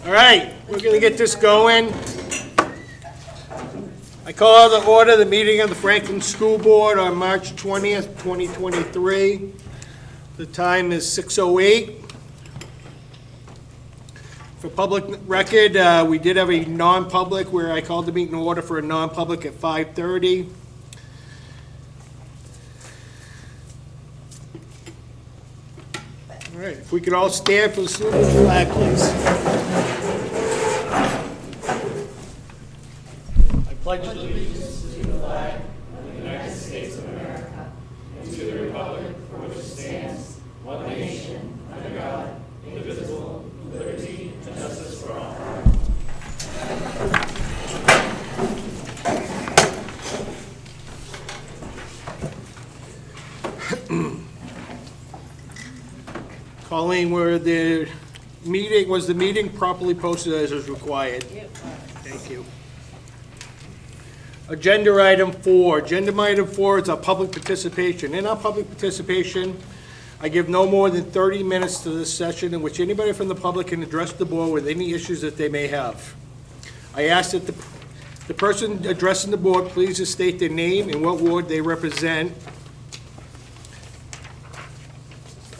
All right, we're going to get this going. I call to order the meeting of the Franklin School Board on March 20th, 2023. The time is 6:08. For public record, we did have a non-public where I called the meeting to order for a non-public at 5:30. All right, if we could all stand for the salute of the flag, please. I pledge allegiance to the flag of the United States of America and to the republic for which it stands, one nation, under God, indivisible, with liberty and justice for all. Colleen, was the meeting properly posted as is required? Yep. Thank you. Agenda item 4. Agenda item 4 is our public participation. In our public participation, I give no more than 30 minutes to this session in which anybody from the public can address the board with any issues that they may have. I ask that the person addressing the board please just state their name and what ward they represent.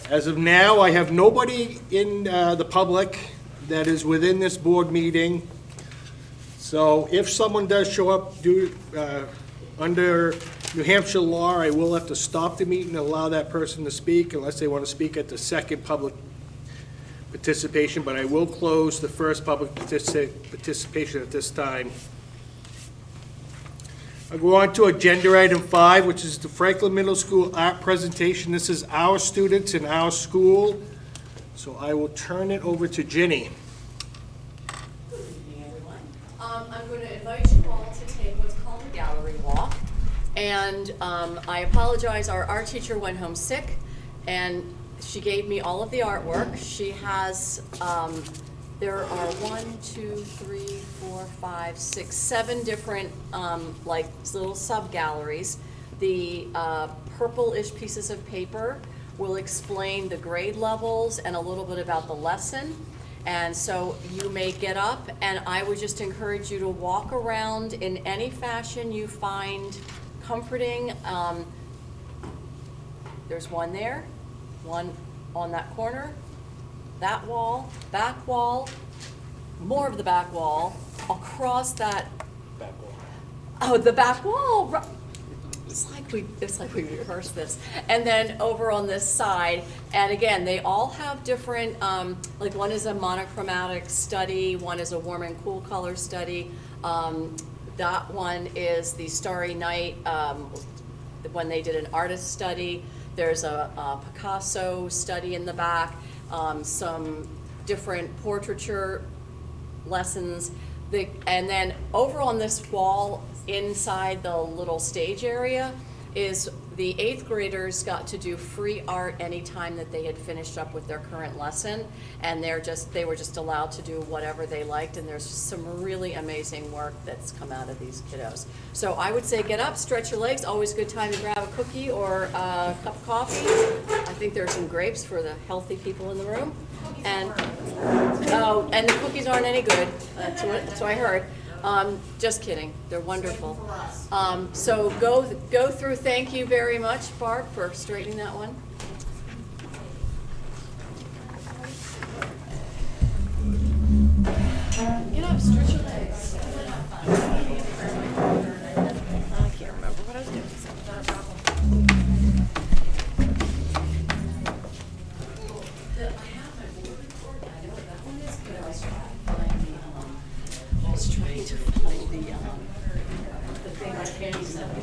As of now, I have nobody in the public that is within this board meeting. So if someone does show up under New Hampshire law, I will have to stop the meeting and allow that person to speak unless they want to speak at the second public participation, but I will close the first public participation at this time. I'll go on to agenda item 5, which is the Franklin Middle School art presentation. This is our students in our school, so I will turn it over to Ginny. Good evening, everyone. I'm going to invite you all to take what's called a gallery walk. And I apologize, our art teacher went home sick, and she gave me all of the artwork. She has, there are 7 different like little sub-galleries. The purple-ish pieces of paper will explain the grade levels and a little bit about the lesson. And so you may get up, and I would just encourage you to walk around in any fashion you find comforting. There's one there, one on that corner, that wall, back wall, more of the back wall, across that. Back wall. Oh, the back wall. It's like we rehearsed this. And then over on this side, and again, they all have different, like one is a monochromatic study, one is a warm and cool color study. That one is the Starry Night, when they did an artist study. There's a Picasso study in the back, some different portraiture lessons. And then over on this wall, inside the little stage area, is the 8th graders got to do free art anytime that they had finished up with their current lesson, and they were just allowed to do whatever they liked, and there's just some really amazing work that's come out of these kiddos. So I would say get up, stretch your legs, always a good time to grab a cookie or a cup of coffee. I think there's some grapes for the healthy people in the room. And and the cookies aren't any good, that's what I heard. Just kidding, they're wonderful. So go through, thank you very much, Barb, for straightening that one. Get up, stretch your legs. I can't remember what I was doing.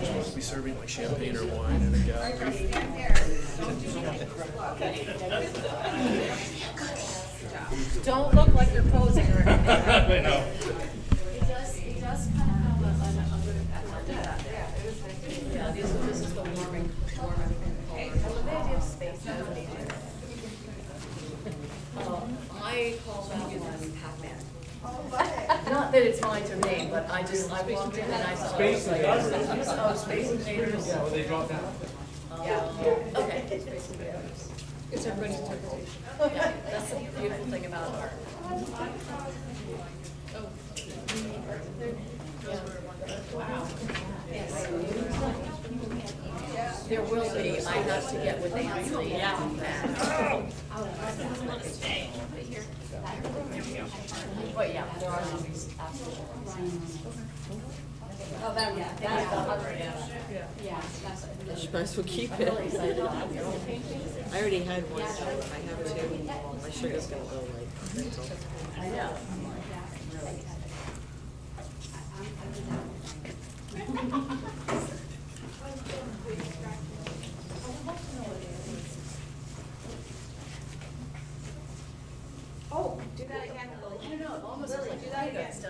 Supposed to be serving like champagne or wine in a gallery. Don't look like you're posing or anything. I know. He does kind of have a good yeah, this is the warming color. I call that one Pac-Man. Not that it's mine to name, but I walked in and I saw. Space Invaders. Oh, Space Invaders. Yeah, well, they dropped down. Yeah, okay. Space Invaders. It's everybody's interpretation. Yeah, that's the beautiful thing about art. There will be, I have to get with Nancy. But yeah, there are movies, absolutely. Oh, that, yeah, that's the 100, yeah. You might as well keep it. I already had one, so I have two. My sugar's gonna go like mental. I know. Oh, do that again, Lily. I don't know, it almost looks like Do that again. Yes,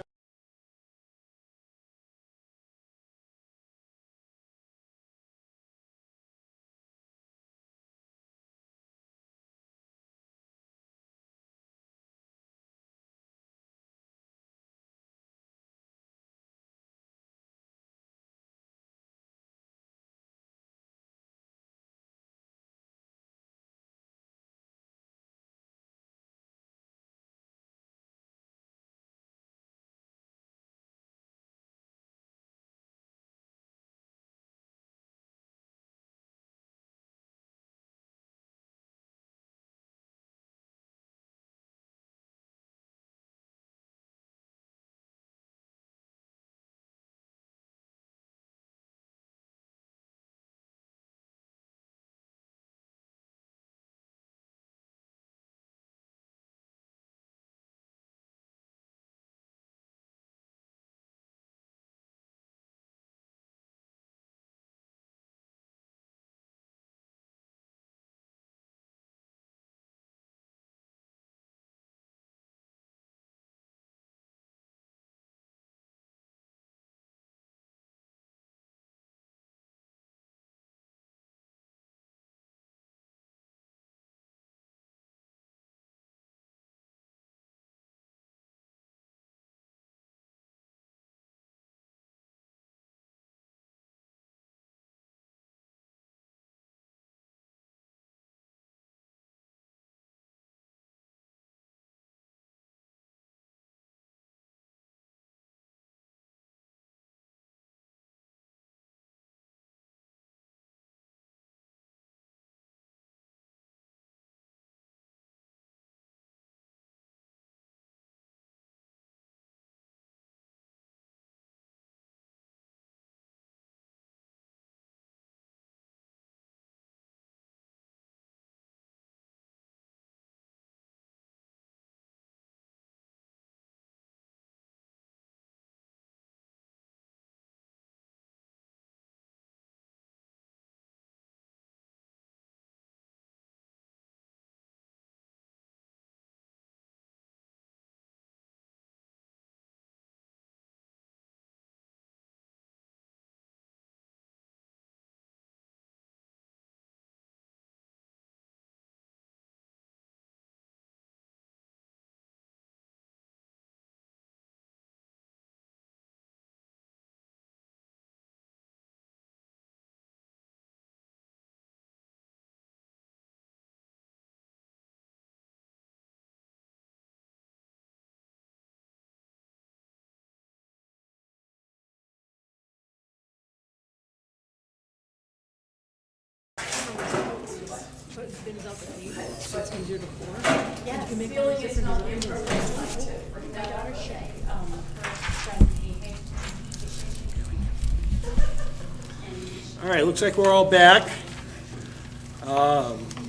feeling is not imperfect. My daughter Shay, her son, All right, looks like we're all back.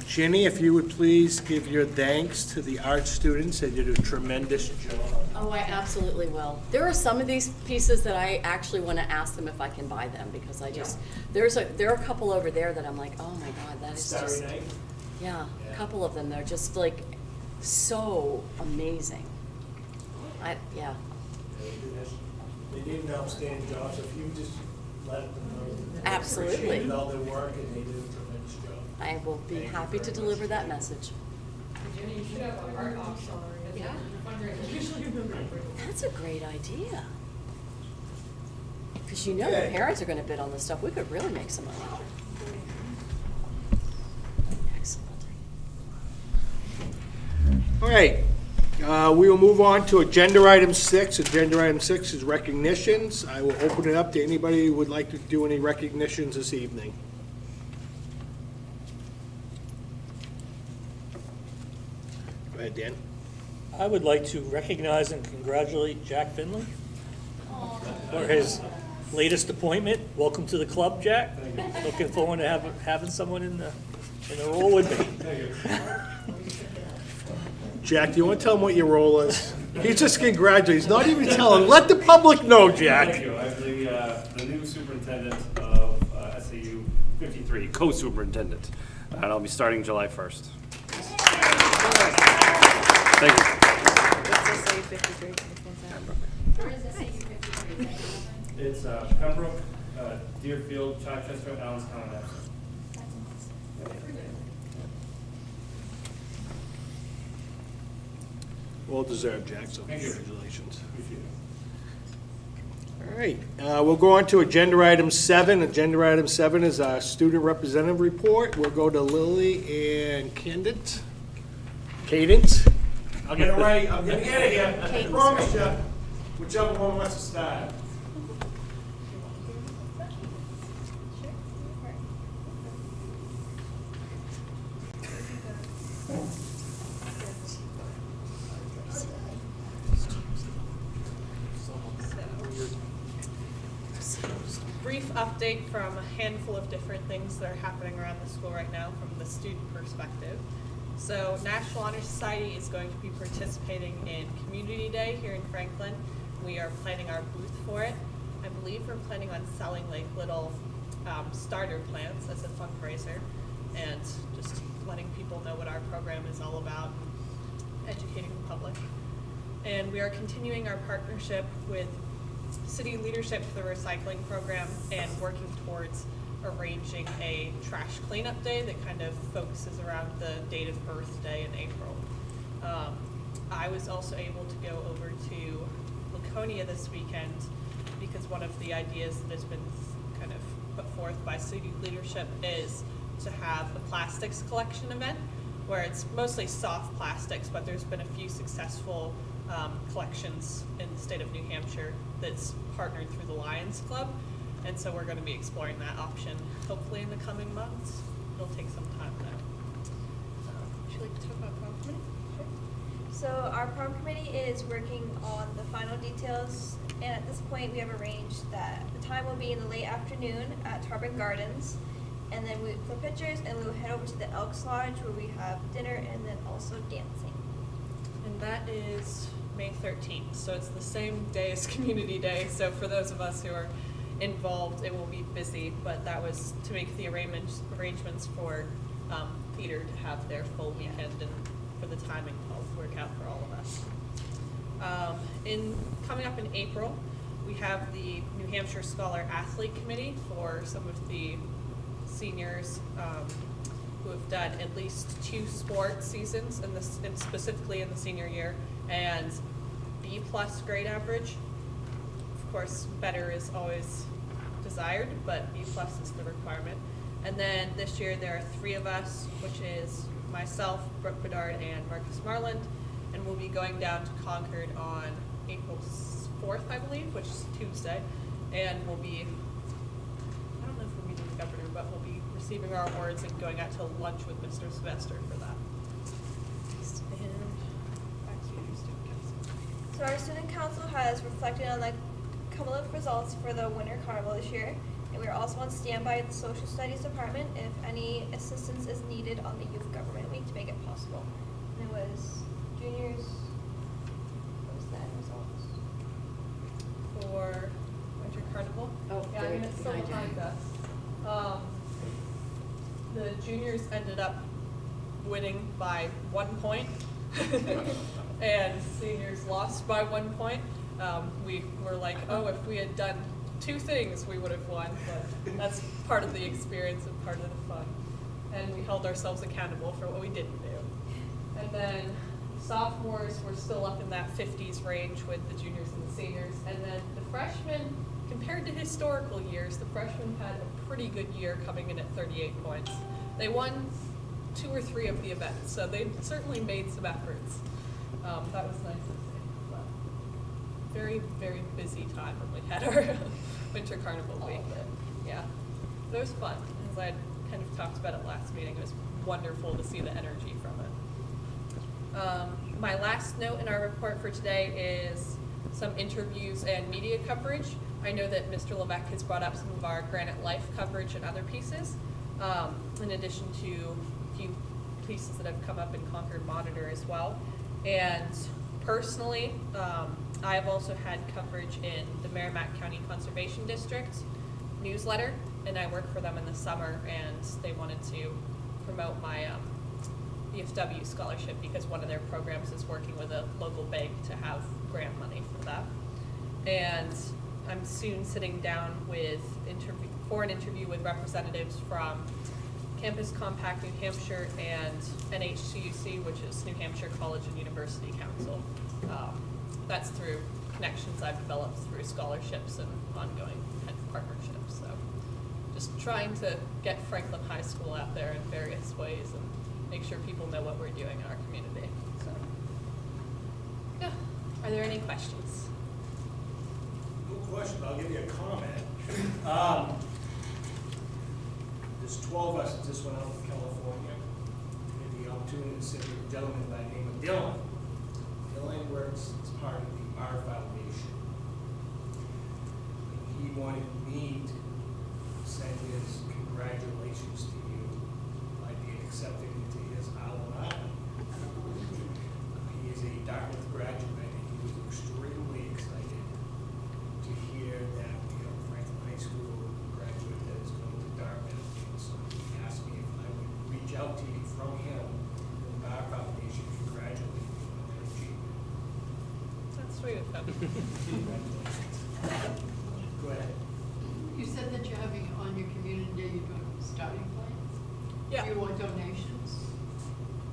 Ginny, if you would please give your thanks to the art students. They did a tremendous job. Oh, I absolutely will. There are some of these pieces that I actually want to ask them if I can buy them, because I just, there are a couple over there that I'm like, oh my God, that is Starry just, Night. yeah, a couple of them, they're just like so amazing. Yeah, They did an outstanding job, so if you just let them know. that they Absolutely. appreciated all their work and they did a tremendous job. I will be Thank you happy to very deliver much. that message. Jenny, you should have an art auction. Yeah. Usually remember. That's a great idea. Because you know the Okay. parents are gonna bid on this stuff, we could really make some money. Excellent. right, we will move on to agenda item 6. Agenda item 6 is recognitions. I will open it up to anybody who would like to do any recognitions this evening. Go ahead, Dan. I would like to recognize and congratulate Jack Finley for his latest appointment. Welcome to the club, Jack. Looking forward to having someone in the role with me. Jack, do you want to tell him what your role is? He's just congratulating. He's not even telling. Let the public know, Jack. Thank you. I'm the new superintendent of SAU 53, co-superintendent, and I'll be starting July 1st. Thank you. What's SAU 53? Where is this AU 53? It's Pembroke, Deerfield, Chichester, Allenstown, and Epsom. Well deserved, Jack, so Thank you. congratulations. Appreciate it. All right, we'll go on to agenda item 7. Agenda item 7 is our student representative report. We'll go to Lily and Cadence. I'll get it right. I'm gonna get it here. I promise you. Whichever one wants to start. Brief update from a handful of different things that are happening around the school right now from the student perspective. So National Honor Society is going to be participating in Community Day here in Franklin. We are planning our booth for it. I believe we're planning on selling like little starter plants as a fundraiser and just letting people know what our program is all about, educating the public. And we are continuing our partnership with city leadership for the recycling program and working towards arranging a trash cleanup day that kind of focuses around the date of birth day in April. I was also able to go over to Laconia this weekend because one of the ideas that has been kind of put forth by city leadership is to have a plastics collection event where it's mostly soft plastics, but there's been a few successful collections in the state of New Hampshire that's partnered through the Lions Club. And so we're going to be exploring that option hopefully in the coming months. It'll take some time though. Would you like to talk about prom committee? So our prom committee is working on the final details, and at this point we have arranged that the time will be in the late afternoon at Tarpon Gardens, and then for pictures, and we will head over to the Elks Lodge where we have dinner and then also dancing. And that is May 13th, so it's the same day as Community Day. So for those of us who are involved, it will be busy, but that was to make the arrangements for theater to have their full weekend and for the timing to work out for all of us. Coming up in April, we have the New Hampshire Scholar Athlete Committee for some of the seniors who have done at least 2 sports seasons, and specifically in the senior year, and B+ grade average. Of course, better is always desired, but B+ is the requirement. And then this year there are 3 of us, which is myself, Brooke Bedard, and Marcus Marland, and we'll be going down to Concord on April 4th, I believe, which is Tuesday, and we'll be, I don't know if we're meeting the governor, but we'll be receiving our awards and going out to lunch with Mr. Sylvester for that. And back to you, Student Council. So our student council has reflected on the couple of results for the winter carnival this year, and we are also on standby at the social studies department if any assistance is needed on the youth government week to make it possible. And it was juniors. What was that results? For winter carnival. Oh, Yeah, I mean, it's still behind behind us. The juniors ended up winning by 1 point, and seniors lost by 1 point. We were like, oh, if we had done 2 things, we would have won, but that's part of the experience and part of the fun. And we held ourselves accountable for what we didn't do. And then sophomores were still up in that 50s range with the juniors and the seniors. And then the freshmen, compared to historical years, the freshmen had a pretty good year coming in at 38 points. They won 2 or 3 of the events, so they certainly made some efforts. That was nice to see. But very, very busy time when we had our winter carnival week. Yeah, but it was fun. As I kind of talked about it last meeting, it was wonderful to see the energy from it. My last note in our report for today is some interviews and media coverage. I know that Mr. Levesque has brought up some of our Granite Life coverage and other pieces, in addition to a few pieces that have come up in Concord Monitor as well. And personally, I have also had coverage in the Merrimack County Conservation District newsletter, and I work for them in the summer, and they wanted to promote my VFW scholarship because one of their programs is working with a local bank to have grant money for that. And I'm soon sitting down for an interview with representatives from Campus Compact New Hampshire and NHCUC, which is New Hampshire College and University Council. That's through connections I've developed through scholarships and ongoing kind of partnerships. So just trying to get Franklin High School out there in various ways and make sure people know what we're doing in our community. So, yeah. Are there any questions? No question, I'll give you a comment. There's 12 of us that just went out to California. We had the opportunity to sit with a gentleman by the name of Dylan. Dylan works as part of the Bar Foundation. And he wanted me to send his congratulations to you by being accepted into his alma mater. He is a Dartmouth graduate, and he was extremely excited to hear that we have a Franklin High School graduate that is going to Dartmouth. And so he asked me if I would reach out to you from him, the Bar Foundation, congratulate you on their achievement. That's sweet of them. Congratulations. Go ahead. You said that you're having on your community day, you're doing starting plans? Yeah. Do you want donations?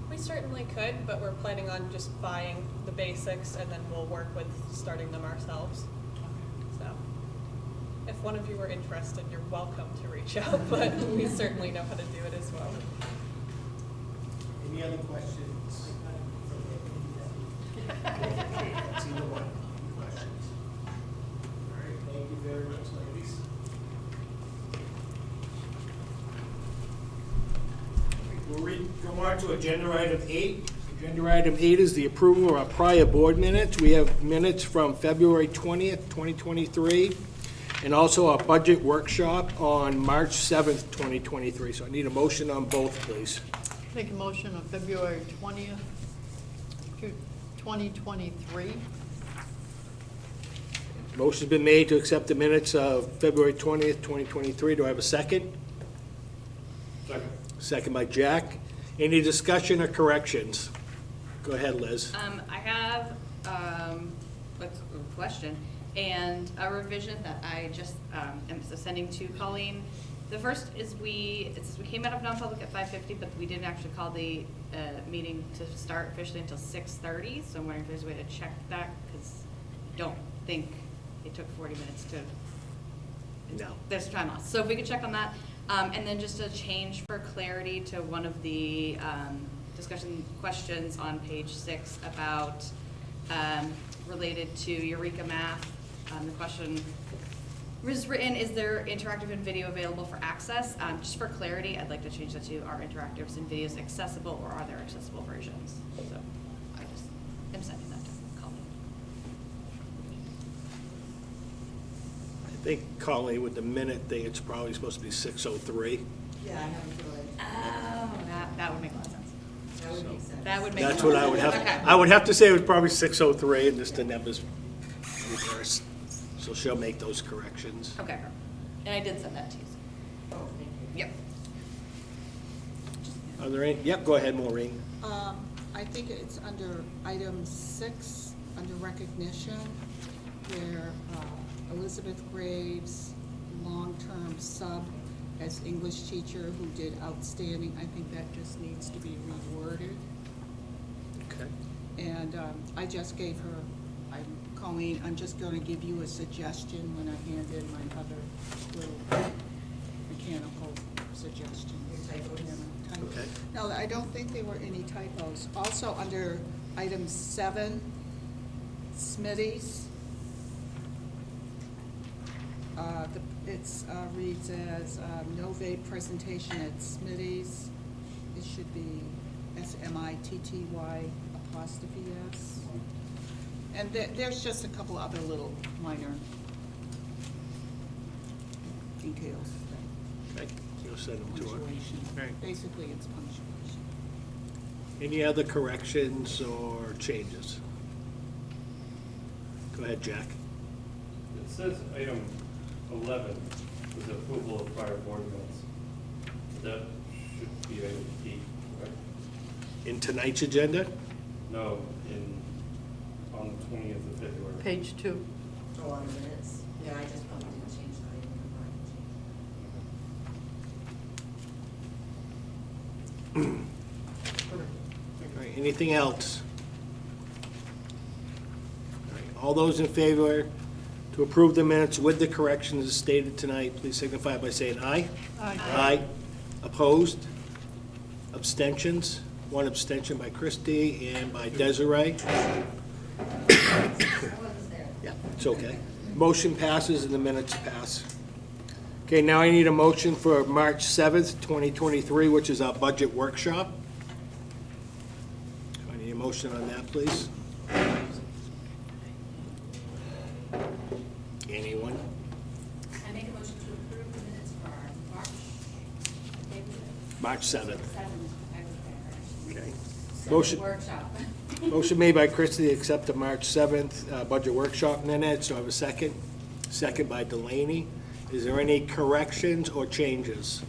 We certainly could, but we're planning on just buying the basics and then we'll work with starting them ourselves. So if one of you are interested, you're welcome to reach out, but we certainly know how to do it as well. Any other questions? That's either one. Any questions? All right, thank you very much, ladies. We'll go on to agenda item 8. Agenda item 8 is the approval of our prior board minutes. We have minutes from February 20th, 2023, and also our budget workshop on March 7th, 2023. So I need a motion on both, please. Make a motion on February 20th, 2023. Motion's been made to accept the minutes of February 20th, 2023. Do I have a second? Second. Second by Jack. Any discussion or corrections? Go ahead, Liz. I have a question and a revision that I just am sending to Colleen. The first is it says we came out of non-public at 5:50, but we didn't actually call the meeting to start officially until 6:30. So I'm wondering if there's a way to check that, because I don't think it took 40 minutes to. No. There's time loss. So if we could check on that. And then just a change for clarity to one of the discussion questions on page 6 about related to Eureka Math. The question was written, is there interactive and video available for access? Just for clarity, I'd like to change that to are interactives and videos accessible, or are there accessible versions? So I just am sending that to Colleen. I think, Colleen, with the minute thing, it's probably supposed to be 6:03. Yeah, I haven't put Oh, that would make a lot of sense. that would make sense. That would make. That's a lot what I of would sense. have, Okay. I would have to say it was probably 6:03, and just the numbers reversed. So she'll make those corrections. Okay, and I did send that to you. Oh, thank you. Yep. Are there any? Yep, go ahead, Maureen. I think it's under item 6, under recognition, where Elizabeth Graves, long-term sub as English teacher who did outstanding. I think that just needs to be reworded. Okay. And I just gave her, Colleen, I'm just going to give you a suggestion when I hand in my other little mechanical suggestion. Your typos. Okay. No, I don't think there were any typos. Also, under Item 7, Smitty's. It's reads as no vape presentation at Smitty's. It should be SMITTY''S. And there's just a couple other little minor details. Okay, you'll send them to her. Punctuation. Right. Basically, it's punctuation. Any other corrections or changes? Go ahead, Jack. It says item 11 was approval of prior board minutes. That should be item D, right? In tonight's agenda? No, on the 20th of February. Page 2. Oh, on the minutes. Yeah, I just probably didn't change the item. All right, anything else? All right, all those in favor to approve the minutes with the corrections as stated tonight, please signify by saying aye. Aye. Aye. Opposed? Abstentions? One abstention by Christie and by Desiree. Yeah, it's okay. Motion passes and the minutes pass. Okay, now I need a motion for March 7th, 2023, which is our budget workshop. I need a motion on that, please. Anyone? I make a motion to approve the minutes for March, March 7th. 7th. Okay. Motion. Workshop. Motion made by Christie to accept the March 7th budget workshop minutes. Do I have a second? Second by Delaney. Is there any corrections or changes?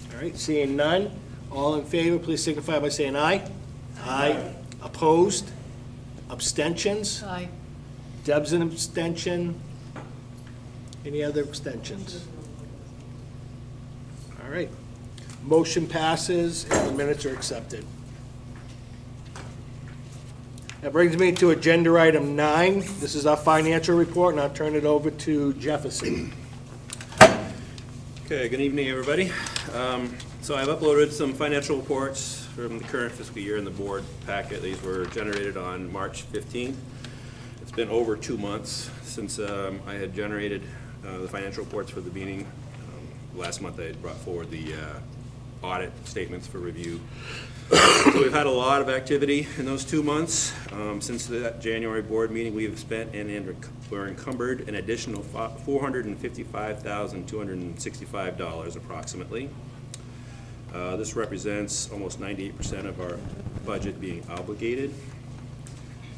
All right, seeing none. All in favor, please signify by saying aye. Aye. Opposed? Abstentions? Aye. Deb's an abstention. Any other abstentions? All right. Motion passes and the minutes are accepted. That brings me to agenda item 9. This is our financial report, and I'll turn it over to Jefferson. Okay, good evening, everybody. So I've uploaded some financial reports from the current fiscal year in the board packet. These were generated on March 15th. It's been over 2 months since I had generated the financial reports for the meeting. Last month I had brought forward the audit statements for review. So we've had a lot of activity in those 2 months. Since that January board meeting, we have spent and we're encumbered an additional $455,265 approximately. This represents almost 98% of our budget being obligated.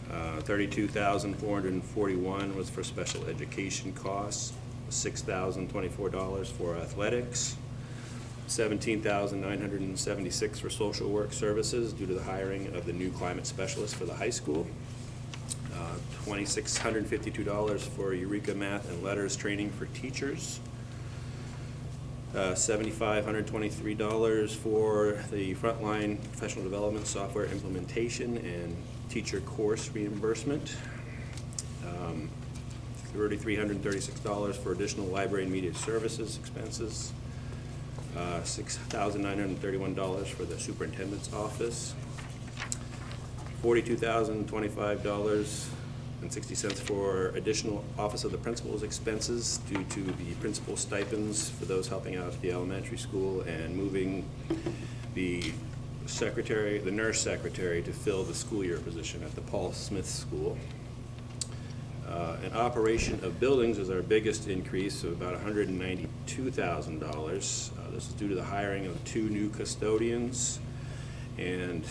$32,441 was for special education costs, $6,024 for athletics, $17,976 for social work services due to the hiring of the new climate specialist for the high school, $2,652 for Eureka Math and Letters training for teachers, $7,523 for the frontline professional development software implementation and teacher course reimbursement, $3,336 for additional library and media services expenses, $6,931 for the superintendent's office, $42,025.60 for additional Office of the Principal's expenses due to the principal stipends for those helping out at the elementary school and moving the secretary, the nurse secretary, to fill the school year position at the Paul Smith School. An operation of buildings is our biggest increase of about $192,000. This is due to the hiring of 2 new custodians and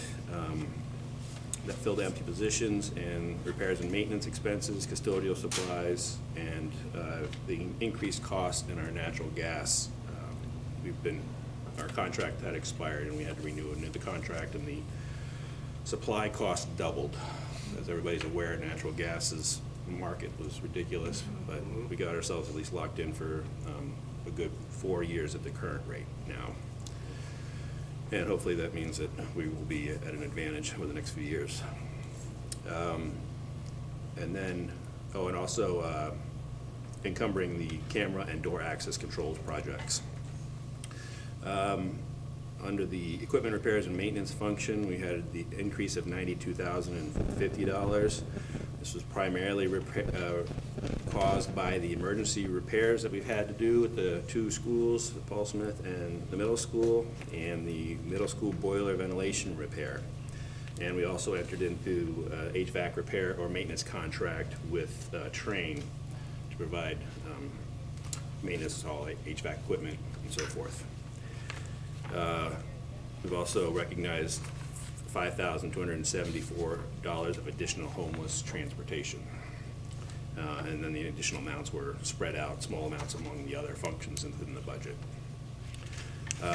that filled empty positions, and repairs and maintenance expenses, custodial supplies, and the increased cost in our natural gas. Our contract had expired and we had to renew the contract, and the supply cost doubled. As everybody's aware, natural gas's market was ridiculous, but we got ourselves at least locked in for a good 4 years at the current rate now. And hopefully that means that we will be at an advantage over the next few years. And then, and also encumbering the camera and door access controls projects. Under the equipment repairs and maintenance function, we had the increase of $92,050. This was primarily caused by the emergency repairs that we've had to do at the two schools, Paul Smith and the middle school, and the middle school boiler ventilation repair. And we also entered into HVAC repair or maintenance contract with Trane to provide maintenance of all HVAC equipment and so forth. We've also recognized $5,274 of additional homeless transportation. And then the additional amounts were spread out, small amounts among the other functions within the budget.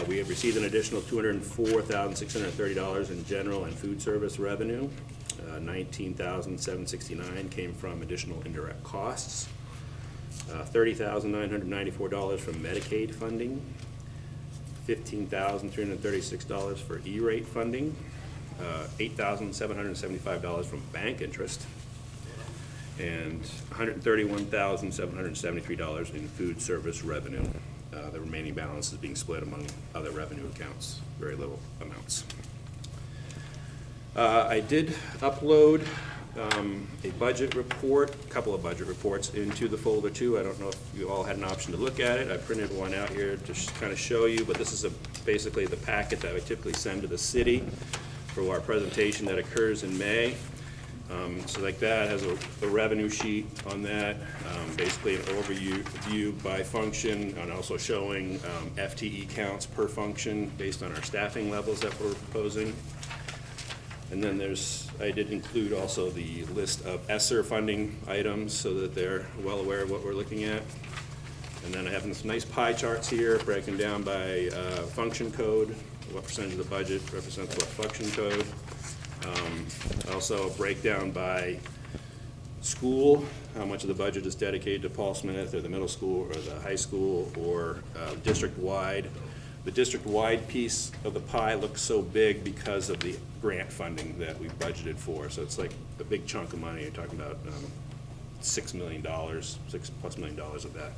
We have received an additional $204,630 in general and food service revenue. $19,769 came from additional indirect costs. $30,994 from Medicaid funding. $15,336 for E-rate funding. $8,775 from bank interest. And $131,773 in food service revenue. The remaining balance is being split among other revenue accounts, very little amounts. I did upload a budget report, a couple of budget reports into the folder too. I don't know if you all had an option to look at it. I printed one out here to kind of show you, but this is basically the packet that I typically send to the city for our presentation that occurs in May. So like that has a revenue sheet on that, basically an overview by function, and also showing FTE counts per function based on our staffing levels that we're proposing. And then I did include also the list of ESSER funding items so that they're well aware of what we're looking at. And then I have some nice pie charts here broken down by function code, what percentage of the budget represents what function code. Also a breakdown by school, how much of the budget is dedicated to Paul Smith or the middle school or the high school or district-wide. The district-wide piece of the pie looks so big because of the grant funding that we budgeted for. So it's like a big chunk of money. You're talking about $6 million, $6+ million of that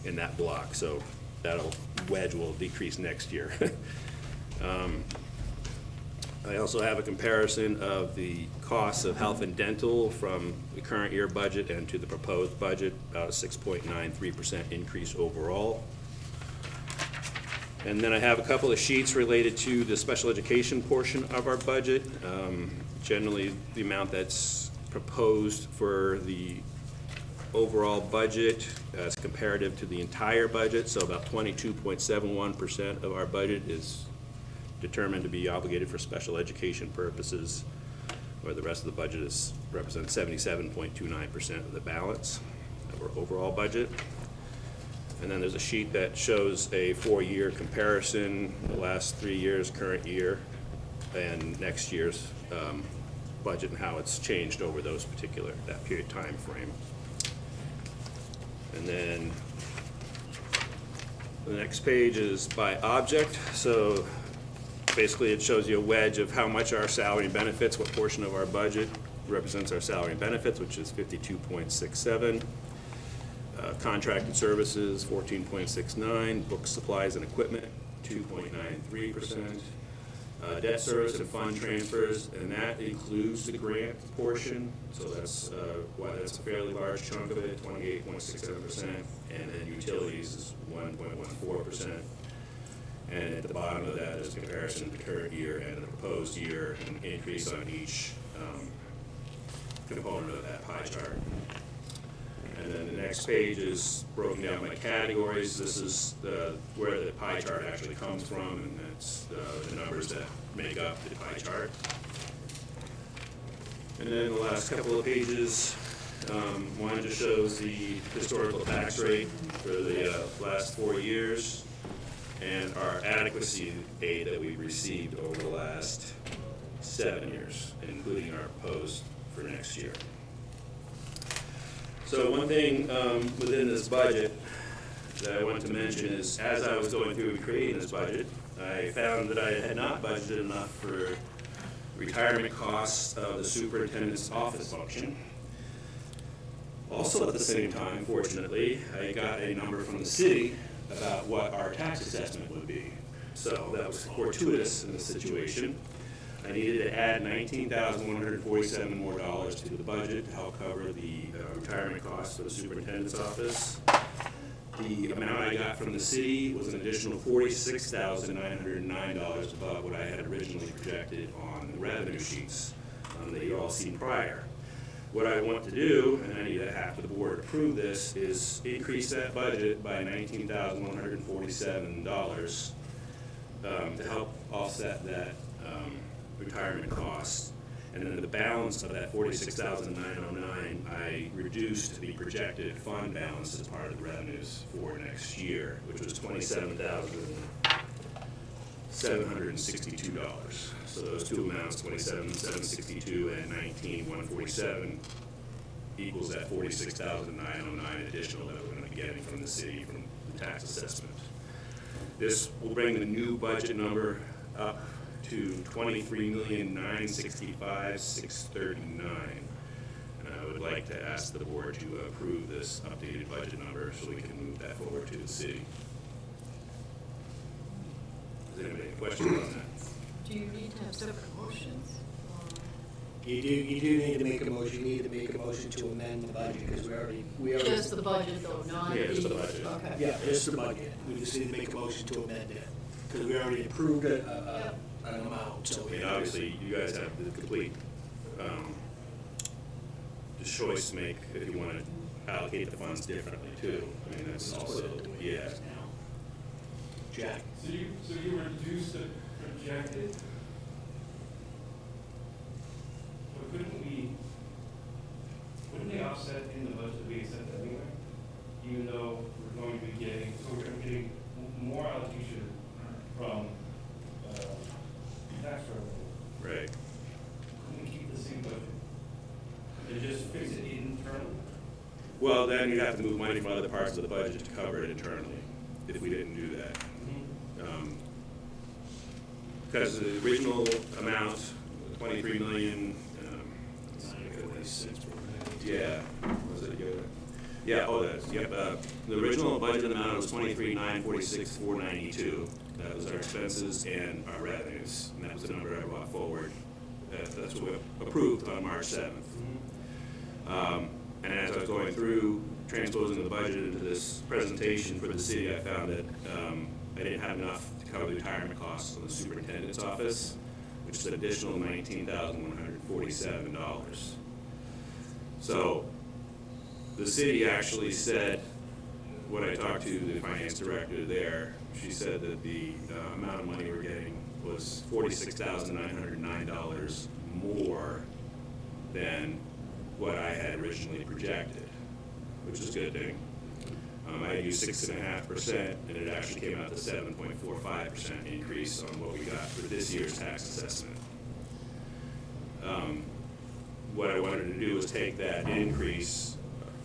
in that block. So that'll wedge will decrease next year. I also have a comparison of the costs of health and dental from the current year budget and to the proposed budget, about a 6.93% increase overall. And then I have a couple of sheets related to the special education portion of our budget. Generally, the amount that's proposed for the overall budget as comparative to the entire budget, so about 22.71% of our budget is determined to be obligated for special education purposes, where the rest of the budget represents 77.29% of the balance of our overall budget. And then there's a sheet that shows a 4-year comparison, the last 3 years, current year, and next year's budget and how it's changed over that period time frame. And then the next page is by object. So basically it shows you a wedge of how much our salary and benefits, what portion of our budget represents our salary and benefits, which is 52.67. Contracted services, 14.69. Books, supplies, and equipment, 2.93%. Debt service and fund transfers, and that includes the grant portion, so that's why that's a fairly large chunk of it, 28.67%, and then utilities is 1.14%. And at the bottom of that is a comparison to the current year and the proposed year, an increase on each component of that pie chart. And then the next page is broken down by categories. This is where the pie chart actually comes from, and that's the numbers that make up the pie chart. And then the last couple of pages, one just shows the historical tax rate for the last 4 years and our adequacy aid that we've received over the last 7 years, including our proposed for next year. So one thing within this budget that I wanted to mention is, as I was going through and creating this budget, I found that I had not budgeted enough for retirement costs of the superintendent's office function. Also at the same time, fortunately, I got a number from the city about what our tax assessment would be. So that was fortuitous in this situation. I needed to add $19,147 more dollars to the budget to help cover the retirement costs for the superintendent's office. The amount I got from the city was an additional $46,909 above what I had originally projected on the revenue sheets that you all seen prior. What I want to do, and I need to have the board approve this, is increase that budget by $19,147 to help offset that retirement cost. And then the balance of that $46,909, I reduced the projected fund balance as part of the revenues for next year, which was $27,762. So those two amounts, $27,762 and $19,147, equals that $46,909 additional that we're going to be getting from the city from the tax assessment. This will bring the new budget number up to $23,965,639. And I would like to ask the board to approve this updated budget number so we can move that forward to the city. Does anybody have questions on that? Do you need to have separate motions? You do need to make a motion, you need to make a motion to amend the budget, because we already. Just the budget though, not Yeah, just the budget. Okay. Yeah, it's the budget, we just need to make a motion to amend it, because we already approved an amount, so. I mean, obviously, you guys have the complete the choice to make if you want to allocate the funds differently too. I mean, that's also, yeah. Jack? So you reduced the projected, but wouldn't they offset in the budget we accept anyway? Even though we're going to be getting, so we're getting more allocation from tax revenue. Right. Couldn't we keep the same budget? And just fix it internally? Well, then you have to move money from other parts of the budget to cover it internally, if we didn't do that. Because the original amount, 23 million, yeah, was it good? Yeah, oh, that's, yep, the original budget amount was 23,946,492. That was our expenses and our revenues, and that was the number I brought forward. That's what we approved on March 7th. And as I was going through transposing the budget into this presentation for the city, I found that I didn't have enough to cover the retirement costs of the superintendent's office, which is an additional $19,147. So the city actually said, when I talked to the finance director there, she said that the amount of money we're getting was $46,909 more than what I had originally projected, which is a good thing. I used 6.5%, and it actually came out to 7.45% increase on what we got for this year's tax assessment. What I wanted to do was take that increase,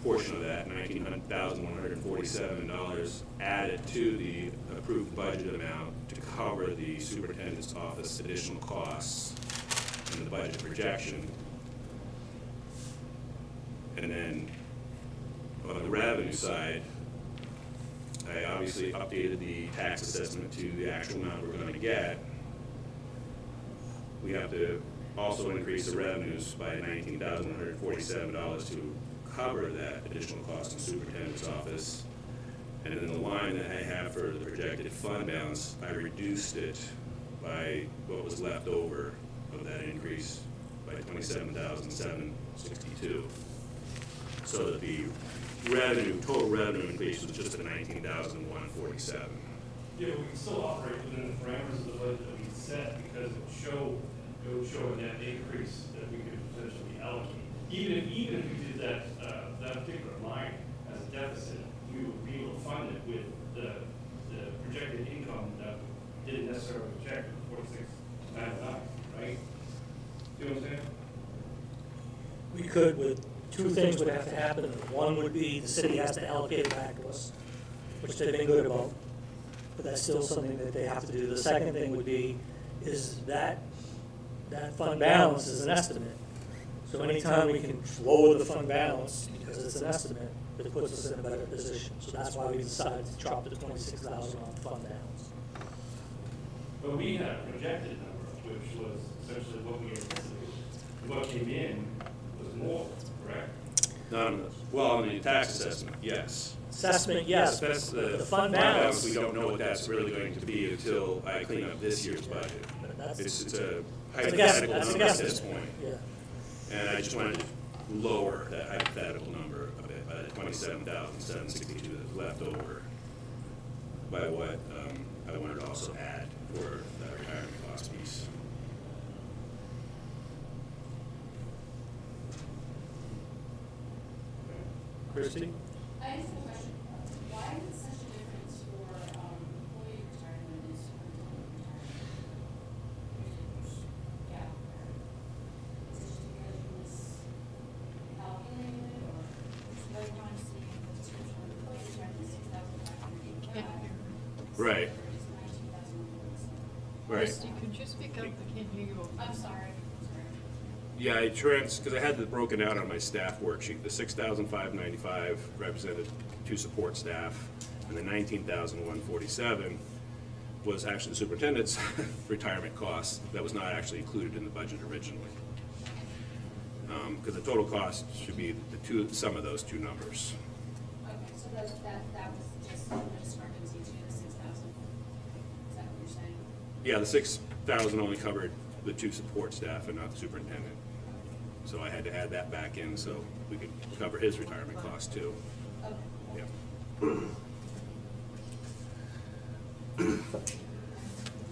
portion of that, $19,147, add it to the approved budget amount to cover the superintendent's office additional costs in the budget projection. And then on the revenue side, I obviously updated the tax assessment to the actual amount we're going to get. We have to also increase the revenues by $19,147 to cover that additional cost in the superintendent's office. And then the line that I have for the projected fund balance, I reduced it by what was left over of that increase by $27,762. So that the total revenue increase was just at $19,147. Yeah, we can still operate within the parameters of the budget that we set, because it would show a net increase that we could potentially allocate. Even if we did that particular line as a deficit, we would be able to fund it with the projected income that didn't necessarily project 46,909, right? You know what I'm saying? We could, with two things would have to happen. One would be the city has to allocate it back to us, which they've been good about, but that's still something that they have to do. The second thing would be is that fund balance is an estimate. So anytime we can lower the fund balance, because it's an estimate, it puts us in a better position. So that's why we decided to drop the $26,000 off the fund balance. But we had a projected number, which was essentially what we anticipated. What came in was more, correct? Well, on the tax assessment, yes. Assessment, yes, but the fund balance, We don't know what that's really going to be until I clean up this year's budget. that's, It's a It's a guess- hypothetical that's a number at guess. this point. yeah. And I just wanted to lower that hypothetical number a bit, by the 27,762 that's left over by what I wanted to also add for that retirement cost piece. Christie? I just have a question. Why is it such a difference for employee retirement and superintendent retirement? Yeah. Is it just because you miscalculated it, or like when I'm seeing the description of employee retirement, 6,585. Right. Is 19,000. Right. Christie, could you speak up? I can't hear you. I'm sorry. Yeah, because I had it broken out on my staff worksheet. The 6,595 represented 2 support staff, and the 19,147 was actually the superintendent's retirement costs that was not actually included in the budget originally. Because the total cost should be the sum of those 2 numbers. Okay, so that was just a discrepancy to the 6,000? Is that what you're saying? Yeah, the 6,000 only covered the 2 support staff and not the superintendent. So I had to add that back in so we could cover his retirement costs too. Okay. Yeah.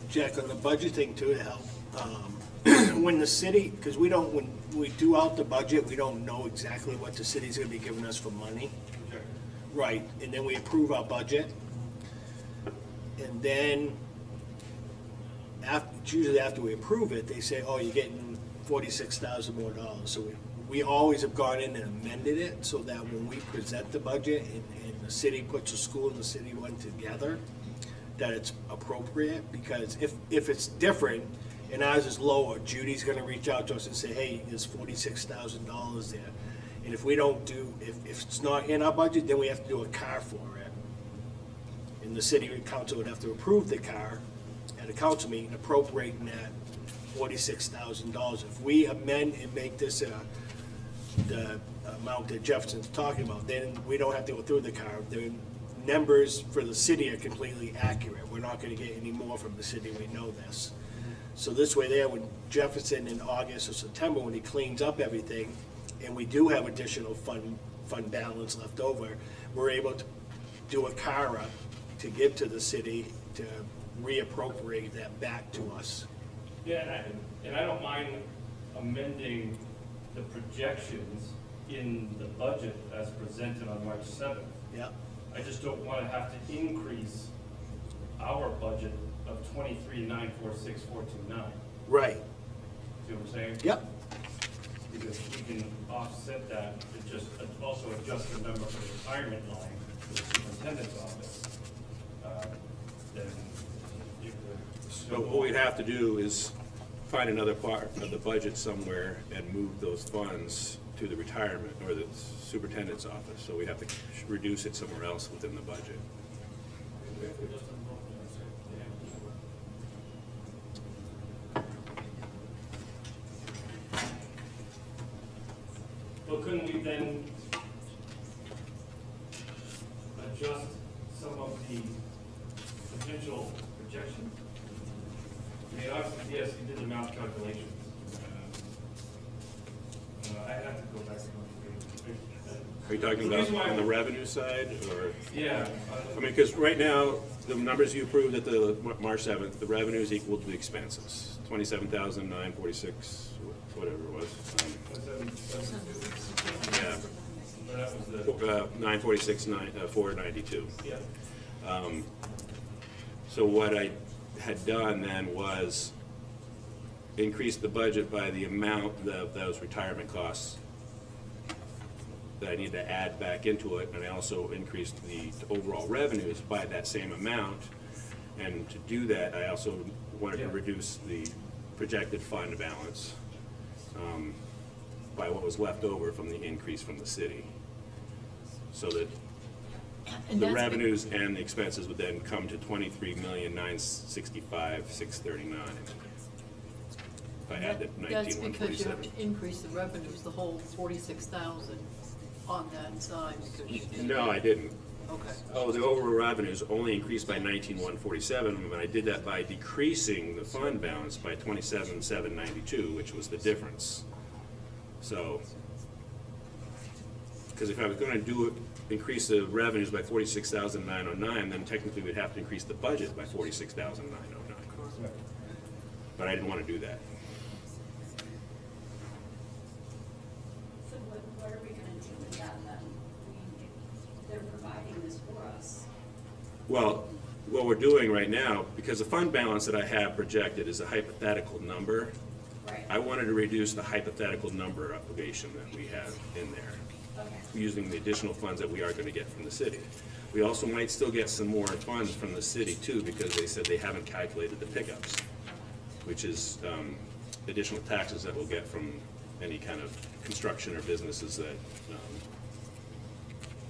Jack, on the budgeting too, to help, when the city, because when we do out the budget, we don't know exactly what the city's gonna be giving us for money. Right, and then we approve our budget. And then, it's usually after we approve it, they say, oh, you're getting $46,000 more dollars. So we always have gone in and amended it so that when we present the budget and the city puts a school and the city one together, that it's appropriate, because if it's different and ours is lower, Judy's gonna reach out to us and say, hey, there's $46,000 there. And if we don't do, if it's not in our budget, then we have to do a car for it. And the city council would have to approve the car at a council meeting, appropriating that $46,000. If we amend and make this the amount that Jefferson's talking about, then we don't have to go through the car. The numbers for the city are completely accurate. We're not gonna get any more from the city, we know this. So this way there, when Jefferson in August or September, when he cleans up everything, and we do have additional fund balance left over, we're able to do a CARA to give to the city to reappropriate that back to us. Yeah, and I don't mind amending the projections in the budget as presented on March 7th. Yeah. I just don't want to have to increase our budget of 23,946,429. Right. See what I'm saying? Yep. Because we can offset that to just also adjust the number for the retirement line for the superintendent's office. Then if the. So what we'd have to do is find another part of the budget somewhere and move those funds to the retirement or the superintendent's office. So we'd have to reduce it somewhere else within the budget. Well, couldn't we then adjust some of the potential projections? I mean, obviously, yes, you did the math calculations. I have to go back and look. Are you talking about on the revenue side or? Yeah. I mean, because right now, the numbers you approved at the March 7th, the revenue is equal to the expenses, 27,946, whatever it was. Yeah. That was the. 492. Yeah. So what I had done then was increase the budget by the amount of those retirement costs that I need to add back into it, and I also increased the overall revenues by that same amount. And to do that, I also wanted to reduce the projected fund balance by what was left over from the increase from the city. So that And the that's be- revenues and the expenses would then come to 23,965,639. If I add the That's because you have 19,147. to increase the revenues, the whole 46,000 on that side, because you did. No, I didn't. Okay. Oh, the overall revenues only increased by 19,147, but I did that by decreasing the fund balance by 27,792, which was the difference. So, because if I was gonna increase the revenues by 46,909, then technically we'd have to increase the budget by 46,909. But I didn't wanna do that. So what are we gonna do with that then? I mean, they're providing this for us. Well, what we're doing right now, because the fund balance that I have projected is a hypothetical number, Right. I wanted to reduce the hypothetical number obligation that we have in there, Okay. using the additional funds that we are gonna get from the city. We also might still get some more funds from the city too, because they said they haven't calculated the pickups, which is additional taxes that we'll get from any kind of construction or businesses that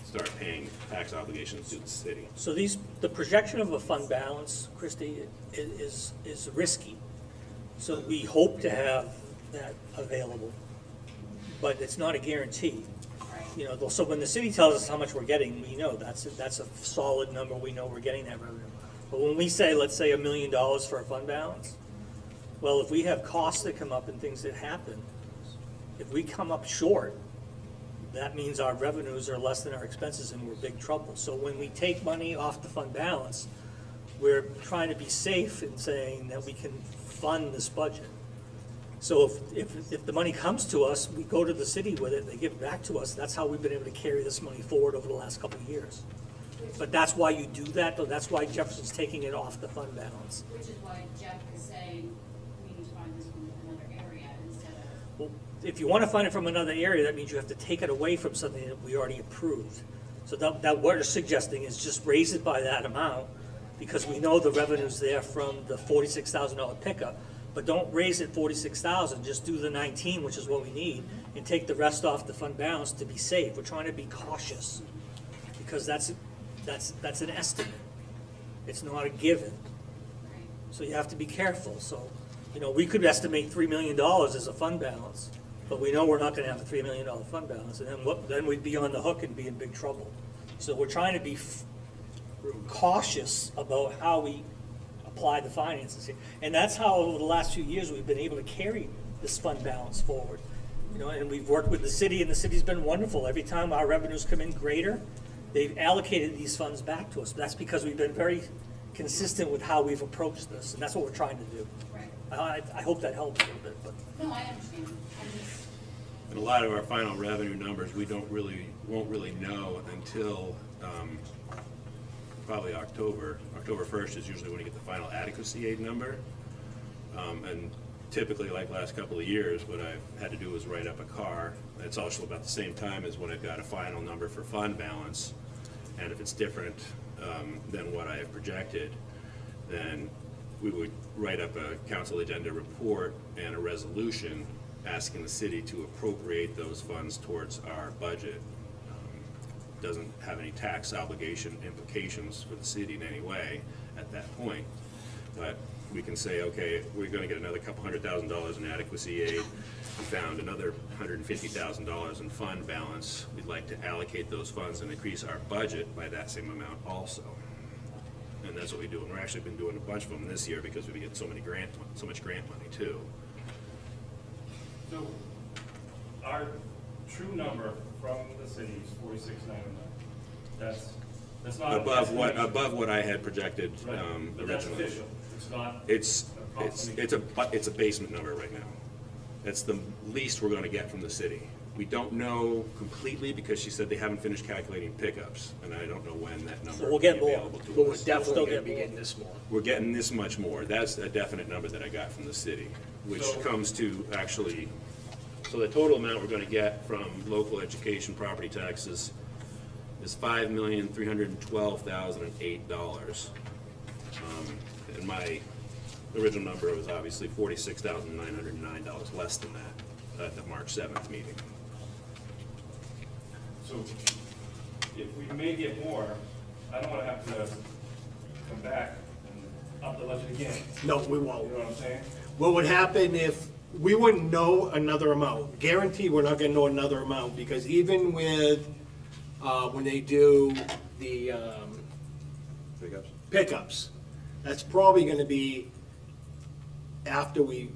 start paying tax obligations to the city. So the projection of a fund balance, Christie, is risky. So we hope to have that available, but it's not a guarantee. You know, so when the city tells us how much we're getting, we know that's a solid number, we know we're getting that revenue. But when we say, let's say $1 million for a fund balance, well, if we have costs that come up and things that happen, if we come up short, that means our revenues are less than our expenses and we're in big trouble. So when we take money off the fund balance, we're trying to be safe in saying that we can fund this budget. So if the money comes to us, we go to the city with it, they give it back to us. That's how we've been able to carry this money forward over the last couple of years. But that's why you do that, though. That's why Jefferson's taking it off the fund balance. Which is why Jeff is saying we need to find this from another area instead of. Well, if you want to fund it from another area, that means you have to take it away from something that we already approved. So that what we're suggesting is just raise it by that amount, because we know the revenue's there from the $46,000 pickup. But don't raise it 46,000, just do the 19, which is what we need, and take the rest off the fund balance to be safe. We're trying to be cautious, because that's an estimate. It's not a given. So you have to be careful. So, you know, we could estimate $3 million as a fund balance, but we know we're not gonna have a $3 million fund balance, and then we'd be on the hook and be in big trouble. So we're trying to be cautious about how we apply the finances here. And that's how over the last few years we've been able to carry this fund balance forward. You know, and we've worked with the city, and the city's been wonderful. Every time our revenues come in greater, they've allocated these funds back to us. That's because we've been very consistent with how we've approached this, and that's what we're trying to do. Right. I hope that helps a little bit, but. No, I understand. I'm just, And a lot of our final revenue numbers, we won't really know until probably October. October 1st is usually when you get the final adequacy aid number. And typically, like last couple of years, what I've had to do is write up a CAR. It's also about the same time as when I've got a final number for fund balance. And if it's different than what I have projected, then we would write up a council agenda report and a resolution asking the city to appropriate those funds towards our budget. Doesn't have any tax obligation implications for the city in any way at that point. But we can say, okay, we're gonna get another couple $100,000 in adequacy aid. We found another $150,000 in fund balance. We'd like to allocate those funds and increase our budget by that same amount also. And that's what we do. And we're actually been doing a bunch of them this year because we get so much grant money too. So our true number from the city is 46,909. That's not. Above what I had projected Right, but that's originally. official. It's not. It's a basement number right now. That's the least we're gonna get from the city. We don't know completely because she said they haven't finished calculating pickups, and I don't know when that number So will we'll be get more. available to us. But we're definitely Still gonna get be more. getting this more. We're getting this much more. That's a definite number that I got from the city, which So- comes to actually, so the total amount we're gonna get from local education property taxes is $5,312,008. And my original number was obviously $46,909, less than that at the March 7th meeting. So if we may get more, I don't wanna have to come back and up the budget again. No, we You won't. know what I'm saying? What would happen if, we wouldn't know another amount. Guaranteed, we're not gonna know another amount, because even with, when they do the, Pickups? pickups, that's probably gonna be after we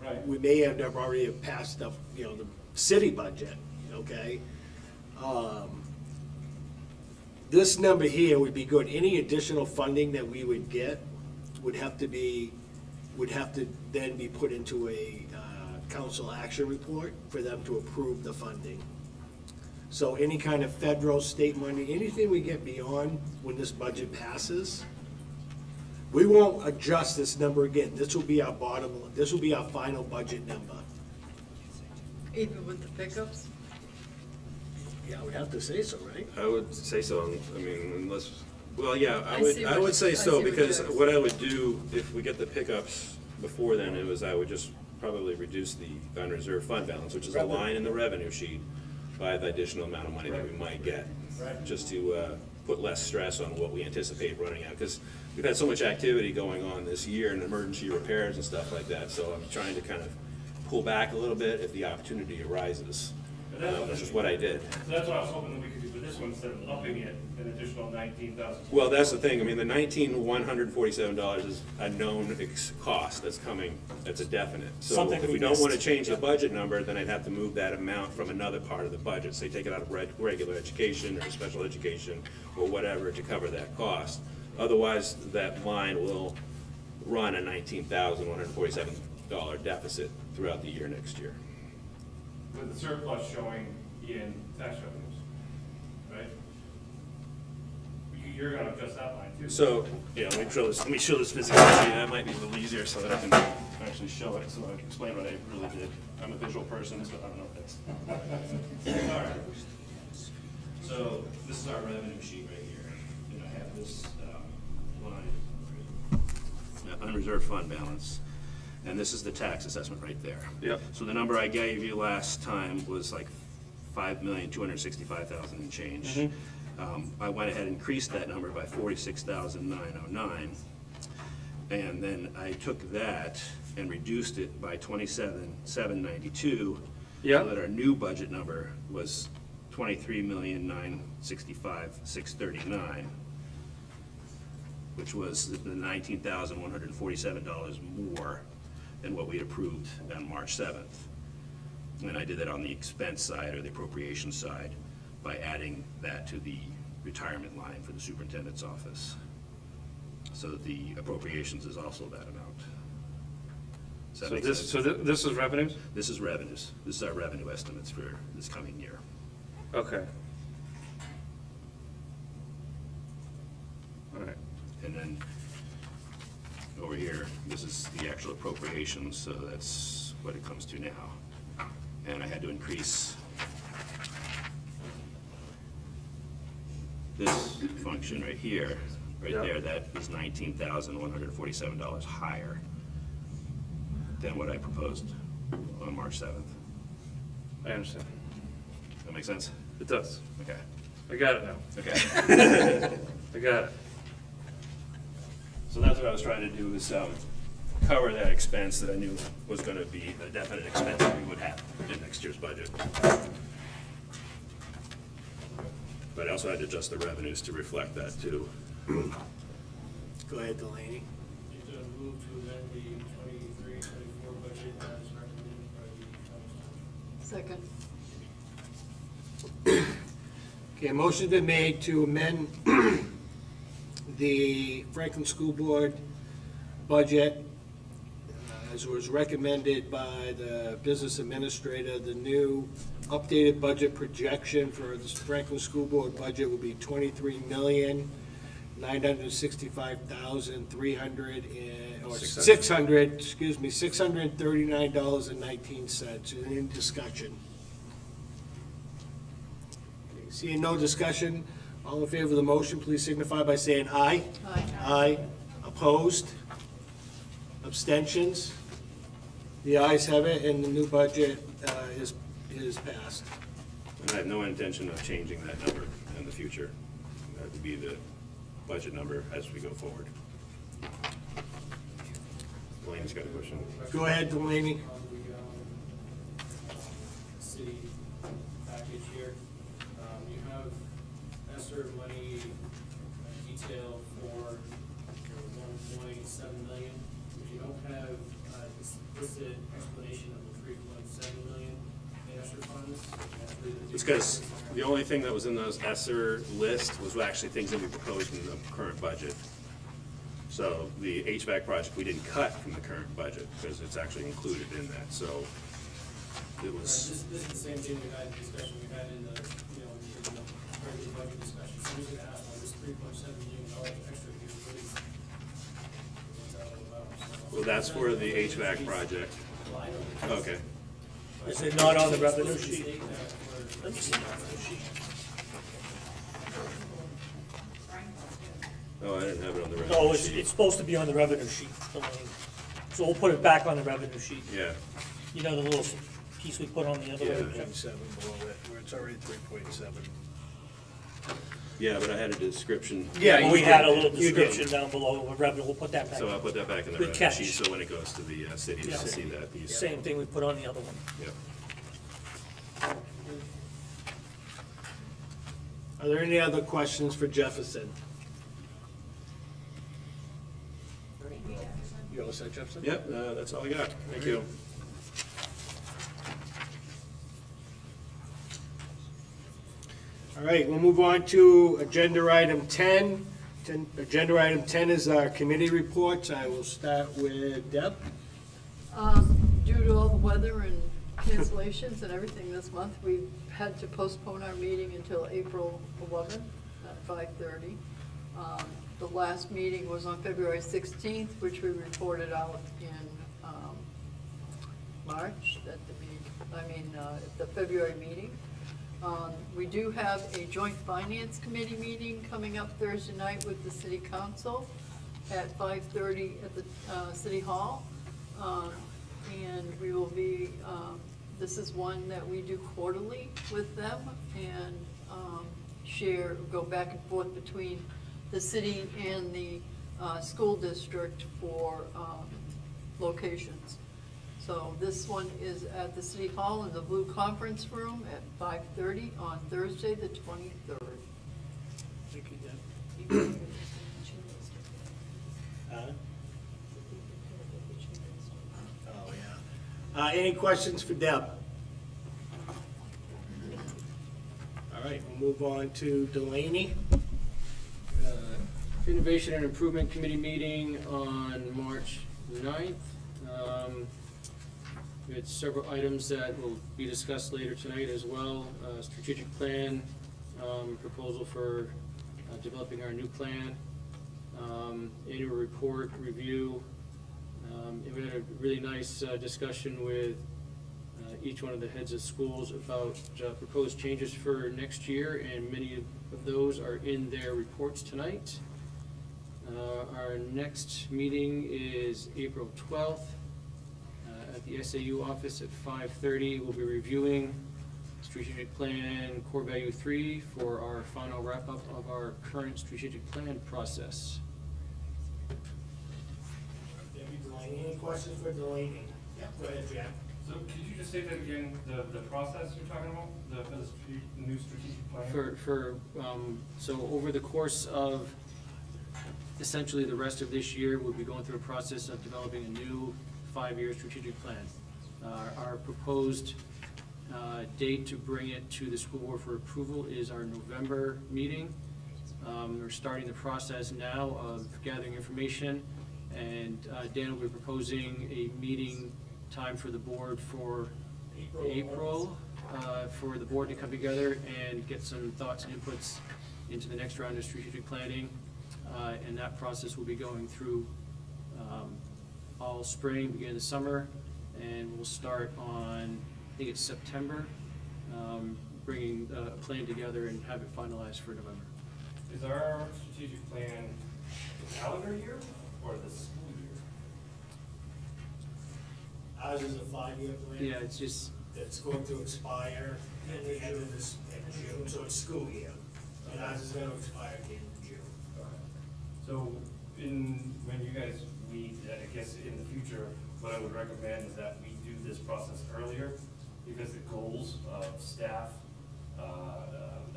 Right. may have never already have passed up, the city budget, okay? This number here would be good. Any additional funding that we would get would have to then be put into a council action report for them to approve the funding. So any kind of federal, state money, anything we get beyond when this budget passes, we won't adjust this number again. This will be our final budget number. Even with the pickups? Yeah, I would have to say so, right? I would say so, I mean, unless, well, yeah, I see I what would say I so, see what because you're- what I would do, if we get the pickups before then, I would just probably reduce the unreserved fund balance, which is a line in the revenue sheet, by the additional amount of money that we might get. Right. Just to put less stress on what we anticipate running out, because we've had so much activity going on this year and emergency repairs and stuff like that, so I'm trying to kind of pull back a little bit if the opportunity arises. Which is what I did. So that's what I was hoping that we could do for this one, instead of upping it an additional 19,000. Well, that's the thing, I mean, the $19,147 is a known cost that's coming, that's a definite. So Something if we we don't want to missed. change the budget number, then I'd have to move that amount from another part of the budget, say take it out of regular education or special education or whatever to cover that cost. Otherwise, that line will run a $19,147 deficit throughout the year next year. With the surplus showing in tax revenues, right? You're gonna adjust that line too. So, yeah, let me show this physically, that might be a little easier so that I can actually show it, so I can explain what I really did. I'm a visual person, so I don't know if that's. All right. So, this is our revenue sheet right here, and I have this line, unreserved fund balance, and this is the tax assessment right there. Yep. So the number I gave you last time was like $5,265,000 and change. I went ahead and increased that number by $46,909. And then I took that and reduced it by $27,792. Yeah. So that our new budget number was $23,965,639, which was the $19,147 more than what we approved on March 7th. And I did that on the expense side or the appropriation side by adding that to the retirement line for the superintendent's office. So that the appropriations is also that amount. Does that So make this, sense? so this is revenues? This is revenues. This is our revenue estimates for this coming year. Okay. All right. And then over here, this is the actual appropriations, so that's what it comes to now. And I had to increase this function right here, right Yeah. there, that is $19,147 higher than what I proposed on March 7th. I understand. Does that make sense? It does. Okay. I got it now. Okay. I got it. So that's what I was trying to do, is cover that expense that I knew was gonna be the definite expense that we would have in next year's budget. But I also had to adjust the revenues to reflect that too. Go ahead, Delaney. Move to amend the 23-24 budget as recommended by the Second. Okay, a motion's been made to amend the Franklin School Board budget as was recommended by the business administrator. The new updated budget projection for the Franklin School Board budget will be $639.19. Any discussion? Seeing no discussion, all in favor of the motion, please signify by saying aye. Aye. Aye. Opposed? Abstentions? The ayes have it, and the new budget is passed. And I have no intention of changing that number in the future. That would be the budget number as we go forward. Elaine's got a question. Go ahead, Delaney. On the city package here, you have ESSER money detailed for 1.7 million, but you don't have explicit explanation of the 3.7 million in ESSER funds. It's because the only thing that was in those ESSER list was actually things that we proposed in the current budget. So the HVAC project, we didn't cut from the current budget because it's actually included in that, so it was. This is the same thing we had, discussion we had in the, in the regular budget discussion. So who's gonna ask on this $3.7 million extra here, what's that all about? Well, that's for the HVAC project. Okay. Is it not on the revenue sheet? Let me see the revenue sheet. Oh, I didn't have it on the revenue No, sheet. it's supposed to be on the revenue sheet, Elaine. So we'll put it back on the revenue sheet. Yeah, You know the little piece we put on the other Yeah. way? 7 below it, where it's already 3.7. yeah, but I had a description. Yeah, We you had a did. little You did. description down below, with revenue, we'll put that back. So I'll put that back in the Good revenue catch. sheet, so when it goes to the city, Yeah. they'll see that piece. Same thing we put on the other one. Yep. Are there any other questions for Jefferson? You all set, Jefferson? Yep, that's all I got. Thank you. All right, we'll move on to agenda item 10. Agenda item 10 is our committee reports. I will start with Deb. Due to all the weather and cancellations and everything this month, we've had to postpone our meeting until April 11th at 5:30. The last meeting was on February 16th, which we reported out in March, at the February meeting. We do have a joint finance committee meeting coming up Thursday night with the city council at 5:30 at the city hall. And we will be, this is one that we do quarterly with them and go back and forth between the city and the school district for locations. So this one is at the City Hall in the Blue Conference Room at 5:30 on Thursday, the 23rd. Thank you, Deb. Oh, yeah. Any questions for Deb? All right, we'll move on to Delaney. Innovation and Improvement Committee meeting on March 9th. We had several items that will be discussed later tonight as well. Strategic plan, proposal for developing our new plan, annual report review. And we had a really nice discussion with each one of the heads of schools about proposed changes for next year, and many of those are in their reports tonight. Our next meeting is April 12th at the SAU office at 5:30. We'll be reviewing strategic plan core value 3 for our final wrap-up of our current strategic plan process. Any questions for Delaney? Yeah, go ahead, Jack. So could you just say that again, the process you're talking about, for the new strategic plan? So over the course of essentially the rest of this year, we'll be going through a process of developing a new 5-year strategic plan. Our proposed date to bring it to the school board for approval is our November meeting. We're starting the process now of gathering information, and Dan will be proposing a meeting time for the board for April, for the board to come together and get some thoughts and inputs into the next round of strategic planning. And that process will be going through all spring, beginning of the summer, and we'll start on, I think it's September, bringing a plan together and have it finalized for November. Is our strategic plan the calendar year or the school year? Ours is a 5-year plan. Yeah, it's just, That's going to expire at the end of this, in June, so it's school year. And ours is gonna expire at the end of June. So when you guys meet, I guess in the future, what I would recommend is that we do this process earlier, because the goals of staff,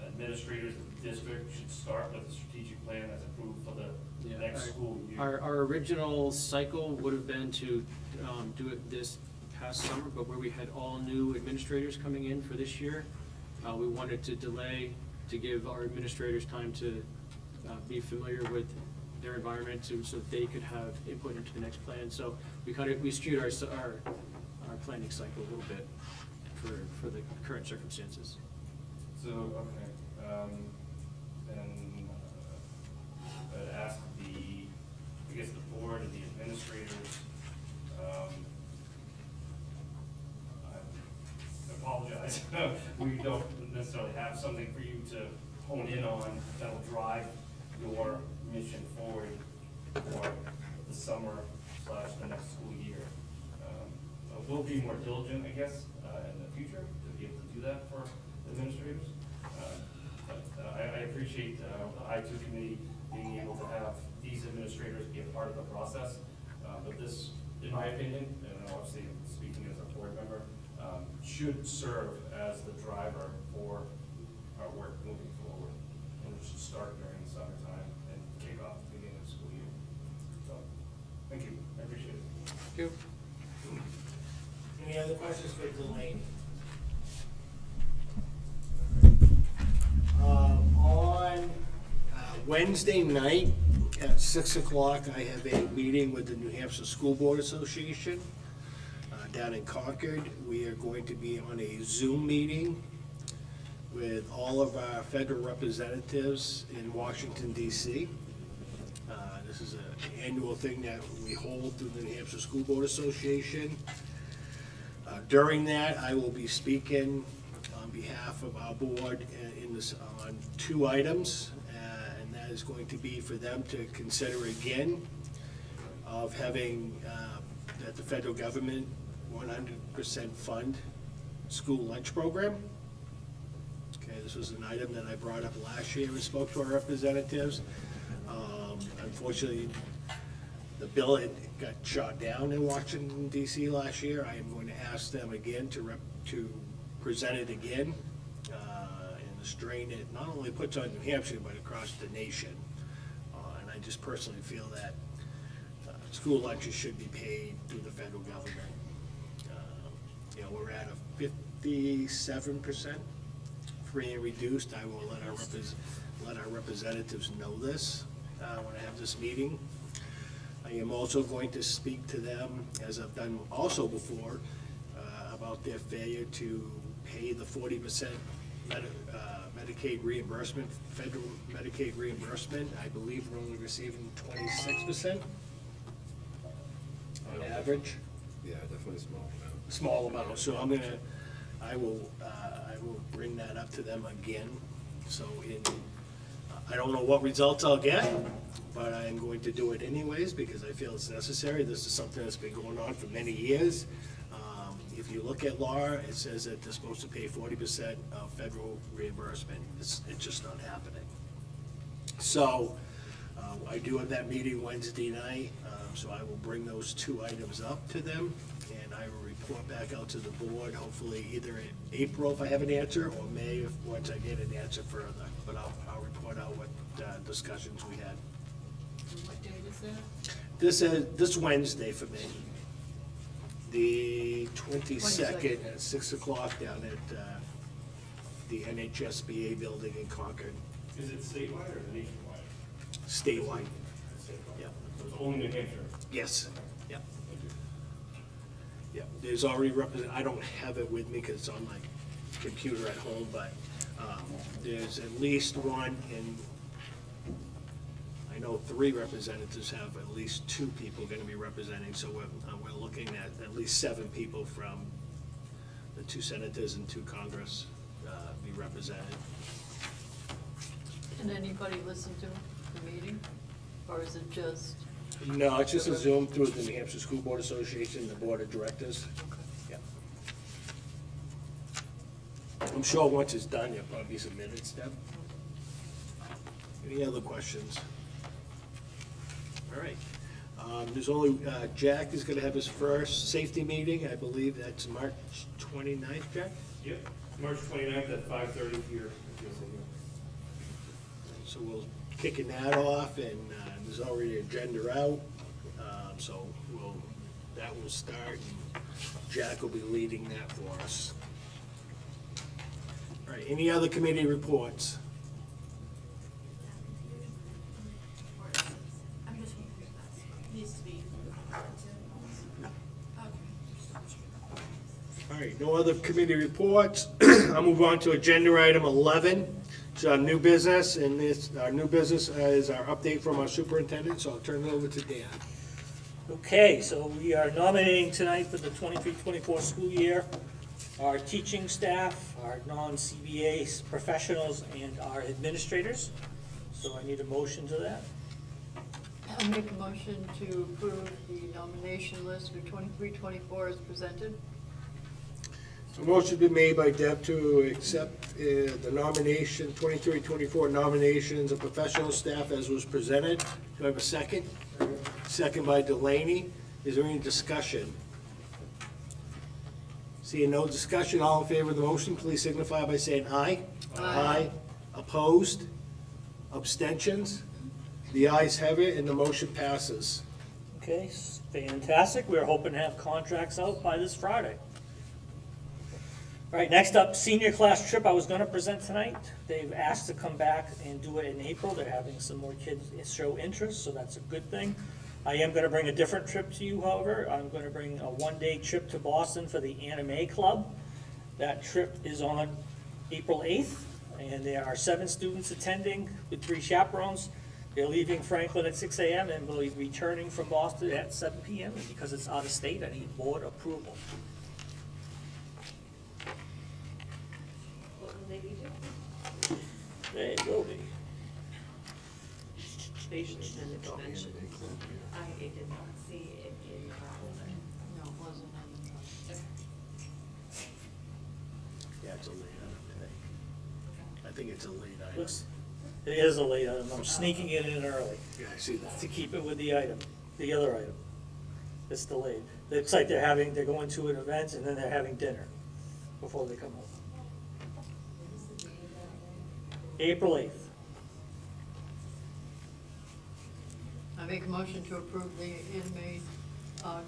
administrators of the district should start with the strategic plan as approved for the Yeah, next school year. Our original cycle would have been to do it this past summer, but where we had all new administrators coming in for this year, we wanted to delay to give our administrators time to be familiar with their environment so that they could have input into the next plan. So we skewed our planning cycle a little bit for the current circumstances. So, okay, then, I'd ask I guess the board and the administrators, I apologize, we don't necessarily have something for you to hone in on that'll drive your mission forward for the summer / the next school year. We'll be more diligent, I guess, in the future to be able to do that for administrators. But I appreciate the I2 committee being able to have these administrators be a part of the process. But this, in my opinion, and obviously speaking as a board member, should serve as the driver for our work moving forward. And it should start during the summertime and kick off at the beginning of the school year. So, thank you, I appreciate it. Thank you. Any other questions for Delaney? On Wednesday night at 6 o'clock, I have a meeting with the New Hampshire School Board Association down in Concord. We are going to be on a Zoom meeting with all of our federal representatives in Washington DC. This is an annual thing that we hold through the New Hampshire School Board Association. During that, I will be speaking on behalf of our board on 2 items, and that is going to be for them to consider again of having that the federal government 100% fund school lunch program. Okay, this was an item that I brought up last year and spoke to our representatives. Unfortunately, the bill had got shot down in Washington DC last year. I am going to ask them again to present it again, and the strain it not only puts on New Hampshire, but across the nation. And I just personally feel that school lunches should be paid through the federal government. You know, we're at a 57% free and reduced. I will let our representatives know this when I have this meeting. I am also going to speak to them, as I've done also before, about their failure to pay the 40% Medicaid reimbursement, federal Medicaid reimbursement. I believe we're only receiving 26% on average. Yeah, definitely small amount. Small amount, so I will bring that up to them again. So I don't know what results I'll get, but I am going to do it anyways because I feel it's necessary. This is something that's been going on for many years. If you look at law, it says that they're supposed to pay 40% of federal reimbursement. It's just not happening. So I do have that meeting Wednesday night, so I will bring those 2 items up to them, and I will report back out to the board, hopefully either in April if I have an answer, or May once I get an answer further. But I'll report out what discussions we had. What date is that? This Wednesday for me. The 22nd at 6 o'clock down at the NHSBA building in Concord. Is it statewide or nationwide? Statewide. Yeah. So it's only New Hampshire? Yes. Yeah. Yeah. There's already I don't have it with me because it's on my computer at home, but there's at least one in. I know 3 representatives have at least 2 people going to be representing, so we're looking at least 7 people from the 2 senators and 2 Congress be represented. Can anybody listen to the meeting, or is it just? No, it's just a Zoom through the New Hampshire School Board Association, the Board of Directors. Yeah. I'm sure once it's done, there'll probably be some minutes, Deb. Any other questions? All right. There's only, Jack is gonna have his first safety meeting, I believe that's March 29th, Jack? Yep, March 29th at 5:30 here. if you'll see here. So we'll kicking that off, and there's already an agenda out, so that will start, and Jack will be leading that for us. All right, any other committee reports? All right, no other committee reports. I'll move on to agenda item 11. It's our new business, and our new business is our update from our superintendent, so I'll turn it over to Dan. Okay, so we are nominating tonight for the 23-24 school year, our teaching staff, our non-CBA professionals, and our administrators. So I need a motion to that. I'll make a motion to approve the nomination list for 23-24 as presented. So motion been made by Deb to accept the nomination, 23-24 nominations of professional staff as was presented. Do I have a second? Second by Delaney. Is there any discussion? Seeing no discussion, all in favor of the motion, please signify by saying aye. Aye. Opposed? Abstentions? The ayes have it, and the motion passes. Okay, fantastic. We're hoping to have contracts out by this Friday. All right, next up, senior class trip I was gonna present tonight. They've asked to come back and do it in April. They're having some more kids show interest, so that's a good thing. I am gonna bring a different trip to you, however. I'm gonna bring a one-day trip to Boston for the Anime Club. That trip is on April 8th, and there are 7 students attending with 3 chaperones. They're leaving Franklin at 6 a.m. and will be returning from Boston at 7 p.m. And because it's out of state, I need board approval. They will be. Patience and extension. I did not see it in the folder. No, it wasn't on Yeah, it's a late item today. I think it's a late item. Looks, it is a late item. I'm sneaking it in early Yeah, I see that. to keep it with the item, the other item. It's delayed. It's like they're going to an event and then they're having dinner before they come home. April 8th. I make a motion to approve the anime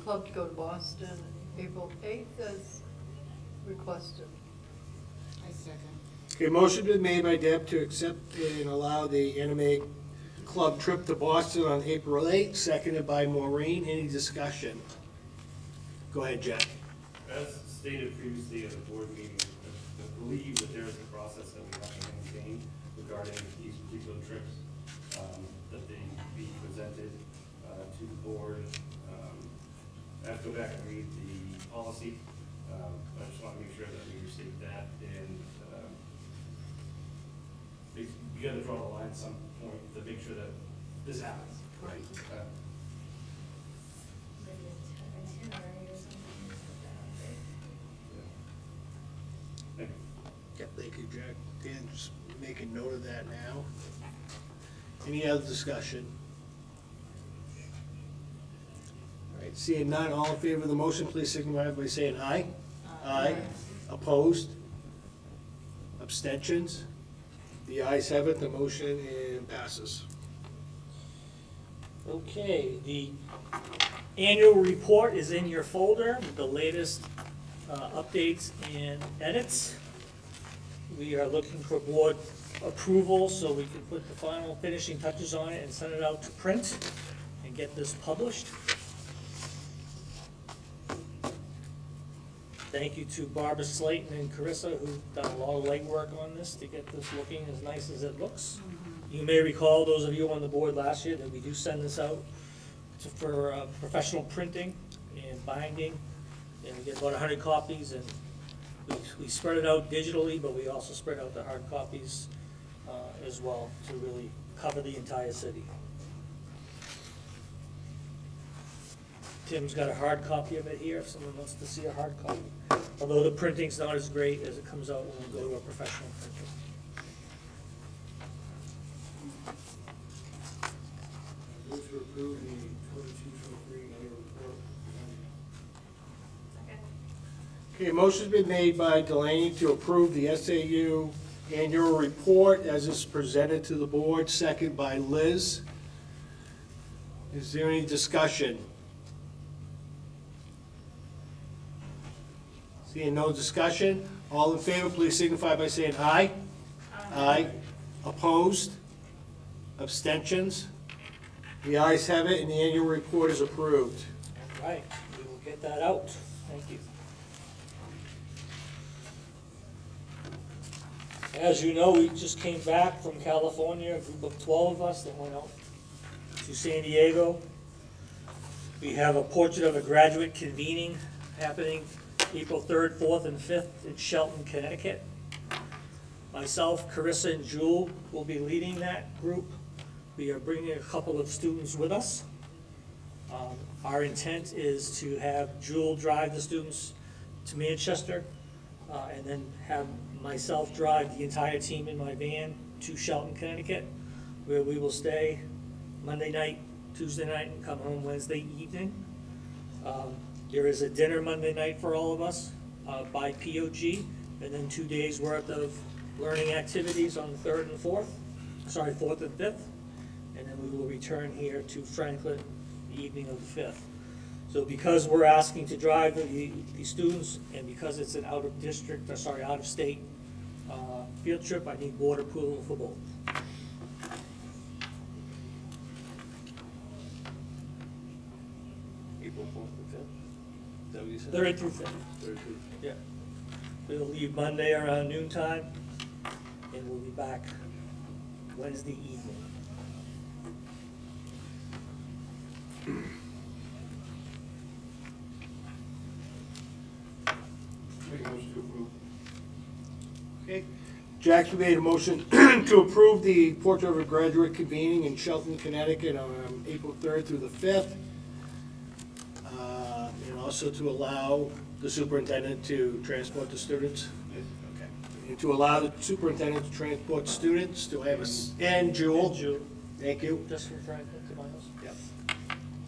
club to go to Boston April 8th as requested. I second. Okay, motion been made by Deb to accept and allow the Anime Club trip to Boston on April 8th, seconded by Maureen. Any discussion? Go ahead, Jack. As stated previously at the board meeting, I believe that there is a process that we have to maintain regarding these particular trips, that they be presented to the board. I have to go back and read the policy. I just want to make sure that we receive that, and you got to draw the line at some point to make sure that this happens. Right. Thank you. Yep, thank you, Jack. Dan, just making note of that now. Any other discussion? All right, seeing none, all in favor of the motion, please signify by saying aye. Aye. Opposed? Abstentions? The ayes have it, the motion passes. Okay, the annual report is in your folder with the latest updates and edits. We are looking for board approval so we can put the final finishing touches on it and send it out to print and get this published. Thank you to Barbara Slayton and Carissa, who've done a lot of legwork on this to get this looking as nice as it looks. You may recall, those of you on the board last year, that we do send this out for professional printing and binding. And we get about 100 copies, and we spread it out digitally, but we also spread out the hard copies as well to really cover the entire city. Tim's got a hard copy of it here if someone wants to see a hard copy. Although the printing's not as great as it comes out when we go to a professional printer. Move to approve the 22-23 annual report. Okay, motion's been made by Delaney to approve the SAU annual report as is presented to the board, second by Liz. Is there any discussion? Seeing no discussion, all in favor, please signify by saying aye. Aye. Opposed? Abstentions? The ayes have it, and the annual report is approved. All right, we will get that out. Thank you. As you know, we just came back from California, a group of 12 of us that went out to San Diego. We have a portrait of a graduate convening happening April 3rd, 4th, and 5th in Shelton, Connecticut. Myself, Carissa, and Jewel will be leading that group. We are bringing a couple of students with us. Our intent is to have Jewel drive the students to Manchester, and then have myself drive the entire team in my van to Shelton, Connecticut, where we will stay Monday night, Tuesday night, and come home Wednesday evening. There is a dinner Monday night for all of us by POG, and then 2 days worth of learning activities on the 3rd and 4th, 4th and 5th, and then we will return here to Franklin the evening of the 5th. So because we're asking to drive the students, and because it's an out of state field trip, I need board approval for both. April 4th and 5th? Is that what you said? 3rd through 5th. 3rd through. Yeah. We'll leave Monday around noontime, and we'll be back Wednesday evening. Make a motion to approve. Okay. Jackie made a motion to approve the portrait of a graduate convening in Shelton, Connecticut on April 3rd through the 5th. And also to allow the superintendent to transport the students. Okay. And to allow the superintendent to transport students, do I have and Jewel? And Jewel. Thank you. Just from Franklin to my house? Yep.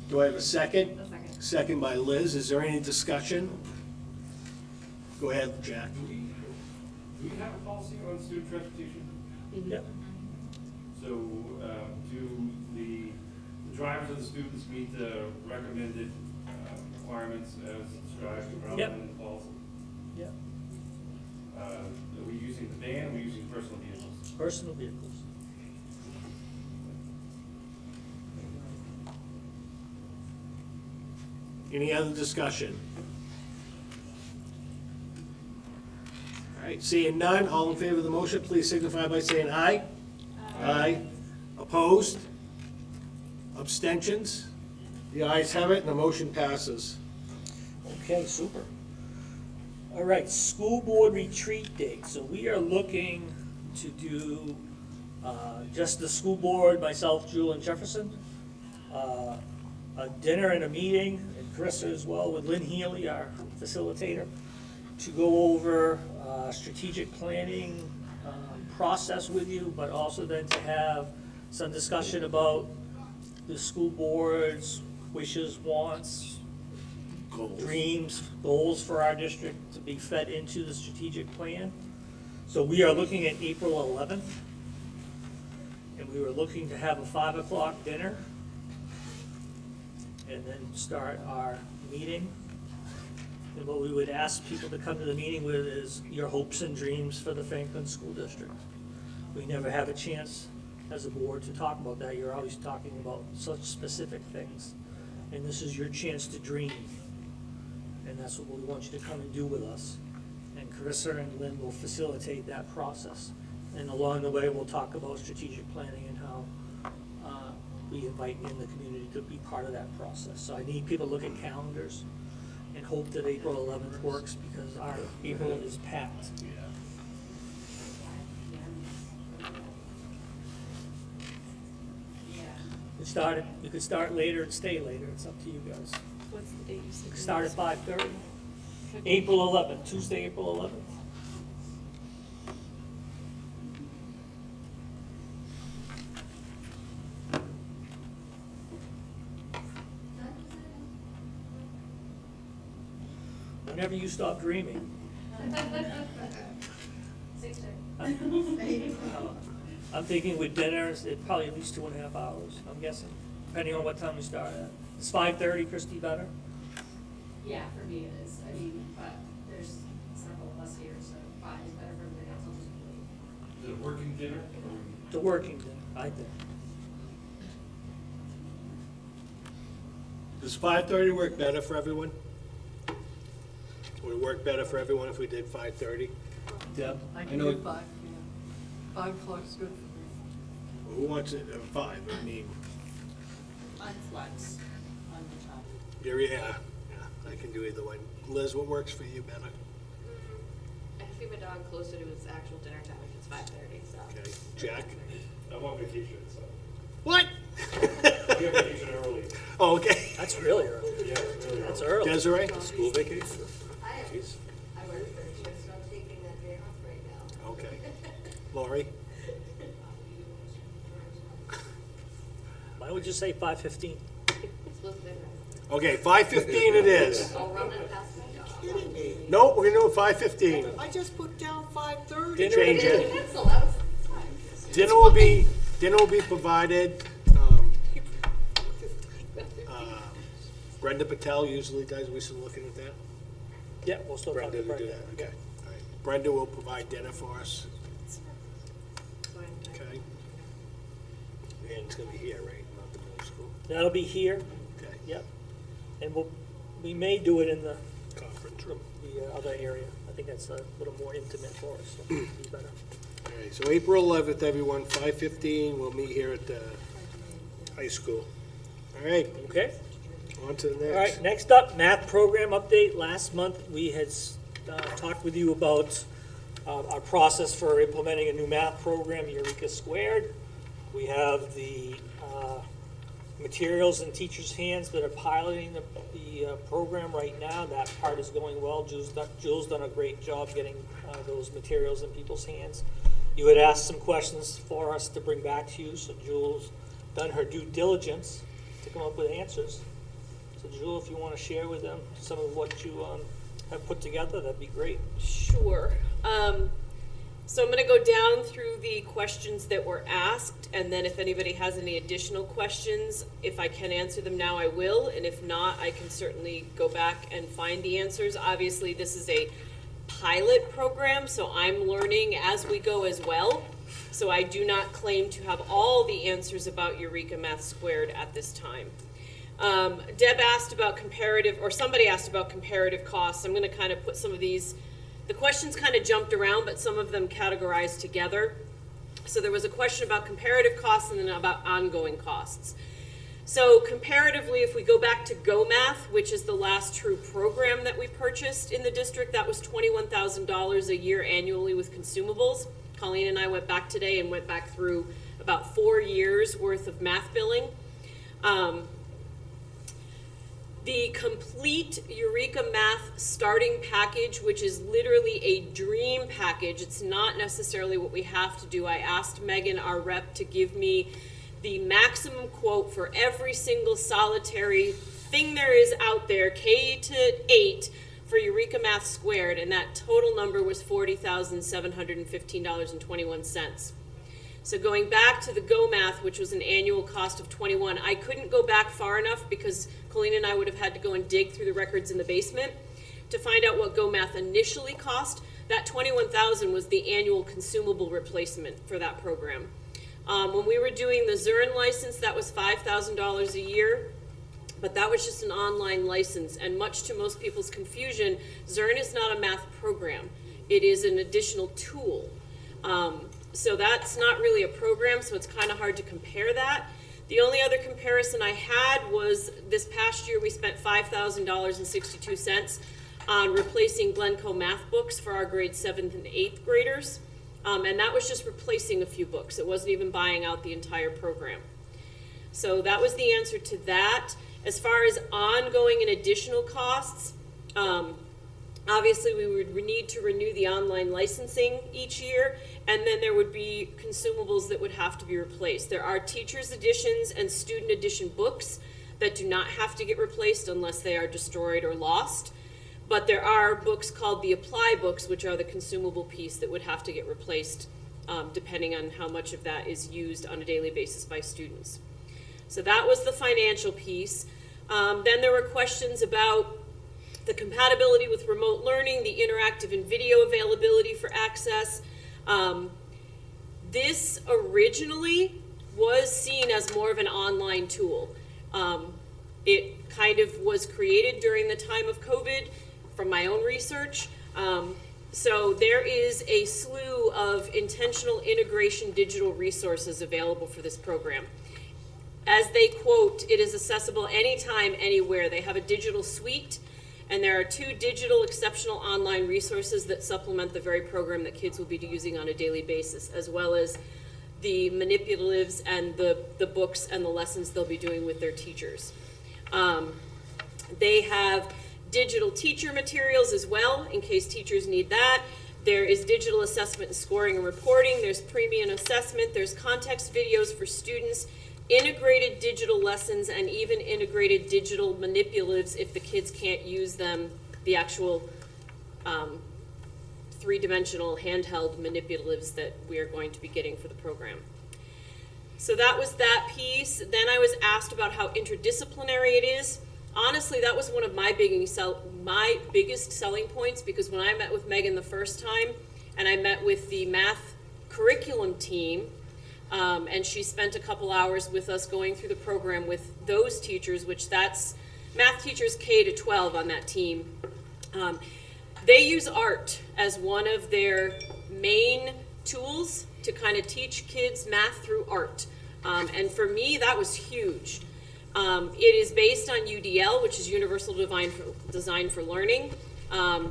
Do I have a second? A second. Second by Liz. Is there any discussion? Go ahead, Jack. Do we have a policy on student transportation? Yeah. So, do the drivers of the students meet the recommended requirements as described around Yep. in the policy? Yeah. Are we using the van, or are we using personal vehicles? Personal vehicles. Any other discussion? All right, seeing none, all in favor of the motion, please signify by saying aye. Aye. Opposed? Abstentions? The ayes have it, and the motion passes. Okay, super. All right, school board retreat date. So we are looking to do just the school board, myself, Jewel, and Jefferson. A dinner and a meeting, and Carissa as well, with Lynn Healy, our facilitator, to go over strategic planning process with you, but also then to have some discussion about the school board's wishes, wants, dreams, goals for our district to be fed into the strategic plan. So we are looking at April 11th, and we were looking to have a 5 o'clock dinner, and then start our meeting. And what we would ask people to come to the meeting with is your hopes and dreams for the Franklin School District. We never have a chance as a board to talk about that. You're always talking about such specific things. And this is your chance to dream. And that's what we want you to come and do with us. And Carissa and Lynn will facilitate that process. And along the way, we'll talk about strategic planning and how we invite in the community to be part of that process. So I need people to look at calendars and hope that April 11th works, because our April is packed. You could start later and stay later, it's up to you guys. What's the date you said? Start at 5:30. April 11th, Tuesday, April 11th. whenever you stop dreaming. 6:30. I'm thinking with dinners, it probably at least 2.5 hours, I'm guessing, depending on what time we start at. Is 5:30, Christie, better? Yeah, for me it is. I mean, but there's several of us here, so 5 is better for everybody else. I'll just leave. Is it a working dinner? The working dinner, I think. Does 5:30 work better for everyone? Would it work better for everyone if we did 5:30? Deb? I I can know- do 5, yeah. 5 o'clock's good for me. Who wants it at 5? I mean, I'm flex. I'm the top. yeah, I can do either one. Liz, what works for you better? I can feed my dog closer to its actual dinner time if it's 5:30, so. Okay, Jack? I'm on vacation, so. What? We have vacation early. Oh, okay. That's really early. Yeah, it's really That's early. early. Desiree? School vacation? Jeez. I work for a so I'm taking that day off right now. Okay. Lori? Why don't we just say 5:15? Split dinner. Okay, 5:15 it is. I'll run it past my dog. Kidding me? Nope, we're gonna do it 5:15. I just put down 5:30. Dinner Change it. Cancel, that was fine. Dinner will be provided. Brenda Patel usually does, we still looking at that? Yeah, we'll still talk Brenda to will do Brenda. that, okay. All right. Brenda will provide dinner for us, okay? And it's gonna be here, right, not the middle school? That'll be here, Okay. yep. And we may do it in the Conference room. other area. I think that's a little more intimate for us, so it'll be better. All right, so April 11th, everyone, 5:15, we'll meet here at the high school. All right, Okay? on to the All next. right, next up, math program update. Last month, we had talked with you about our process for implementing a new math program, Eureka Squared. We have the materials in teachers' hands that are piloting the program right now. That part is going well. Jules done a great job getting those materials in people's hands. You had asked some questions for us to bring back to you, so Jules done her due diligence to come up with answers. So Jewel, if you want to share with them some of what you have put together, that'd be great. Sure. So I'm going to go down through the questions that were asked, and then if anybody has any additional questions, if I can answer them now, I will, and if not, I can certainly go back and find the answers. Obviously, this is a pilot program, so I'm learning as we go as well. So I do not claim to have all the answers about Eureka Math Squared at this time. Deb asked about comparative, or somebody asked about comparative costs. I'm going to kind of put some of these, the questions kind of jumped around, but some of them categorized together. So there was a question about comparative costs and then about ongoing costs. So comparatively, if we go back to GoMath, which is the last true program that we purchased in the district, that was $21,000 a year annually with consumables. Colleen and I went back today and went back through about 4 years worth of math billing. The complete Eureka Math starting package, which is literally a dream package, it's not necessarily what we have to do. I asked Megan, our rep, to give me the maximum quote for every single solitary thing there is out there, K to 8, for Eureka Math Squared, and that total number was $40,715.21. So going back to the GoMath, which was an annual cost of $21, I couldn't go back far enough because Colleen and I would have had to go and dig through the records in the basement to find out what GoMath initially cost. That $21,000 was the annual consumable replacement for that program. When we were doing the Zurn license, that was $5,000 a year, but that was just an online license. And much to most people's confusion, Zurn is not a math program. It is an additional tool. So that's not really a program, so it's kind of hard to compare that. The only other comparison I had was this past year we spent $5,000.62 on replacing Glencoe math books for our grade 7th and 8th graders. And that was just replacing a few books. It wasn't even buying out the entire program. So that was the answer to that. As far as ongoing and additional costs, obviously we would need to renew the online licensing each year, and then there would be consumables that would have to be replaced. There are teacher's editions and student edition books that do not have to get replaced unless they are destroyed or lost. But there are books called the Apply books, which are the consumable piece that would have to get replaced depending on how much of that is used on a daily basis by students. So that was the financial piece. Then there were questions about the compatibility with remote learning, the interactive and video availability for access. This originally was seen as more of an online tool. It kind of was created during the time of COVID from my own research. So there is a slew of intentional integration digital resources available for this program. As they quote, it is accessible anytime, anywhere. They have a digital suite, and there are 2 digital exceptional online resources that supplement the very program that kids will be using on a daily basis, as well as the manipulatives and the books and the lessons they'll be doing with their teachers. They have digital teacher materials as well, in case teachers need that. There is digital assessment and scoring and reporting. There's premium assessment. There's context videos for students, integrated digital lessons, and even integrated digital manipulatives if the kids can't use them, the actual 3-dimensional handheld manipulatives that we are going to be getting for the program. So that was that piece. Then I was asked about how interdisciplinary it is. Honestly, that was one of my biggest selling points, because when I met with Megan the first time, and I met with the math curriculum team, and she spent a couple hours with us going through the program with those teachers, which that's math teachers K to 12 on that team. They use art as one of their main tools to kind of teach kids math through art. And for me, that was huge. It is based on UDL, which is Universal Design for Learning, and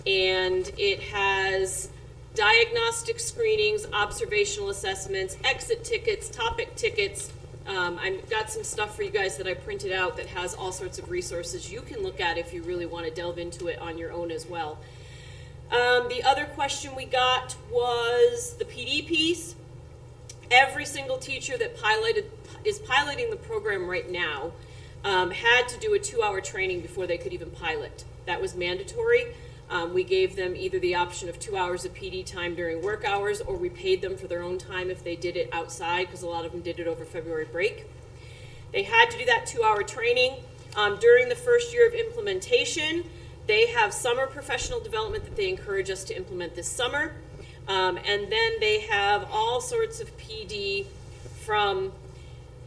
it has diagnostic screenings, observational assessments, exit tickets, topic tickets. I've got some stuff for you guys that I printed out that has all sorts of resources you can look at if you really want to delve into it on your own as well. The other question we got was the PD piece. Every single teacher that is piloting the program right now had to do a 2-hour training before they could even pilot. That was mandatory. We gave them either the option of 2 hours of PD time during work hours, or we paid them for their own time if they did it outside, because a lot of them did it over February break. They had to do that 2-hour training. During the first year of implementation, they have summer professional development that they encourage us to implement this summer. And then they have all sorts of PD, from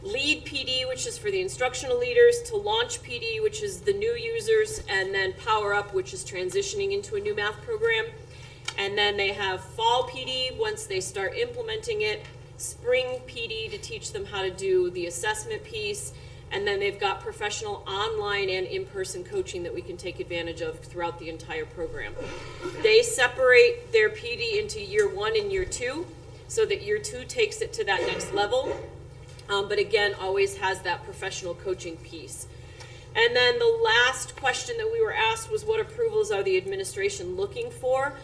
lead PD, which is for the instructional leaders, to launch PD, which is the new users, and then Power Up, which is transitioning into a new math program. And then they have fall PD once they start implementing it, spring PD to teach them how to do the assessment piece, and then they've got professional online and in-person coaching that we can take advantage of throughout the entire program. They separate their PD into year 1 and year 2, so that year 2 takes it to that next level. But again, always has that professional coaching piece. And then the last question that we were asked was, what approvals are the administration looking for?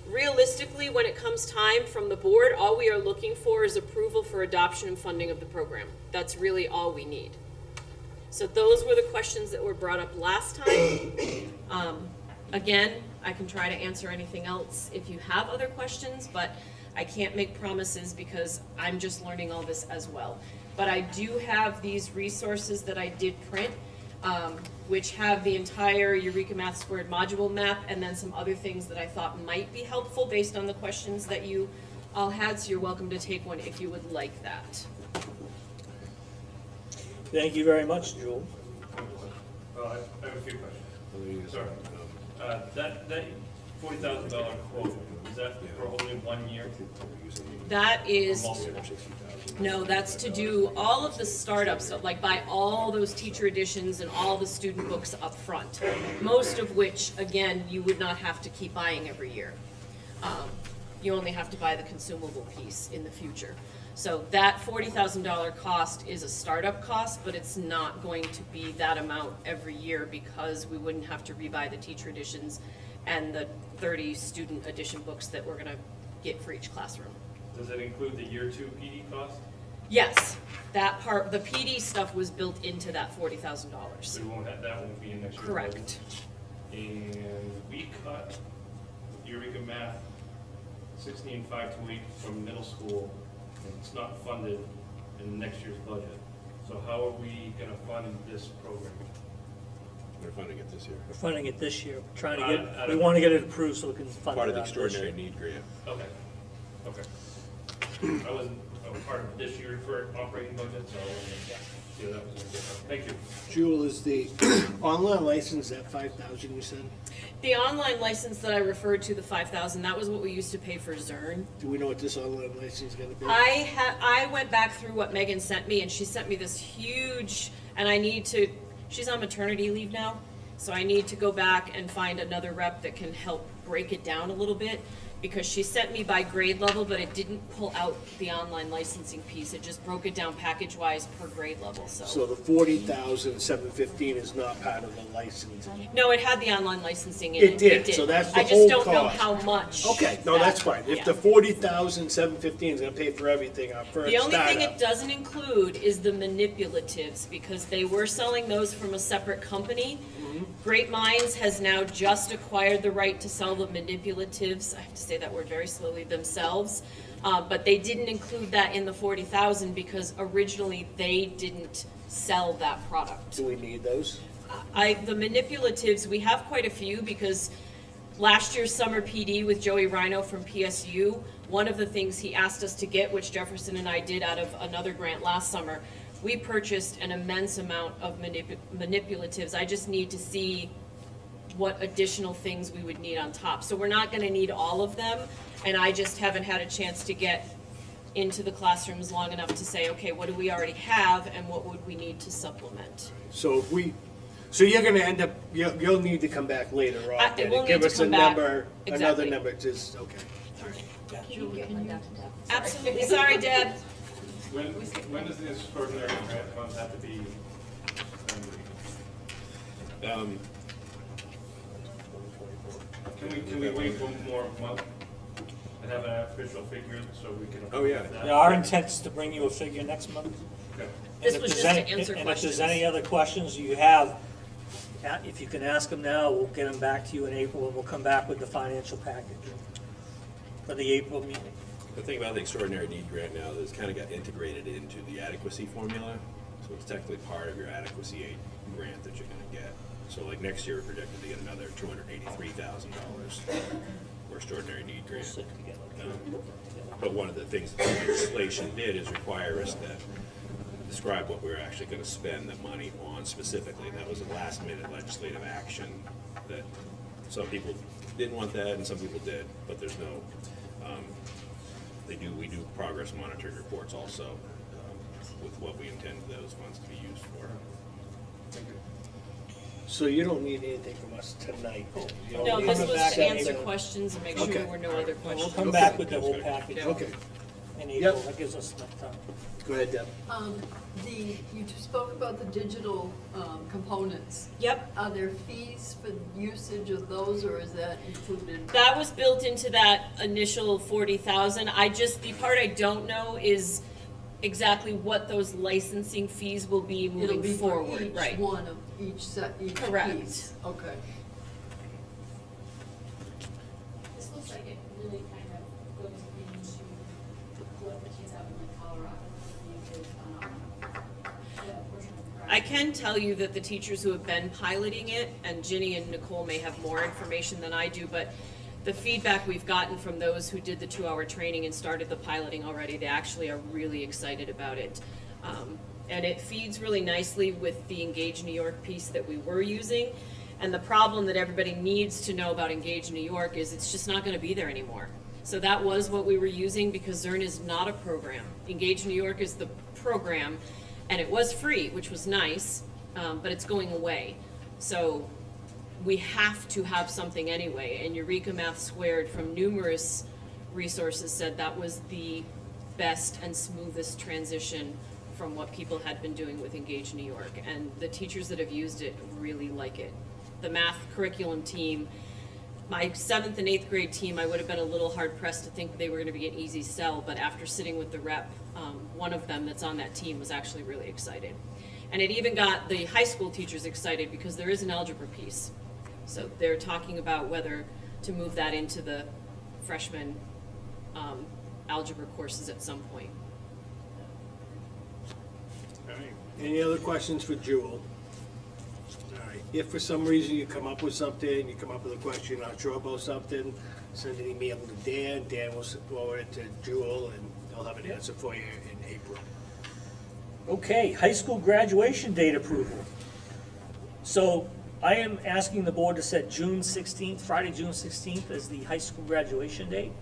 Realistically, when it comes time from the board, all we are looking for is approval for adoption and funding of the program. That's really all we need. So those were the questions that were brought up last time. Again, I can try to answer anything else if you have other questions, but I can't make promises because I'm just learning all this as well. But I do have these resources that I did print, which have the entire Eureka Math Squared module map, and then some other things that I thought might be helpful based on the questions that you all had, so you're welcome to take one if you would like that. Thank you very much, Joel. I have a few questions. Sorry. That $40,000 quote, is that for only 1 year? That is, Multiple? no, that's to do all of the startups, so like buy all those teacher editions and all the student books up front. Most of which, again, you would not have to keep buying every year. You only have to buy the consumable piece in the future. So that $40,000 cost is a startup cost, but it's not going to be that amount every year, because we wouldn't have to rebuy the teacher editions and the 30 student edition books that we're gonna get for each classroom. Does that include the year 2 PD cost? Yes, that part, the PD stuff was built into that $40,000. So that won't be in next year's budget? Correct. and we cut Eureka Math 16,528 from middle school, and it's not funded in next year's budget. So how are we gonna fund this program? We're funding it this year. We're funding it this year, we're trying to Out get, we of- want to get it approved so we can fund it Part of the out this year. extraordinary need grant. Okay, okay. I was part of this year for operating budget, so, yeah, that was different. Thank you. Jewel, is the online license at 5,000, you said? The online license that I referred to, the 5,000, that was what we used to pay for Zern. Do we know what this online license is gonna be? I went back through what Megan sent me, and she sent me this huge, and I need to, she's on maternity leave now, so I need to go back and find another rep that can help break it down a little bit, because she sent me by grade level, but it didn't pull out the online licensing piece. It just broke it down package-wise per grade level, So the 40,715 is not part of the license? No, it had the online licensing in it. It did, so that's the I whole just don't know cost. how much. Okay, no, that's fine. If yeah. the 40,715 is gonna pay for everything, our first The only thing startup. it doesn't include is the manipulatives, because they were selling those from a separate company. Great Minds has now just acquired the right to sell the manipulatives, I have to say that word very slowly, themselves. But they didn't include that in the 40,000 because originally they didn't sell that product. Do we need those? The manipulatives, we have quite a few because last year's summer PD with Joey Rhino from PSU, one of the things he asked us to get, which Jefferson and I did out of another grant last summer, we purchased an immense amount of manipulatives. I just need to see what additional things we would need on top. So we're not gonna need all of them, and I just haven't had a chance to get into the classrooms long enough to say, okay, what do we already have and what would we need to supplement? So if we, so you're gonna end up, you'll need to come back later on then we'll and give need us to a come back. number, another Exactly. number, just, okay. Absolutely, sorry, Deb. When does the extraordinary grant funds have to be? Can we wait one more month and have an official figure so we can? Oh, yeah. approve that? Yeah, our intent is to bring you a figure next month. Okay. This And if was there's just to any- answer And if there's questions. any other questions you have, if you can ask them now, we'll get them back to you in April, and we'll come back with the financial package for the April meeting. The thing about the extraordinary need grant now is kind of got integrated into the adequacy formula. So it's technically part of your adequacy aid grant that you're gonna get. So like next year, we're projected to get another $283,000 for extraordinary need grant. Sit together. But one of the things that the legislation did is require us to describe what we were actually gonna spend the money on specifically. And that was a last minute legislative action that some people didn't want that and some people did, but there's no, we do progress monitoring reports also with what we intend those funds to be used for. So you don't need anything from us tonight? You don't No, need this us was back to in answer April? questions and make sure Okay. there were no other We'll questions. come back with the whole package Okay, in April, Yep. that gives us enough time. go ahead, Deb. You just spoke about the digital components. Yep. Are there fees for usage of those, or is that included? That was built into that initial 40,000. The part I don't know is exactly what those licensing fees will be It'll moving be for forward, each right? one of each set, each Correct. piece? Okay. This looks like it really kind of goes into what the kids out in like Colorado, based on the portion of the I can tell you that the teachers who have been piloting it, and Ginny and Nicole may have more information than I do, but the feedback we've gotten from those who did the 2-hour training and started the piloting already, they actually are really excited about it. And it feeds really nicely with the Engage New York piece that we were using. And the problem that everybody needs to know about Engage New York is it's just not gonna be there anymore. So that was what we were using because Zern is not a program. Engage New York is the program, and it was free, which was nice, but it's going away. So we have to have something anyway, and Eureka Math Squared from numerous resources said that was the best and smoothest transition from what people had been doing with Engage New York, and the teachers that have used it really like it. The math curriculum team, my 7th and 8th grade team, I would have been a little hard pressed to think they were gonna be an easy sell, but after sitting with the rep, one of them that's on that team was actually really excited. And it even got the high school teachers excited because there is an algebra piece. So they're talking about whether to move that into the freshman algebra courses at some point. All right. Any other questions for Jewel? All right. If for some reason you come up with something, you come up with a question, you're not sure about something, send an email to Dan. Dan will forward it to Jewel, and they'll have an answer for you in April. Okay, high school graduation date approval. So I am asking the board to set June 16th, Friday, June 16th as the high school graduation date.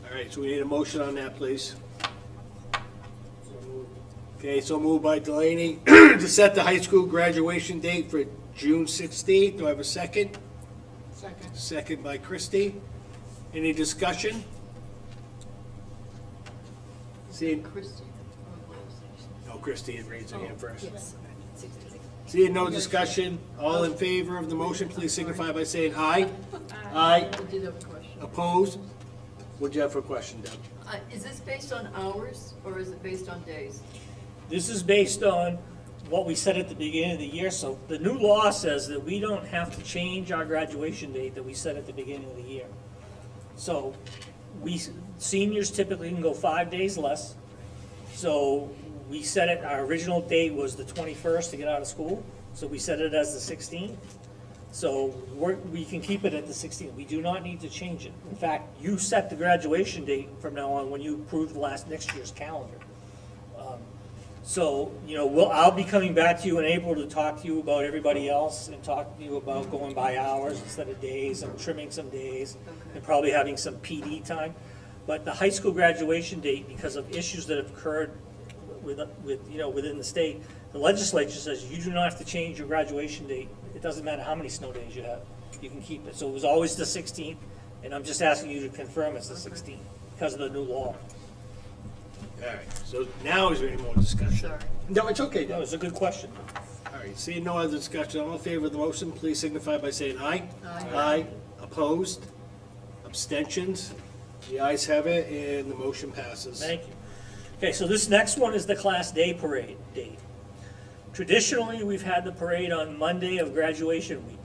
All right, so we need a motion on that, please. Okay, so moved by Delaney to set the high school graduation date for June 16th. Do I have a second? Second. Second by Christie. Any discussion? Seeing, Christie. no, Christie had raised her hand first. Yes. Seeing no discussion, all in favor of the motion, please signify by saying aye. Aye. I did have a question. Opposed? What'd you have for a question, Deb? Is this based on hours or is it based on days? This is based on what we said at the beginning of the year. So the new law says that we don't have to change our graduation date that we set at the beginning of the year. So seniors typically can go 5 days less. So we set it, our original date was the 21st to get out of school. So we set it as the 16th. So we can keep it at the 16th. We do not need to change it. In fact, you set the graduation date from now on when you approve next year's calendar. So, I'll be coming back to you in April to talk to you about everybody else and talk to you about going by hours instead of days and trimming some days and probably having some PD time. But the high school graduation date, because of issues that have occurred within the state, the legislature says you do not have to change your graduation date. It doesn't matter how many snow days you have. You can keep it. So it was always the 16th, and I'm just asking you to confirm it's the 16th because of the new law. All right, so now is there any more discussion? Sorry. No, it's okay, That Deb. was a good question. All right, seeing no other discussion, all in favor of the motion, please signify by saying aye. Aye. Aye. Opposed? Abstentions? The ayes have it, and the motion passes. Thank you. Okay, so this next one is the Class Day parade date. Traditionally, we've had the parade on Monday of graduation week.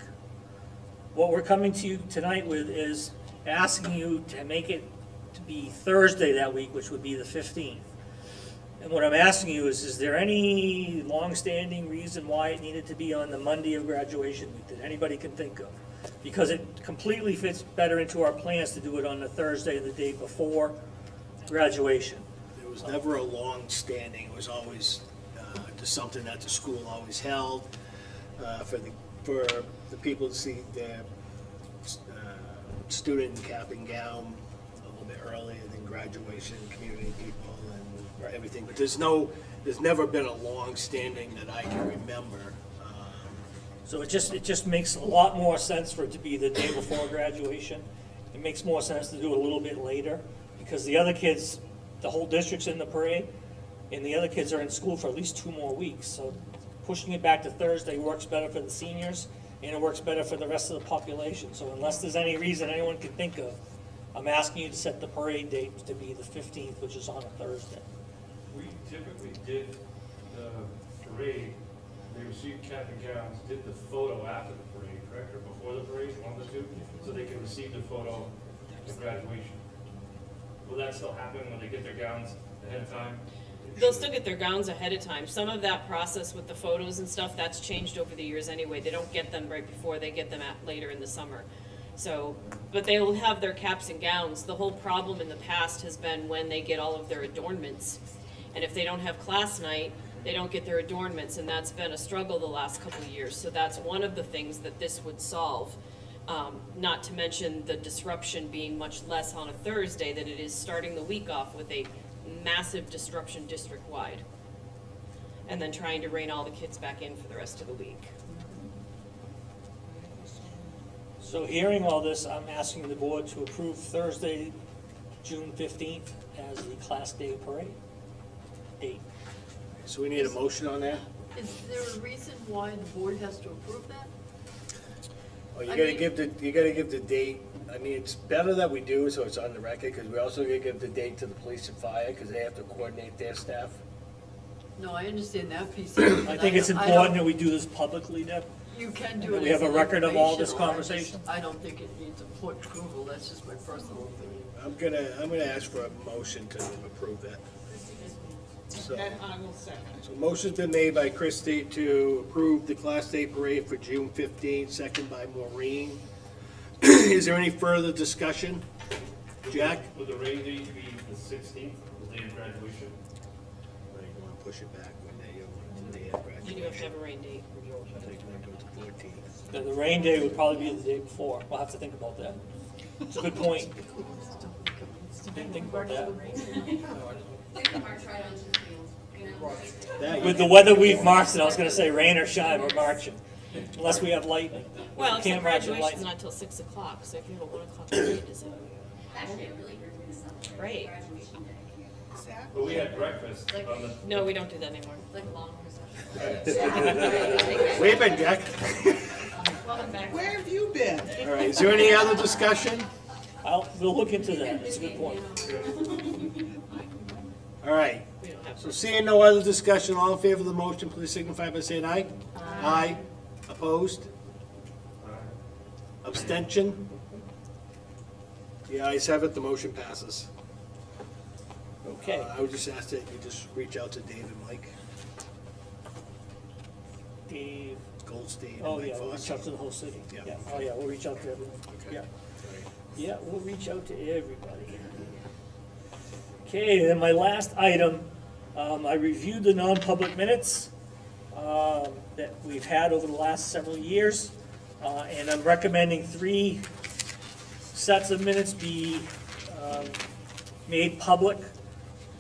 What we're coming to you tonight with is asking you to make it to be Thursday that week, which would be the 15th. And what I'm asking you is there any long-standing reason why it needed to be on the Monday of graduation week that anybody can think of? Because it completely fits better into our plans to do it on the Thursday, the day before graduation. It was never a long-standing, it was always just something that the school always held for the people to see their student in cap and gown a little bit earlier than graduation, community people and everything. But there's never been a long-standing that I can remember. So it just makes a lot more sense for it to be the day before graduation. It makes more sense to do it a little bit later, because the other kids, the whole district's in the parade, and the other kids are in school for at least 2 more weeks. So pushing it back to Thursday works better for the seniors, and it works better for the rest of the population. So unless there's any reason anyone can think of, I'm asking you to set the parade date to be the 15th, which is on a Thursday. We typically did the parade, they received cap and gowns, did the photo after the parade, correct, or before the parade, one of the two, so they can receive the photo at graduation. Will that still happen when they get their gowns ahead of time? They'll still get their gowns ahead of time. Some of that process with the photos and stuff, that's changed over the years anyway. They don't get them right before, they get them later in the summer. So, but they will have their caps and gowns. The whole problem in the past has been when they get all of their adornments. And if they don't have class night, they don't get their adornments, and that's been a struggle the last couple of years. So that's one of the things that this would solve. Not to mention the disruption being much less on a Thursday than it is starting the week off with a massive disruption district-wide. And then trying to rein all the kids back in for the rest of the week. So hearing all this, I'm asking the board to approve Thursday, June 15th as the Class Day parade date. So we need a motion on that? Is there a reason why the board has to approve that? Well, you I gotta mean- give the date. I mean, it's better that we do, so it's on the record, because we also gotta give the date to the police and fire, because they have to coordinate their staff. No, I understand that piece of it. I think it's don't- important that we do this publicly, Deb. You can and do that it we as have a an record of all this informational, conversation. I don't think it needs a board approval, that's just my personal opinion. I'm gonna ask for a motion to approve that. So, And I will second. so motion's been made by Christie to approve the Class Day parade for June 15th, second by Maureen. Is there any further discussion? Jack? Would the rain date be the 16th, the day of graduation? Or you wanna push it back when they have graduation? You do have to have a rain date. I think we're gonna go to 14th. The rain day would probably be the day before. We'll have to think about that. It's a good point. Didn't think about that. With the weather we've marched, and I was gonna say rain or shine, we're marching. Unless we have lightning. Well, We except can't march in graduation's lightning. not till 6 o'clock, so if you have a 1 o'clock parade, is it? Great. But we had breakfast on the. No, we don't do that anymore. Like a long Where you been, Jack? Where have you been? All right, is there any other discussion? We'll look into that. It's a good point. All right, so seeing no other discussion, all in favor of the motion, please signify by saying aye. Aye. Opposed? Abstention? The ayes have it, the motion passes. Okay. I would just ask that you just reach out to Dave and Mike Dave, Goldstein and oh Mike yeah, we'll Foss. reach out to the whole city. Yeah. Yeah, oh yeah, we'll reach out to everyone. Okay. Yeah. Yeah, we'll reach out to everybody. Okay, then my last item, I reviewed the non-public minutes that we've had over the last several years, and I'm recommending 3 sets of minutes be made public.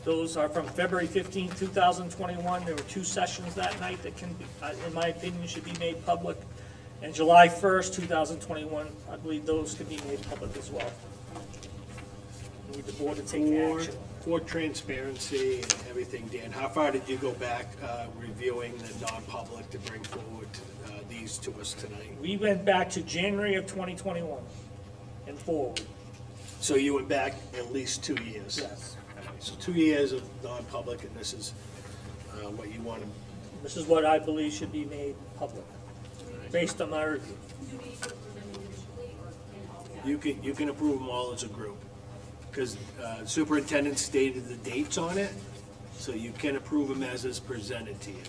Those are from February 15th, 2021. There were 2 sessions that night that can, be, in my opinion, should be made public. And July 1st, 2021, I believe those could be made public as well. Need the board to take action. For transparency and everything, Dan, how far did you go back reviewing the non-public to bring forward these to us tonight? We went back to January of 2021 and forward. So you went back at least 2 years? Yes. So 2 years of non-public, and this is what you want to, This is what I believe should be made public, based on my review. you can approve them all as a group. Because superintendent stated the dates on it, so you can approve them as is presented to you.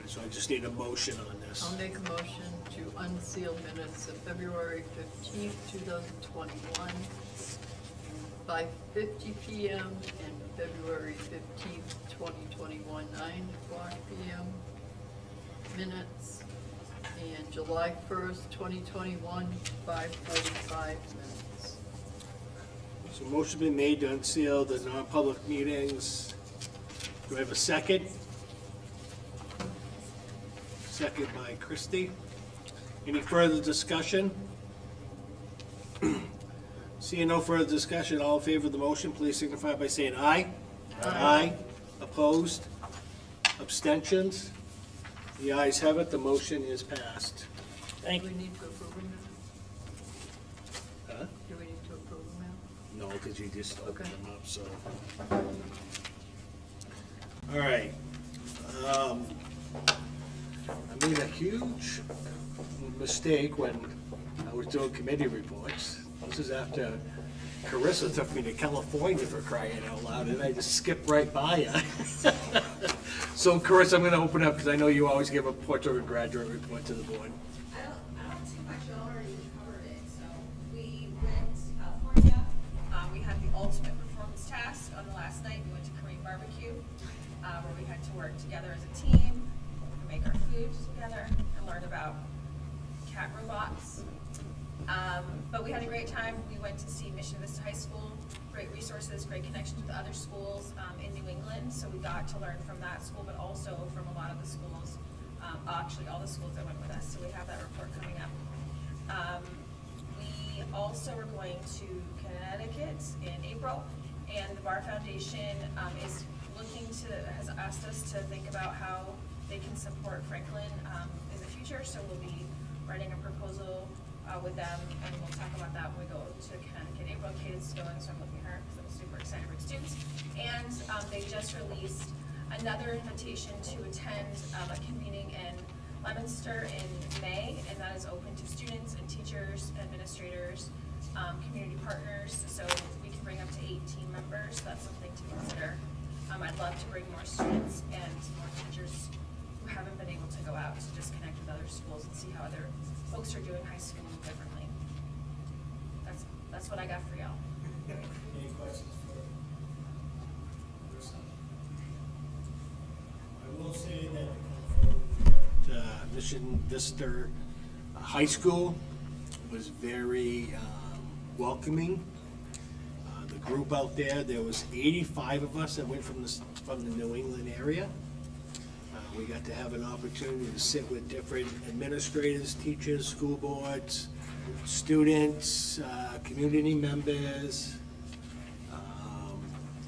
So I just need a motion on this. I'll make a motion to unseal minutes of February 15th, 2021, 5:50 PM, and February 15th, 2021, 9 o'clock PM minutes, and July 1st, 2021, 5:45 minutes. So motion been made to unseal the non-public meetings. Do I have a second? Second by Christie. Any further discussion? Seeing no further discussion, all in favor of the motion, please signify by saying aye. Aye. Opposed? Abstentions? The ayes have it, the motion is passed. Thank Do you. we need to approve them now? Huh? Do we need to approve them now? No, because you just opened Okay. them up, so. All right. I made a huge mistake when I was doing committee reports. This is after Carissa took me to California, for crying out loud, and I just skipped right by you. So Carissa, I'm gonna open up, because I know you always give a Porto Rico graduate report to the board. I don't too much, you already covered it, so we went to California. We had the ultimate performance task on the last night, we went to Korean barbecue, where we had to work together as a team, make our food together, and learn about cat robots. But we had a great time, we went to see Mission Vista High School, great resources, great connections with other schools in New England, so we got to learn from that school, but also from a lot of the schools, actually all the schools that went with us, so we have that report coming up. We also were going to Connecticut in April, and the Bar Foundation is has asked us to think about how they can support Franklin in the future, so we'll be writing a proposal with them, and we'll talk about that when we go to Connecticut. April Kate is going, so I'm looking at her because I'm super excited for students. And they just released another invitation to attend a convening in Leominster in May, and that is open to students and teachers, administrators, community partners, so we can bring up to 18 members. That's something to consider. I'd love to bring more students and more teachers who haven't been able to go out to just connect with other schools and see how other folks are doing high school differently. That's what I got for y'all. Any questions for I will say that Mission Vista High School was very welcoming. The group out there was 85 of us that went from the New England area. We got to have an opportunity to sit with different administrators, teachers, school boards, students, community members,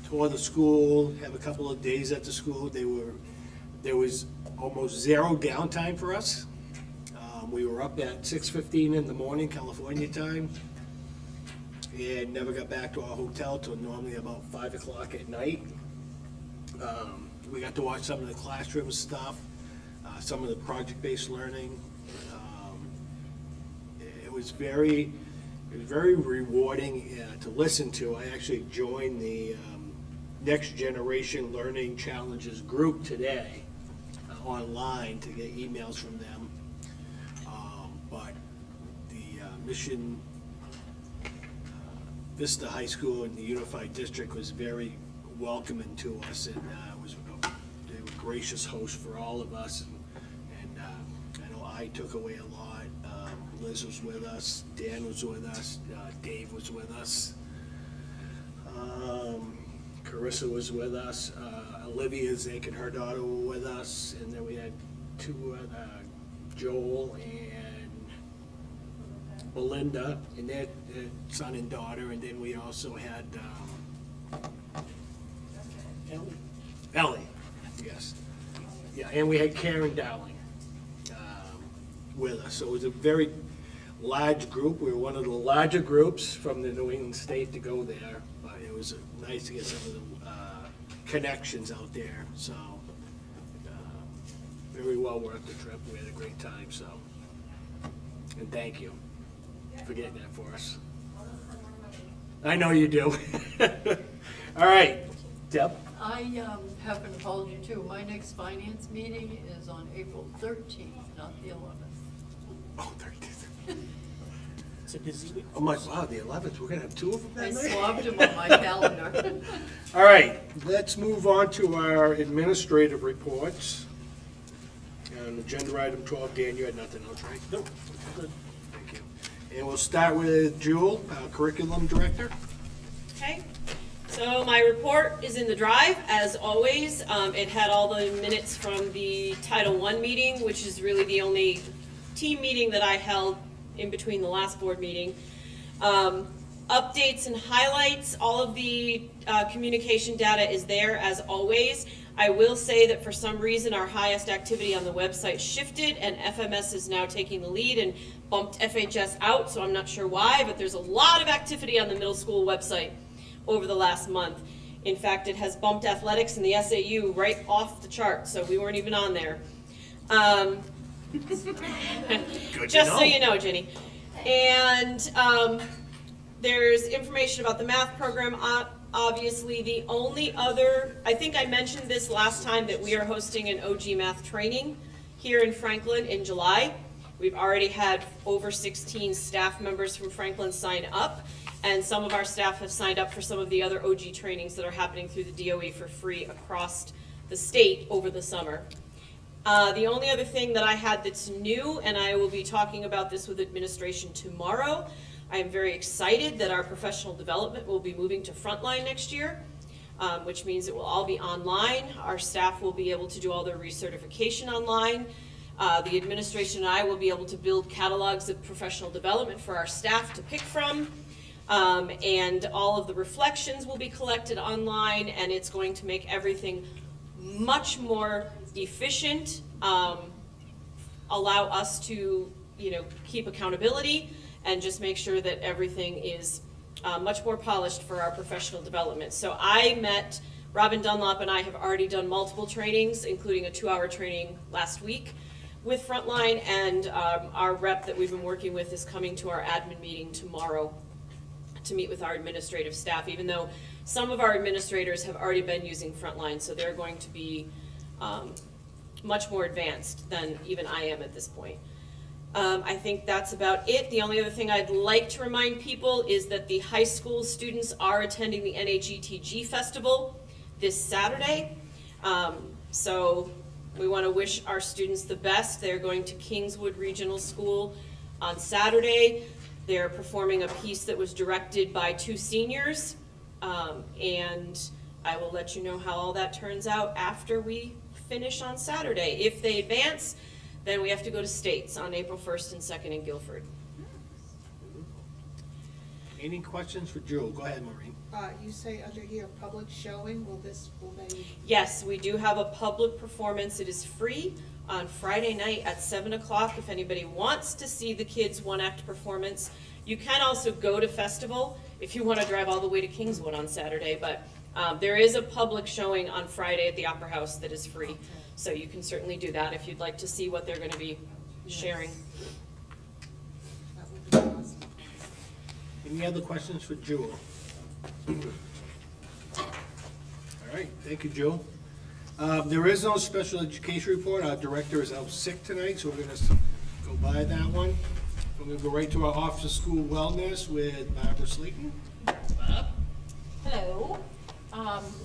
tour the school, have a couple of days at the school. There was almost zero downtime for us. We were up at 6:15 in the morning, California time, and never got back to our hotel till normally about 5 o'clock at night. We got to watch some of the classroom stuff, some of the project-based learning. It was very rewarding to listen to. I actually joined the Next Generation Learning Challenges group today online to get emails from them. But the Mission Vista High School in the Unified District was very welcoming to us, and they were gracious hosts for all of us. And I know I took away a lot. Liz was with us, Dan was with us, Dave was with us, Carissa was with us, Olivia Zink and her daughter were with us, and then we had two, Joel and Belinda, and their son and daughter, and then we also had Ellie, yes. Yeah, and we had Karen Dowling with us, so it was a very large group. We were one of the larger groups from the New England state to go there, but it was nice to get some of the connections out there, so very well worth the trip. We had a great time, so, and thank you for getting that for us. I know you do. All right, Deb? I have an apology too. My next finance meeting is on April 13th, not the 11th. Oh, 13th. It's a busy week. Oh my, wow, the 11th, we're gonna have two of them I that night? swapped them on my calendar. All right, let's move on to our administrative reports. And agenda item 12, Dan, you had nothing else, right? Nope. Thank you. And we'll start with Jewel, our curriculum director. Okay, so my report is in the drive, as always. It had all the minutes from the Title I meeting, which is really the only team meeting that I held in between the last board meeting. Updates and highlights, all of the communication data is there as always. I will say that for some reason our highest activity on the website shifted and FMS is now taking the lead and bumped FHS out, so I'm not sure why, but there's a lot of activity on the middle school website over the last month. In fact, it has bumped athletics and the SAU right off the chart, so we weren't even on there. Just so you know, Jenny. And there's information about the math program. Obviously, the only other, I think I mentioned this last time, that we are hosting an OG math training here in Franklin in July. We've already had over 16 staff members from Franklin sign up, and some of our staff have signed up for some of the other OG trainings that are happening through the DOE for free across the state over the summer. The only other thing that I had that's new, and I will be talking about this with administration tomorrow, I am very excited that our professional development will be moving to Frontline next year, which means it will all be online. Our staff will be able to do all their recertification online. The administration and I will be able to build catalogs of professional development for our staff to pick from. And all of the reflections will be collected online, and it's going to make everything much more efficient, allow us to keep accountability and just make sure that everything is much more polished for our professional development. So Robin Dunlop and I have already done multiple trainings, including a 2-hour training last week with Frontline, and our rep that we've been working with is coming to our admin meeting tomorrow to meet with our administrative staff, even though some of our administrators have already been using Frontline, so they're going to be much more advanced than even I am at this point. I think that's about it. The only other thing I'd like to remind people is that the high school students are attending the NHETG Festival this Saturday. So we want to wish our students the best. They're going to Kingswood Regional School on Saturday. They're performing a piece that was directed by 2 seniors. And I will let you know how all that turns out after we finish on Saturday. If they advance, then we have to go to states on April 1st and 2nd in Guilford. Any questions for Jewel? Go ahead, Maureen. You say under here, public showing, will they? Yes, we do have a public performance. It is free on Friday night at 7 o'clock if anybody wants to see the kids' 1-act performance. You can also go to Festival if you want to drive all the way to Kingswood on Saturday, but there is a public showing on Friday at the Opera House that is free. So you can certainly do that if you'd like to see what they're going to be sharing. That would be awesome. Any other questions for Jewel? All right, thank you, Jewel. There is no special education report. Our director is out sick tonight, so we're gonna go by that one. We're gonna go right to our Office of School Wellness with Barbara Slayton. Hello.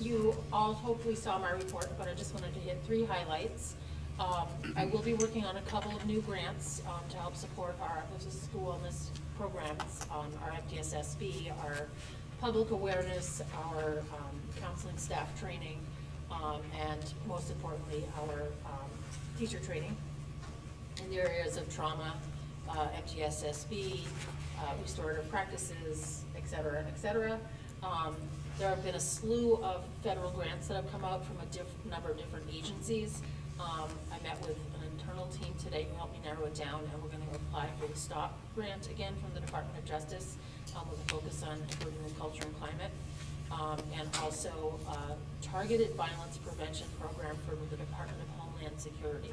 You all hopefully saw my report, but I just wanted to hit 3 highlights. I will be working on a couple of new grants to help support our Office of School Wellness programs, our FDSSB, our public awareness, our counseling staff training, and most importantly, our teacher training in the areas of trauma, FGSSB, restorative practices, et cetera, et cetera. There have been a slew of federal grants that have come out from a number of different agencies. I met with an internal team today who helped me narrow it down, and we're going to apply for the STOP grant again from the Department of Justice with a focus on improving the culture and climate, and also a targeted violence prevention program for the Department of Homeland Security.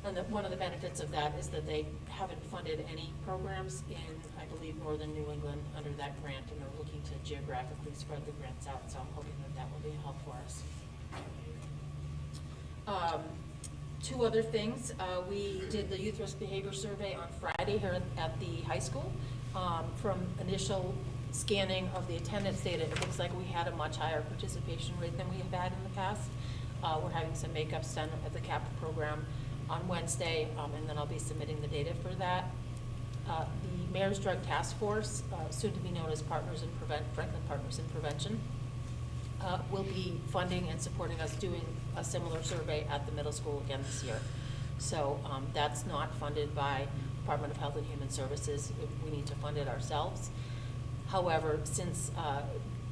And one of the benefits of that is that they haven't funded any programs in, I believe, northern New England under that grant, and they're looking to geographically spread the grants out, so I'm hoping that that will be a help for us. 2 other things. We did the youth risk behavior survey on Friday here at the high school. From initial scanning of the attendance data, it looks like we had a much higher participation rate than we have had in the past. We're having some makeups done at the CAP program on Wednesday, and then I'll be submitting the data for that. The Mayor's Drug Task Force, soon to be known as Franklin Partners in Prevention, will be funding and supporting us doing a similar survey at the middle school again this year. So that's not funded by Department of Health and Human Services. We need to fund it ourselves. However, since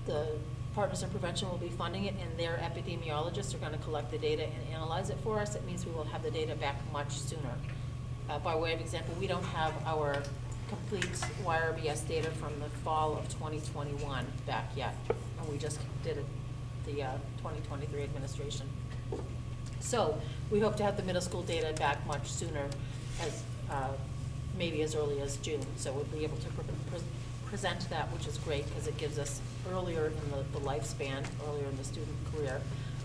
the Partners in Prevention will be funding it and their epidemiologists are going to collect the data and analyze it for us, it means we will have the data back much sooner. By way of example, we don't have our complete YRBS data from the fall of 2021 back yet, and we just did the 2023 administration. So we hope to have the middle school data back much sooner, as maybe as early as June. So we'll be able to present that, which is great because it gives us earlier in the lifespan, earlier in the student career,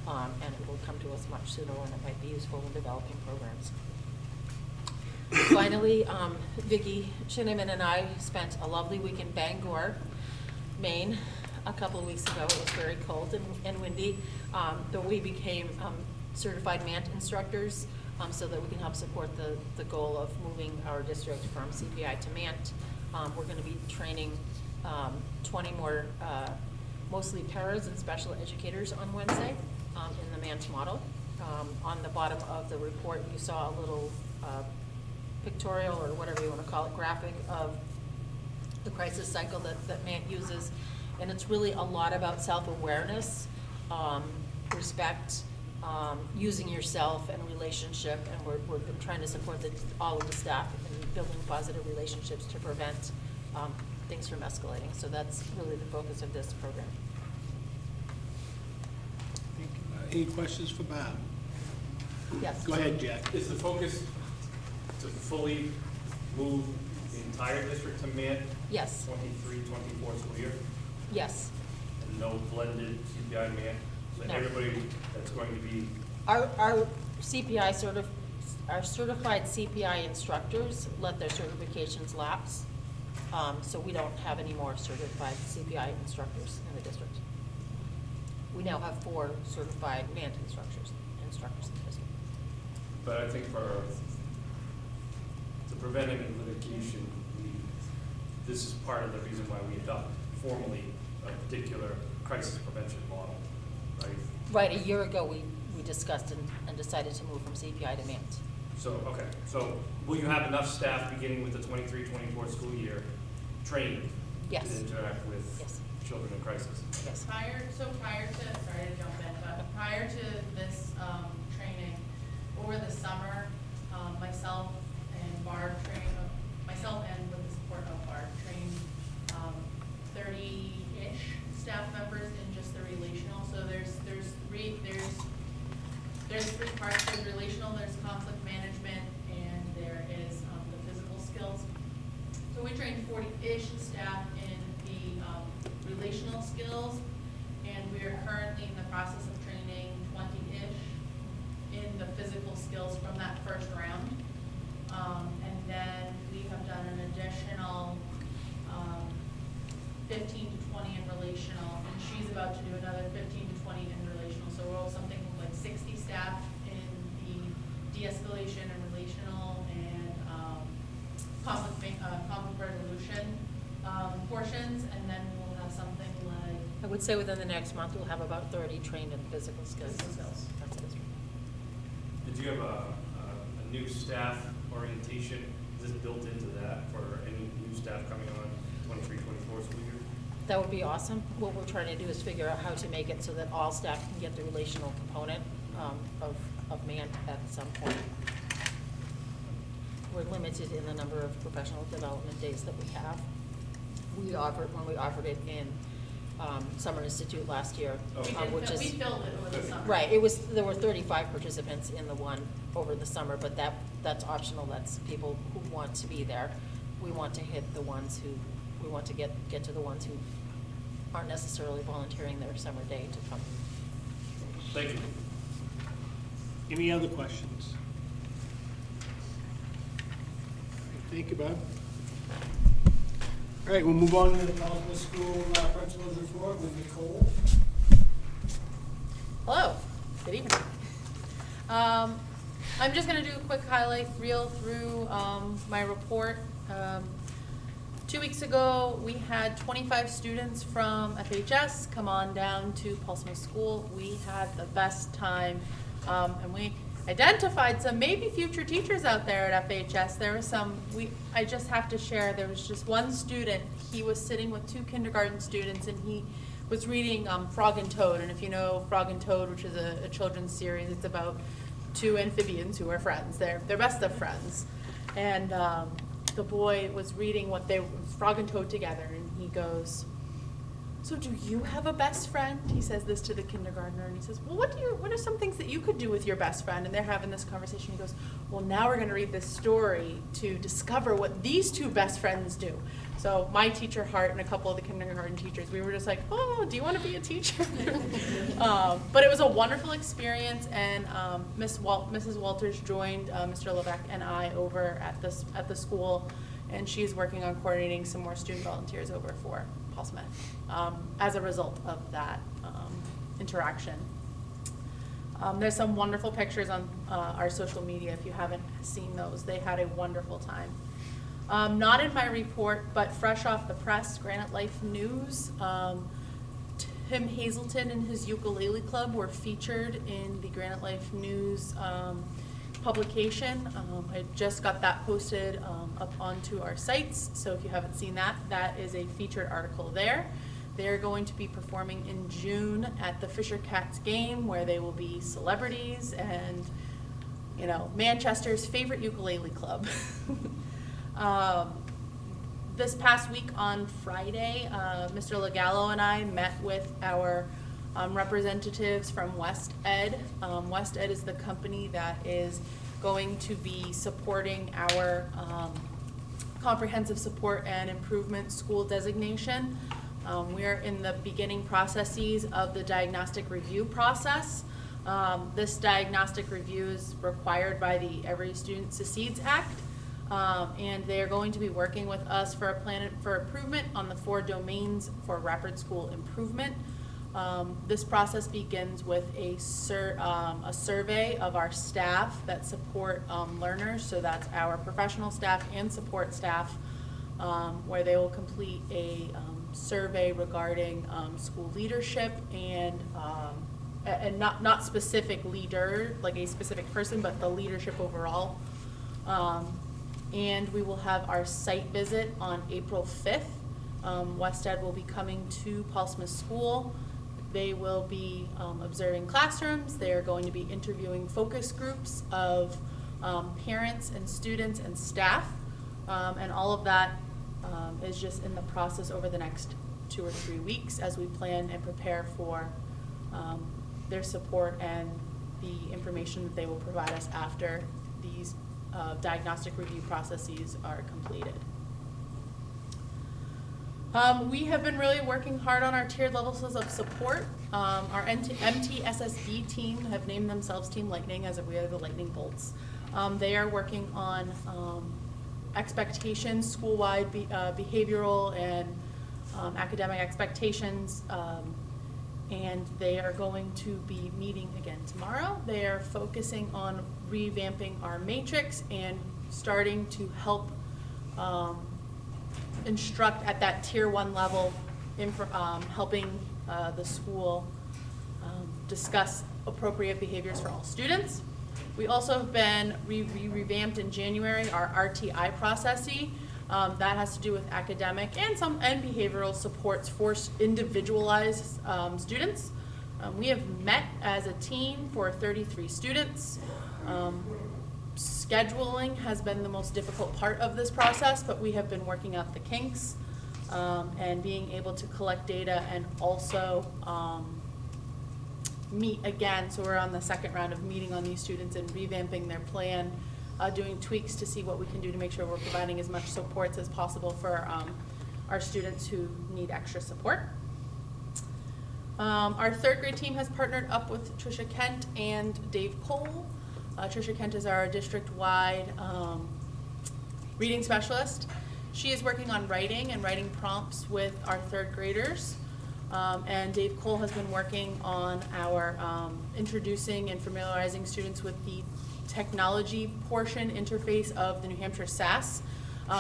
and it will come to us much sooner when it might be useful in developing programs. Finally, Vicki Shinneman and I spent a lovely week in Bangor, Maine, a couple of weeks ago. It was very cold and windy, but we became certified MANT instructors so that we can help support the goal of moving our district from CPI to MANT. We're going to be training 20 more, mostly paras and special educators on Wednesday in the MANT model. On the bottom of the report, you saw a little pictorial, or whatever you want to call it, graphic of the crisis cycle that MANT uses. And it's really a lot about self-awareness, respect, using yourself and relationship, and we're trying to support all of the staff in building positive relationships to prevent things from escalating. So that's really the focus of this program. Any questions for Bob? Yes. Go ahead, Jack. Is the focus to fully move the entire district to MANT? Yes. 23-24 school year? Yes. And no blended CPI MANT? So No. everybody that's going to be, Our CPI our certified CPI instructors let their certifications lapse. So we don't have any more certified CPI instructors in the district. We now have 4 certified MANT instructors in the district. but I think for to prevent any litigation, this is part of the reason why we adopt formally a particular crisis prevention model, right? Right, a year ago, we discussed and decided to move from CPI to MANT. So, okay, so will you have enough staff beginning with the 23-24 school year trained Yes. to interact with Yes. children in crisis? Yes. Prior to, sorry to jump in, but prior to this training, over the summer, myself and Barb myself and with the support of Barb, trained 30-ish staff members in just the relational. So there's three parts. There's relational, there's conflict management, and there is the physical skills. So we trained 40-ish staff in the relational skills, and we are currently in the process of training 20-ish in the physical skills from that first round. And then we have done an additional 15 to 20 in relational, and she's about to do another 15 to 20 in relational. So we'll have something like 60 staff in the de-escalation and relational and conflict resolution portions, and then we'll have something like. I would say within the next month, we'll have about 30 trained in physical skills. That's it. Did you have a new staff orientation? Is this built into that for any new staff coming on 23-24 school year? That would be awesome. What we're trying to do is figure out how to make it so that all staff can get the relational component of MANT at some point. We're limited in the number of professional development days that we have. When we offered it in Summer Institute last year, which is. We filled it over the summer. Right, there were 35 participants in the one over the summer, but that's optional. That's people who want to be there. We want to hit the ones we want to get to the ones who aren't necessarily volunteering their summer day to come. Thank you. Any other questions? Thank you, Bob. All right, we'll move on to the Pelican School Principal's Report with Nicole. Hello, good evening. I'm just gonna do a quick highlight reel through my report. 2 weeks ago, we had 25 students from FHS come on down to Paul Smith School. We had the best time, and we identified some maybe future teachers out there at FHS. There was some, I just have to share, there was just one student, he was sitting with 2 kindergarten students, and he was reading Frog and Toad. And if you know Frog and Toad, which is a children's series, it's about 2 amphibians who are friends. They're best of friends. And the boy was reading Frog and Toad together, and he goes, "So do you have a best friend?" He says this to the kindergartner, and he says, "Well, what are some things that you could do with your best friend?" And they're having this conversation. He goes, "Well, now we're going to read this story to discover what these 2 best friends do." So my teacher, Hart, and a couple of the kindergarten teachers, we were just like, "Oh, do you want to be a teacher?" But it was a wonderful experience, and Mrs. Walters joined Mr. Levesque and I over at the school, and she's working on coordinating some more student volunteers over for Paul Smith as a result of that interaction. There's some wonderful pictures on our social media if you haven't seen those. They had a wonderful time. Not in my report, but fresh off the press, Granite Life News. Tim Hazelton and his ukulele club were featured in the Granite Life News publication. I just got that posted up onto our sites, so if you haven't seen that, that is a featured article there. They're going to be performing in June at the Fisher Cats game, where they will be celebrities and, you know, Manchester's favorite ukulele club. This past week on Friday, Mr. Legallo and I met with our representatives from West Ed. West Ed is the company that is going to be supporting our comprehensive support and improvement school designation. We are in the beginning processes of the diagnostic review process. This diagnostic review is required by the Every Student Succeeds Act. And they are going to be working with us for a plan for improvement on the 4 domains for rapid school improvement. This process begins with a survey of our staff that support learners, so that's our professional staff and support staff, where they will complete a survey regarding school leadership and not specific leader, like a specific person, but the leadership overall. And we will have our site visit on April 5th. West Ed will be coming to Paul Smith School. They will be observing classrooms. They are going to be interviewing focus groups of parents and students and staff. And all of that is just in the process over the next 2 or 3 weeks as we plan and prepare for their support and the information that they will provide us after these diagnostic review processes are completed. We have been really working hard on our tiered levels of support. Our MTSSB team have named themselves Team Lightning, as if we are the lightning bolts. They are working on expectations, school-wide behavioral and academic expectations, and they are going to be meeting again tomorrow. They are focusing on revamping our matrix and starting to help instruct at that tier 1 level, helping the school discuss appropriate behaviors for all students. We also have been revamped in January our RTI processes. That has to do with academic and behavioral supports for individualized students. We have met as a team for 33 students. Scheduling has been the most difficult part of this process, but we have been working out the kinks and being able to collect data and also meet again. So we're on the second round of meeting on these students and revamping their plan, doing tweaks to see what we can do to make sure we're providing as much supports as possible for our students who need extra support. Our 3rd grade team has partnered up with Tricia Kent and Dave Cole. Tricia Kent is our district-wide reading specialist. She is working on writing and writing prompts with our 3rd graders. And Dave Cole has been working on our introducing and familiarizing students with the technology portion interface of the New Hampshire SAS,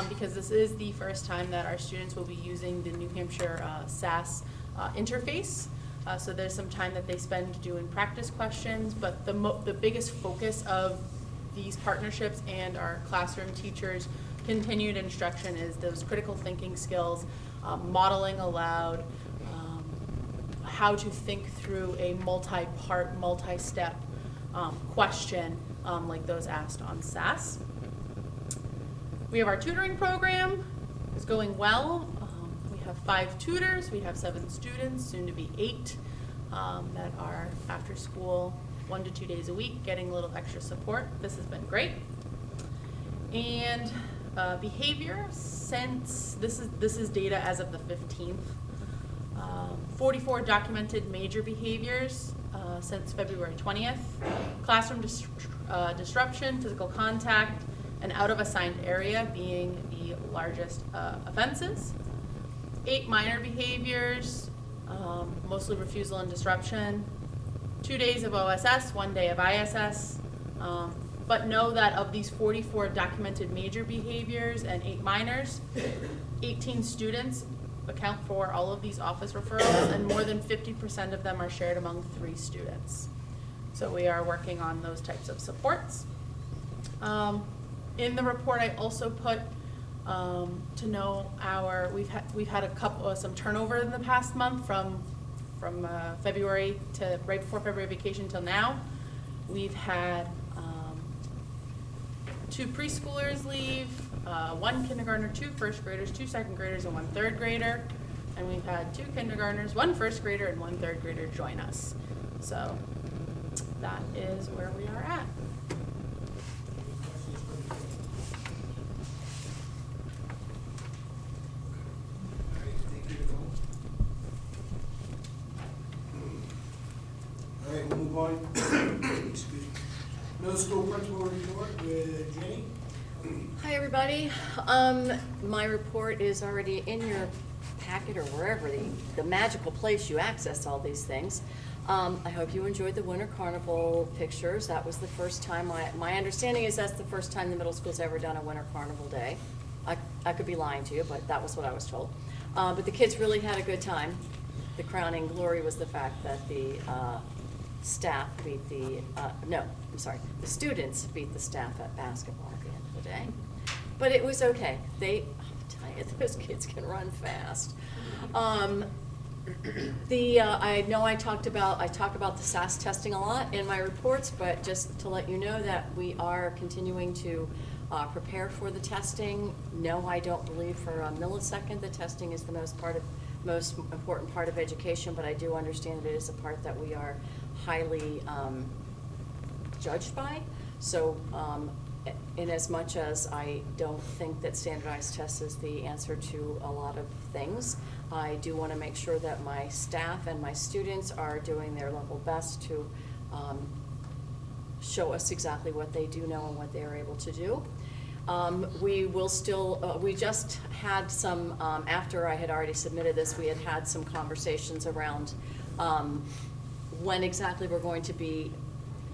because this is the first time that our students will be using the New Hampshire SAS interface. So there's some time that they spend doing practice questions, but the biggest focus of these partnerships and our classroom teachers' continued instruction is those critical thinking skills, modeling aloud, how to think through a multi-part, multi-step question like those asked on SAS. We have our tutoring program. It's going well. We have 5 tutors. We have 7 students, soon to be 8, that are after school 1 to 2 days a week, getting a little extra support. This has been great. And behavior, since this is data as of the 15th. 44 documented major behaviors since February 20th. Classroom disruption, physical contact, and out of assigned area being the largest offenses. 8 minor behaviors, mostly refusal and disruption. 2 days of OSS, 1 day of ISS. But know that of these 44 documented major behaviors and 8 minors, 18 students account for all of these office referrals, and more than 50% of them are shared among 3 students. So we are working on those types of supports. In the report, I also put to know we've had some turnover in the past month from February to right before February vacation till now. We've had 2 preschoolers leave, 1 kindergartner, 2 first graders, 2 second graders, and 1 third grader. And we've had 2 kindergartners, 1 first grader, and 1 third grader join us. So that is where we are at. All right, we'll move on. Excuse me. Middle school principal report with Jenny. Hi, everybody. My report is already in your packet or wherever, the magical place you access all these things. I hope you enjoyed the Winter Carnival pictures. That was the first time, my understanding is that's the first time the middle school's ever done a Winter Carnival day. I could be lying to you, but that was what I was told. But the kids really had a good time. The crowning glory was the fact that the staff beat the students beat the staff at basketball at the end of the day. But it was okay. I'll tell you, those kids can run fast. I know I talk about the SAS testing a lot in my reports, but just to let you know that we are continuing to prepare for the testing. No, I don't believe for a millisecond the testing is the most important part of education, but I do understand that it is a part that we are highly judged by. So in as much as I don't think that standardized tests is the answer to a lot of things, I do want to make sure that my staff and my students are doing their level best to show us exactly what they do know and what they are able to do. We will still, we just had some, after I had already submitted this, we had some conversations around when exactly we're going to be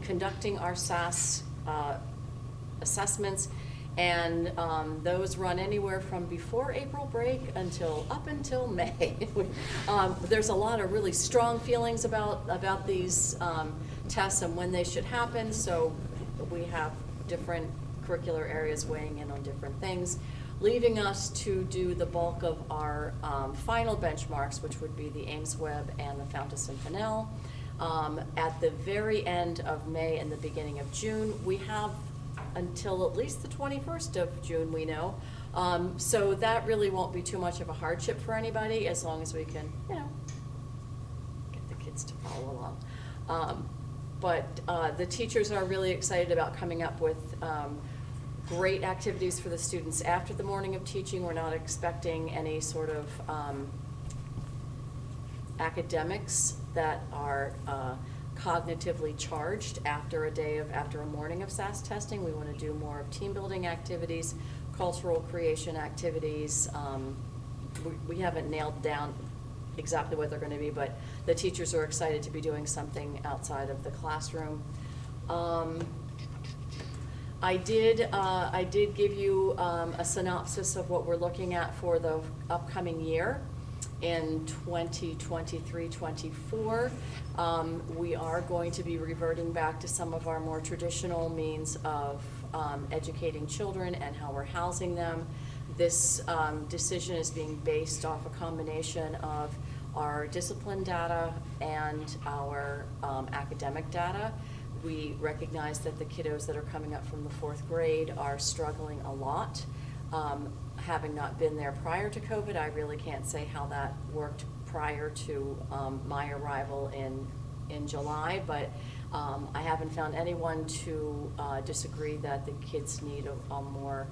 conducting our SAS assessments, and those run anywhere from before April break up until May. There's a lot of really strong feelings about these tests and when they should happen, so we have different curricular areas weighing in on different things, leaving us to do the bulk of our final benchmarks, which would be the Ames Web and the Fountas and Pinnell. At the very end of May and the beginning of June, we have until at least the 21st of June, we know. So that really won't be too much of a hardship for anybody, as long as we can, get the kids to follow along. But the teachers are really excited about coming up with great activities for the students after the morning of teaching. We're not expecting any sort of academics that are cognitively charged after a morning of SAS testing. We want to do more of team building activities, cultural creation activities. We haven't nailed down exactly what they're going to be, but the teachers are excited to be doing something outside of the classroom. I did give you a synopsis of what we're looking at for the upcoming year. In 2023-24, we are going to be reverting back to some of our more traditional means of educating children and how we're housing them. This decision is being based off a combination of our discipline data and our academic data. We recognize that the kiddos that are coming up from the 4th grade are struggling a lot. Having not been there prior to COVID, I really can't say how that worked prior to my arrival in July, but I haven't found anyone to disagree that the kids need a more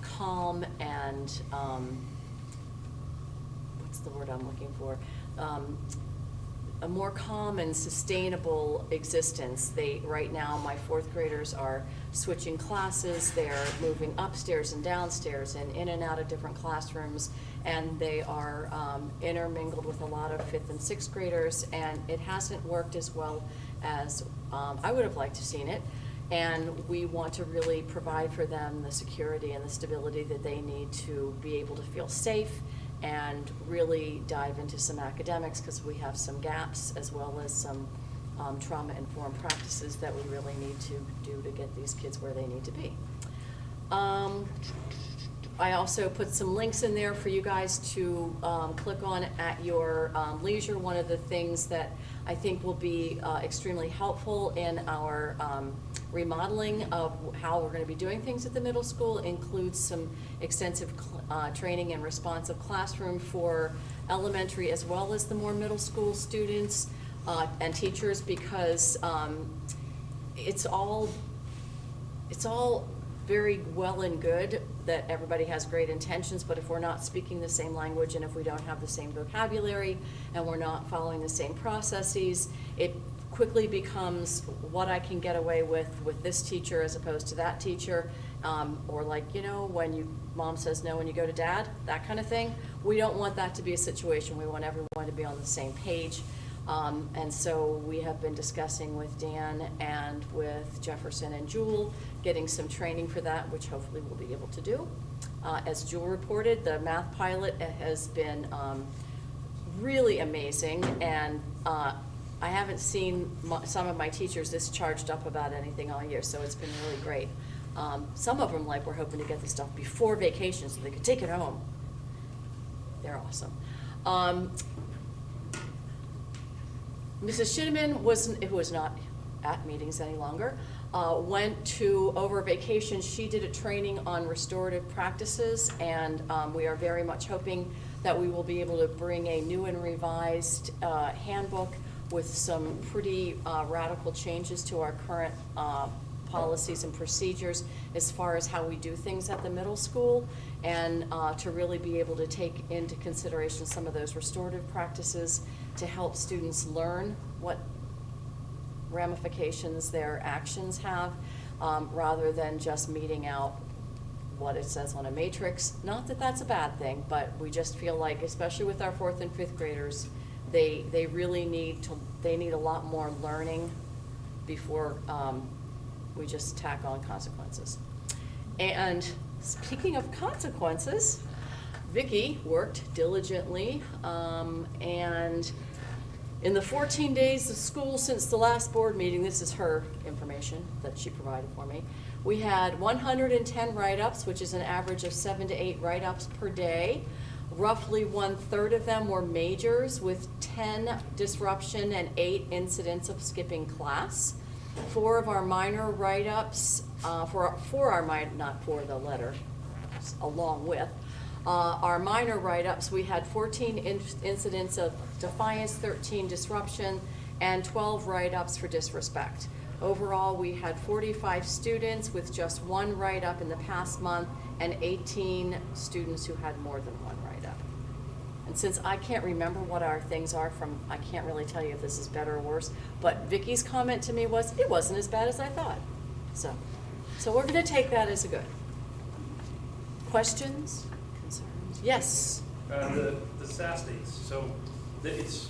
calm and, what's the word I'm looking for? A more calm and sustainable existence. Right now, my 4th graders are switching classes, they're moving upstairs and downstairs and in and out of different classrooms, and they are intermingled with a lot of 5th and 6th graders, and it hasn't worked as well as I would have liked to have seen it. And we want to really provide for them the security and the stability that they need to be able to feel safe and really dive into some academics, because we have some gaps as well as some trauma-informed practices that we really need to do to get these kids where they need to be. I also put some links in there for you guys to click on at your leisure. One of the things that I think will be extremely helpful in our remodeling of how we're going to be doing things at the middle school includes some extensive training and responsive classroom for elementary as well as the more middle school students and teachers, because it's all very well and good that everybody has great intentions, but if we're not speaking the same language and if we don't have the same vocabulary and we're not following the same processes, it quickly becomes what I can get away with this teacher as opposed to that teacher, or like, when mom says no when you go to dad, that kind of thing. We don't want that to be a situation. We want everyone to be on the same page. And so we have been discussing with Dan and with Jefferson and Jewel, getting some training for that, which hopefully we'll be able to do. As Jewel reported, the math pilot has been really amazing, and I haven't seen some of my teachers this charged up about anything all year, so it's been really great. Some of them, we're hoping to get the stuff before vacation so they could take it home. They're awesome. Mrs. Shinneman who was not at meetings any longer, went to, over vacation, she did a training on restorative practices, and we are very much hoping that we will be able to bring a new and revised handbook with some pretty radical changes to our current policies and procedures as far as how we do things at the middle school, and to really be able to take into consideration some of those restorative practices to help students learn what ramifications their actions have, rather than just meting out what it says on a matrix. Not that that's a bad thing, but we just feel like, especially with our 4th and 5th graders, they really need a lot more learning before we just tack on consequences. And speaking of consequences, Vicki worked diligently, and in the 14 days of school since the last board meeting, this is her information that she provided for me, we had 110 write-ups, which is an average of 7 to 8 write-ups per day. Roughly 1/3 of them were majors, with 10 disruption and 8 incidents of skipping class. 4 of our minor write-ups, for our minor, not for the letter, along with, our minor write-ups, we had 14 incidents of defiance, 13 disruption, and 12 write-ups for disrespect. Overall, we had 45 students with just 1 write-up in the past month, and 18 students who had more than 1 write-up. And since I can't remember what our things are from, I can't really tell you if this is better or worse, but Vicki's comment to me was, it wasn't as bad as I thought. So we're gonna take that as a good. Questions? Concerns? Yes? The SAS dates, so it's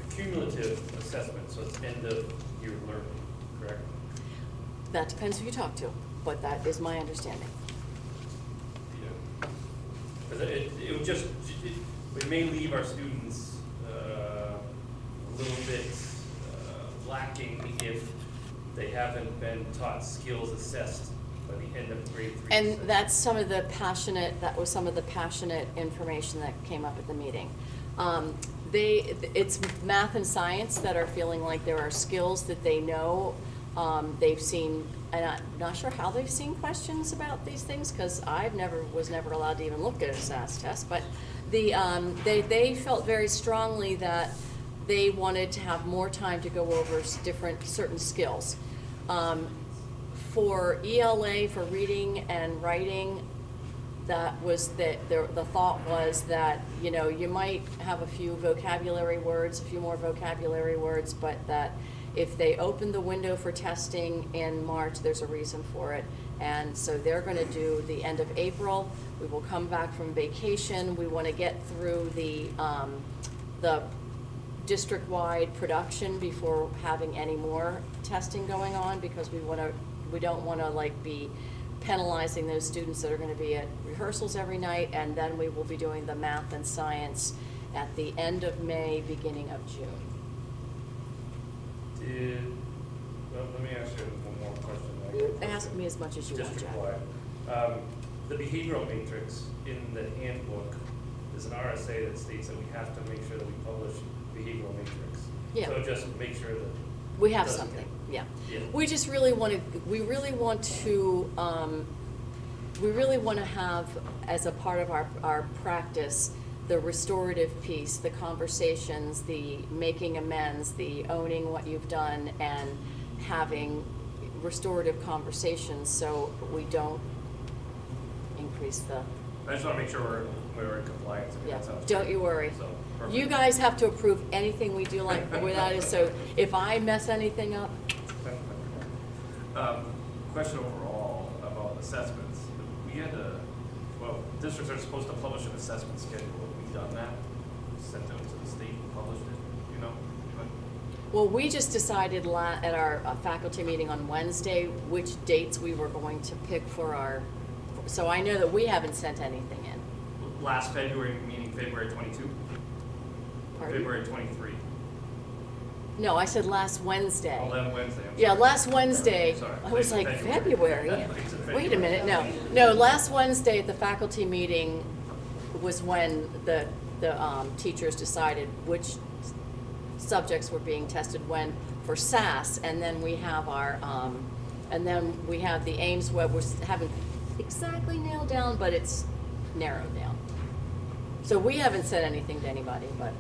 a cumulative assessment, so it's end of year learning, correct? That depends who you talk to, but that is my understanding. Yeah. Because it would just, it may leave our students a little bit lacking if they haven't been taught skills assessed by the end of grade 3. And that's some of the passionate information that came up at the meeting. It's math and science that are feeling like there are skills that they know. They've seen, and I'm not sure how they've seen questions about these things, because was never allowed to even look at a SAS test, but they felt very strongly that they wanted to have more time to go over certain skills. For ELA, for reading and writing, the thought was that, you might have a few more vocabulary words, but that if they open the window for testing in March, there's a reason for it. And so they're gonna do the end of April. We will come back from vacation. We wanna get through the district-wide production before having any more testing going on, because we don't wanna be penalizing those students that are gonna be at rehearsals every night, and then we will be doing the math and science at the end of May, beginning of June. Let me ask you one more question. Ask me as much as you want, Jack. District-wide. the behavioral matrix in the handbook is an RSA that states that we have to make sure that we publish behavioral matrix. Yeah. So just make sure that. We have it doesn't something, get- yeah. Yeah. We just really want to, we really want to have, as a part of our practice, the restorative piece, the conversations, the making amends, the owning what you've done, and having restorative conversations so we don't increase the, I just want to make sure we're in compliance. I mean, yeah, that sounds don't great. you worry. So, perfect. You guys have to approve anything we do like without it, so if I mess anything up, Question overall about assessments. We had districts are supposed to publish an assessment schedule. Have we done that? Sent it to the state and published it, you know? well, we just decided at our faculty meeting on Wednesday which dates we were going to pick for our, so I know that we haven't sent anything in. Last February, meaning February 22? Pardon? February 23? No, I said last Wednesday. Oh, that Wednesday. I'm Yeah, sorry. last Wednesday, Sorry. I was like, February? It's in Wait a minute, no, last Wednesday at the faculty meeting was when the teachers decided which subjects were being tested when for SAS, and then we have the Ames Web, we haven't exactly nailed down, but it's narrowed down. So we haven't said anything to anybody, but.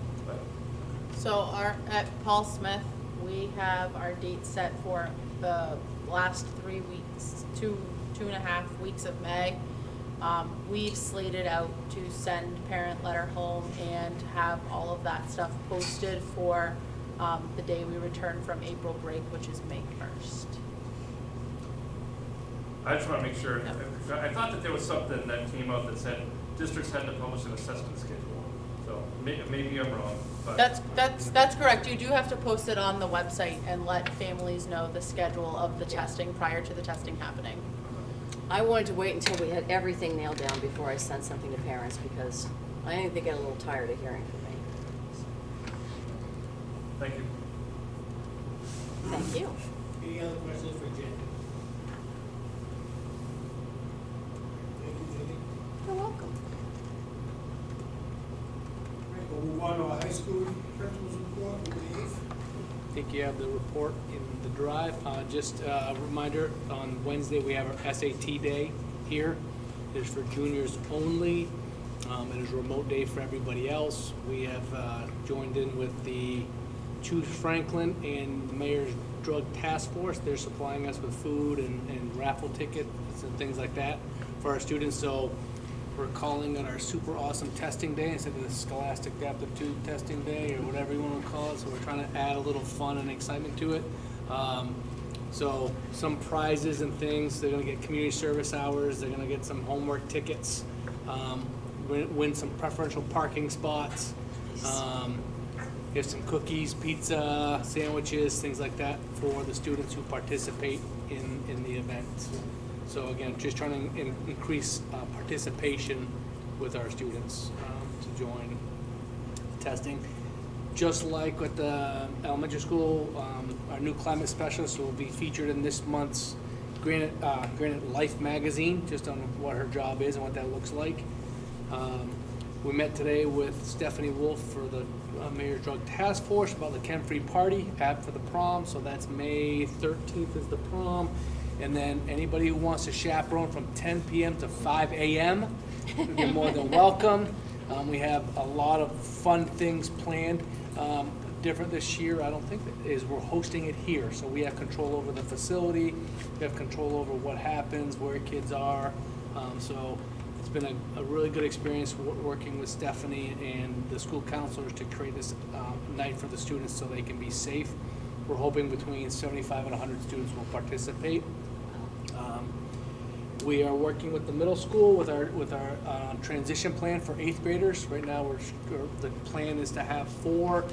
So at Paul Smith, we have our date set for the last 3 weeks, two and a half weeks of May. We've slated out to send parent letter home and have all of that stuff posted for the day we return from April break, which is May 1st. I just want to make sure, I thought that there was something that came out that said districts had to publish an assessment schedule. So maybe I'm wrong, but. That's correct. You do have to post it on the website and let families know the schedule of the testing prior to the testing happening. I wanted to wait until we had everything nailed down before I sent something to parents, because I think they get a little tired of hearing from me. Thank you. Thank you. Any other questions for Jen? Thank you, Jenny. You're welcome. All right, we'll move on to our high school principal's report, Dave. I think you have the report in the drive. Just a reminder, on Wednesday, we have our SAT day here. It is for juniors only. It is a remote day for everybody else. We have joined in with the Choose Franklin and the Mayor's Drug Task Force. They're supplying us with food and raffle tickets and things like that for our students. So we're calling it our super awesome testing day instead of the Scholastic Aptitude Testing Day or whatever you want to call it. So we're trying to add a little fun and excitement to it. So some prizes and things. They're going to get community service hours. They're going to get some homework tickets. Win some preferential parking spots. Get some cookies, pizza, sandwiches, things like that for the students who participate in the event. So again, just trying to increase participation with our students to join testing. Just like with the elementary school, our new climate specialist will be featured in this month's Granite Life magazine, just on what her job is and what that looks like. We met today with Stephanie Wolf for the Mayor's Drug Task Force about the Chem Free Party app for the prom. So that's May 13th is the prom. And then anybody who wants to chaperone from 10 p.m. to 5 a.m., you're more than welcome. We have a lot of fun things planned. Different this year, I don't think, is we're hosting it here. So we have control over the facility. We have control over what happens, where kids are. So it's been a really good experience working with Stephanie and the school counselors to create this night for the students so they can be safe. We're hoping between 75 and 100 students will participate. We are working with the middle school with our transition plan for 8th graders. Right now, the plan is to have 4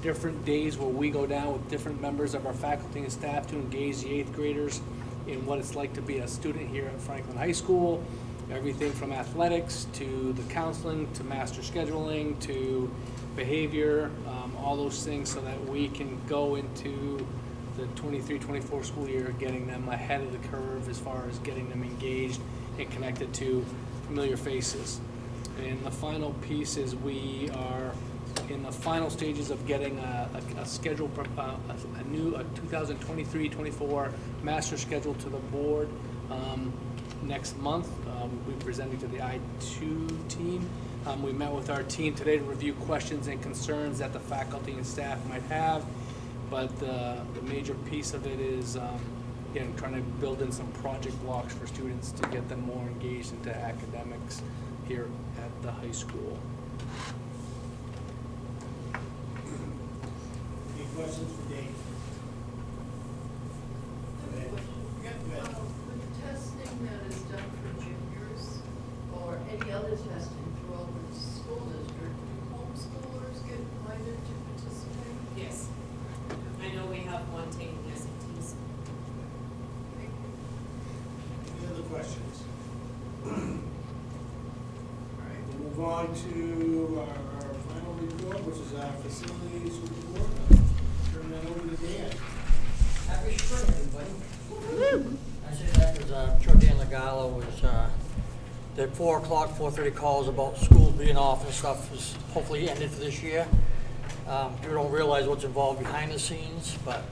different days where we go down with different members of our faculty and staff to engage the 8th graders in what it's like to be a student here at Franklin High School. Everything from athletics to the counseling to master scheduling to behavior, all those things so that we can go into the 23-24 school year getting them ahead of the curve as far as getting them engaged and connected to familiar faces. And the final piece is we are in the final stages of getting a schedule, a new 2023-24 master schedule to the board next month. We'll be presenting to the I2 team. We met with our team today to review questions and concerns that the faculty and staff might have. But the major piece of it is, again, trying to build in some project blocks for students to get them more engaged into academics here at the high school. Any questions for Dave? With the testing that is done for juniors, or any other testing throughout the school district, do homeschoolers get invited to participate? Yes. I know we have one taking SATs. Any other questions? All right, we'll move on to our final report, which is our facilities report. Turn that over to Dan. Happy spring, everybody. I say that because Chuck Dan Legalo was, the 4 o'clock, 4:30 calls about school being off and stuff is hopefully ended for this year. People don't realize what's involved behind the scenes, but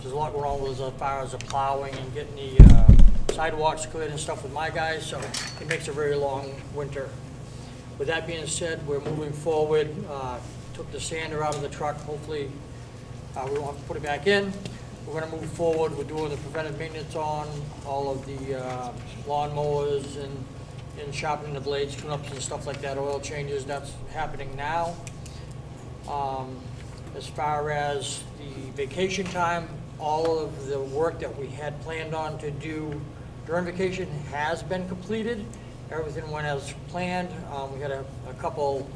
there's a lot going on with as far as the plowing and getting the sidewalks cleared and stuff with my guys, so it makes a very long winter. With that being said, we're moving forward. Took the sander out of the truck. Hopefully, we won't have to put it back in. We're going to move forward. We're doing the preventive maintenance on all of the lawn mowers and sharpening the blades, tune-ups and stuff like that, oil changes. That's happening now. As far as the vacation time, all of the work that we had planned on to do during vacation has been completed. Everything went as planned. We had a couple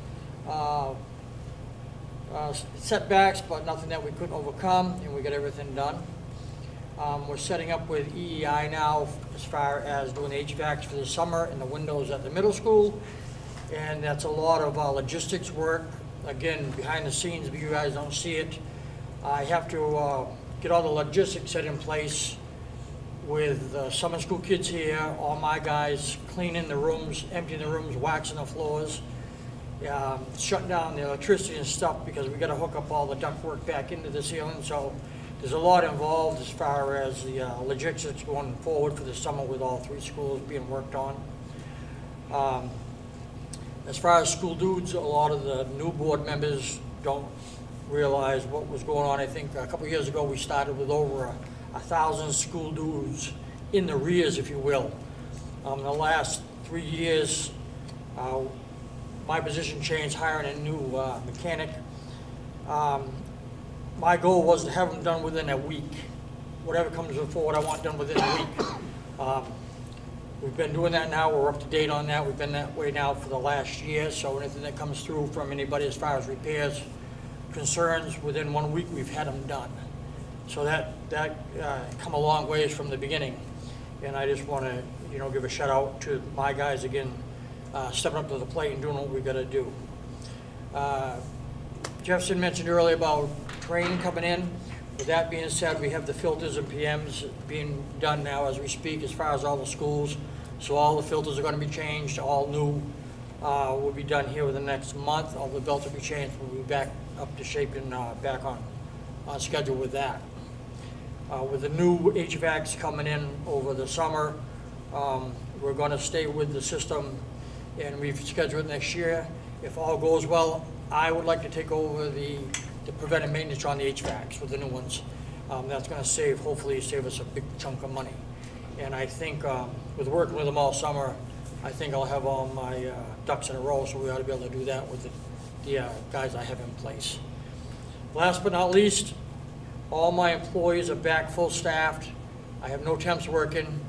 setbacks, but nothing that we couldn't overcome, and we got everything done. We're setting up with EEI now as far as doing the HVACs for the summer and the windows at the middle school, and that's a lot of logistics work. Again, behind the scenes, but you guys don't see it. I have to get all the logistics set in place with summer school kids here, all my guys cleaning the rooms, emptying the rooms, waxing the floors, shutting down the electricity and stuff because we got to hook up all the ductwork back into the ceiling. So there's a lot involved as far as the logistics going forward for the summer with all 3 schools being worked on. As far as school dues, a lot of the new board members don't realize what was going on. I think a couple of years ago we started with over 1,000 school dues in the rears, if you will. The last 3 years, my position changed, hiring a new mechanic. My goal was to have them done within a week. Whatever comes forward, I want done within a week. We've been doing that now. We're up to date on that. We've been that way now for the last year. So anything that comes through from anybody as far as repairs, concerns, within 1 week, we've had them done. So that come a long ways from the beginning. And I just want to, give a shout out to my guys again, stepping up to the plate and doing what we got to do. Jefferson mentioned earlier about training coming in. With that being said, we have the filters and PMs being done now as we speak as far as all the schools. So all the filters are going to be changed, all new will be done here within the next month. All the belts will be changed. We'll be back up to shape and back on schedule with that. With the new HVACs coming in over the summer, we're going to stay with the system, and we've scheduled it next year. If all goes well, I would like to take over the preventive maintenance on the HVACs with the new ones. That's going to hopefully save us a big chunk of money. And I think with working with them all summer, I think I'll have all my ducks in a row, so we ought to be able to do that with the guys I have in place. Last but not least, all my employees are back full staffed. I have no temps working.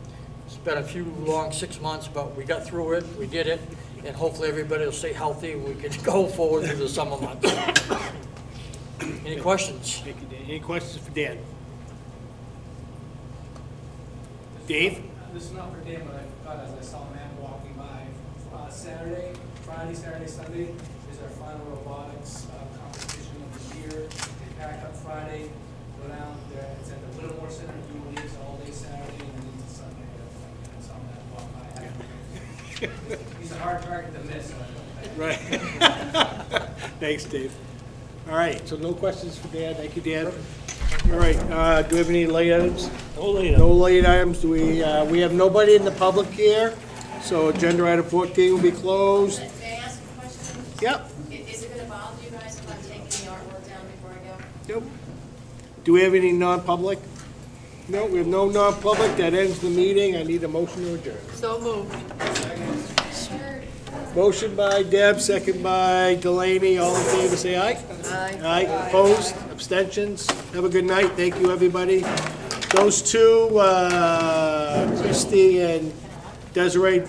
It's been a few long 6 months, but we got through it, we did it, and hopefully everybody will stay healthy and we can go forward through the summer months. Any questions? Thank you, Dan. Any questions for Dan? Dave? This is not for Dan, but I thought as I saw Matt walking by, Friday, Saturday, Sunday is our final robotics competition of the year. They pack up Friday, go down there, it's at the Littlemore Center, do leaves all day Saturday, and then into Sunday. I saw Matt walk by. He's a hard target to miss. Right. Thanks, Dave. All right, so no questions for Dan. Thank you, Dan. All right, do we have any late items? No later. No late items. Do we have nobody in the public here, so agenda item 14 will be closed. May I ask a question? Yep. Is it gonna bother you guys if I'm taking the artwork down before I go? Yep. Do we have any non-public? No, we have no non-public. That ends the meeting. I need a motion to adjourn. So moved. Motion by Deb, second by Delaney. All in favor, say aye. Aye. Aye. Opposed? Abstentions? Have a good night. Thank you, everybody. Those two, Christie and Desiree,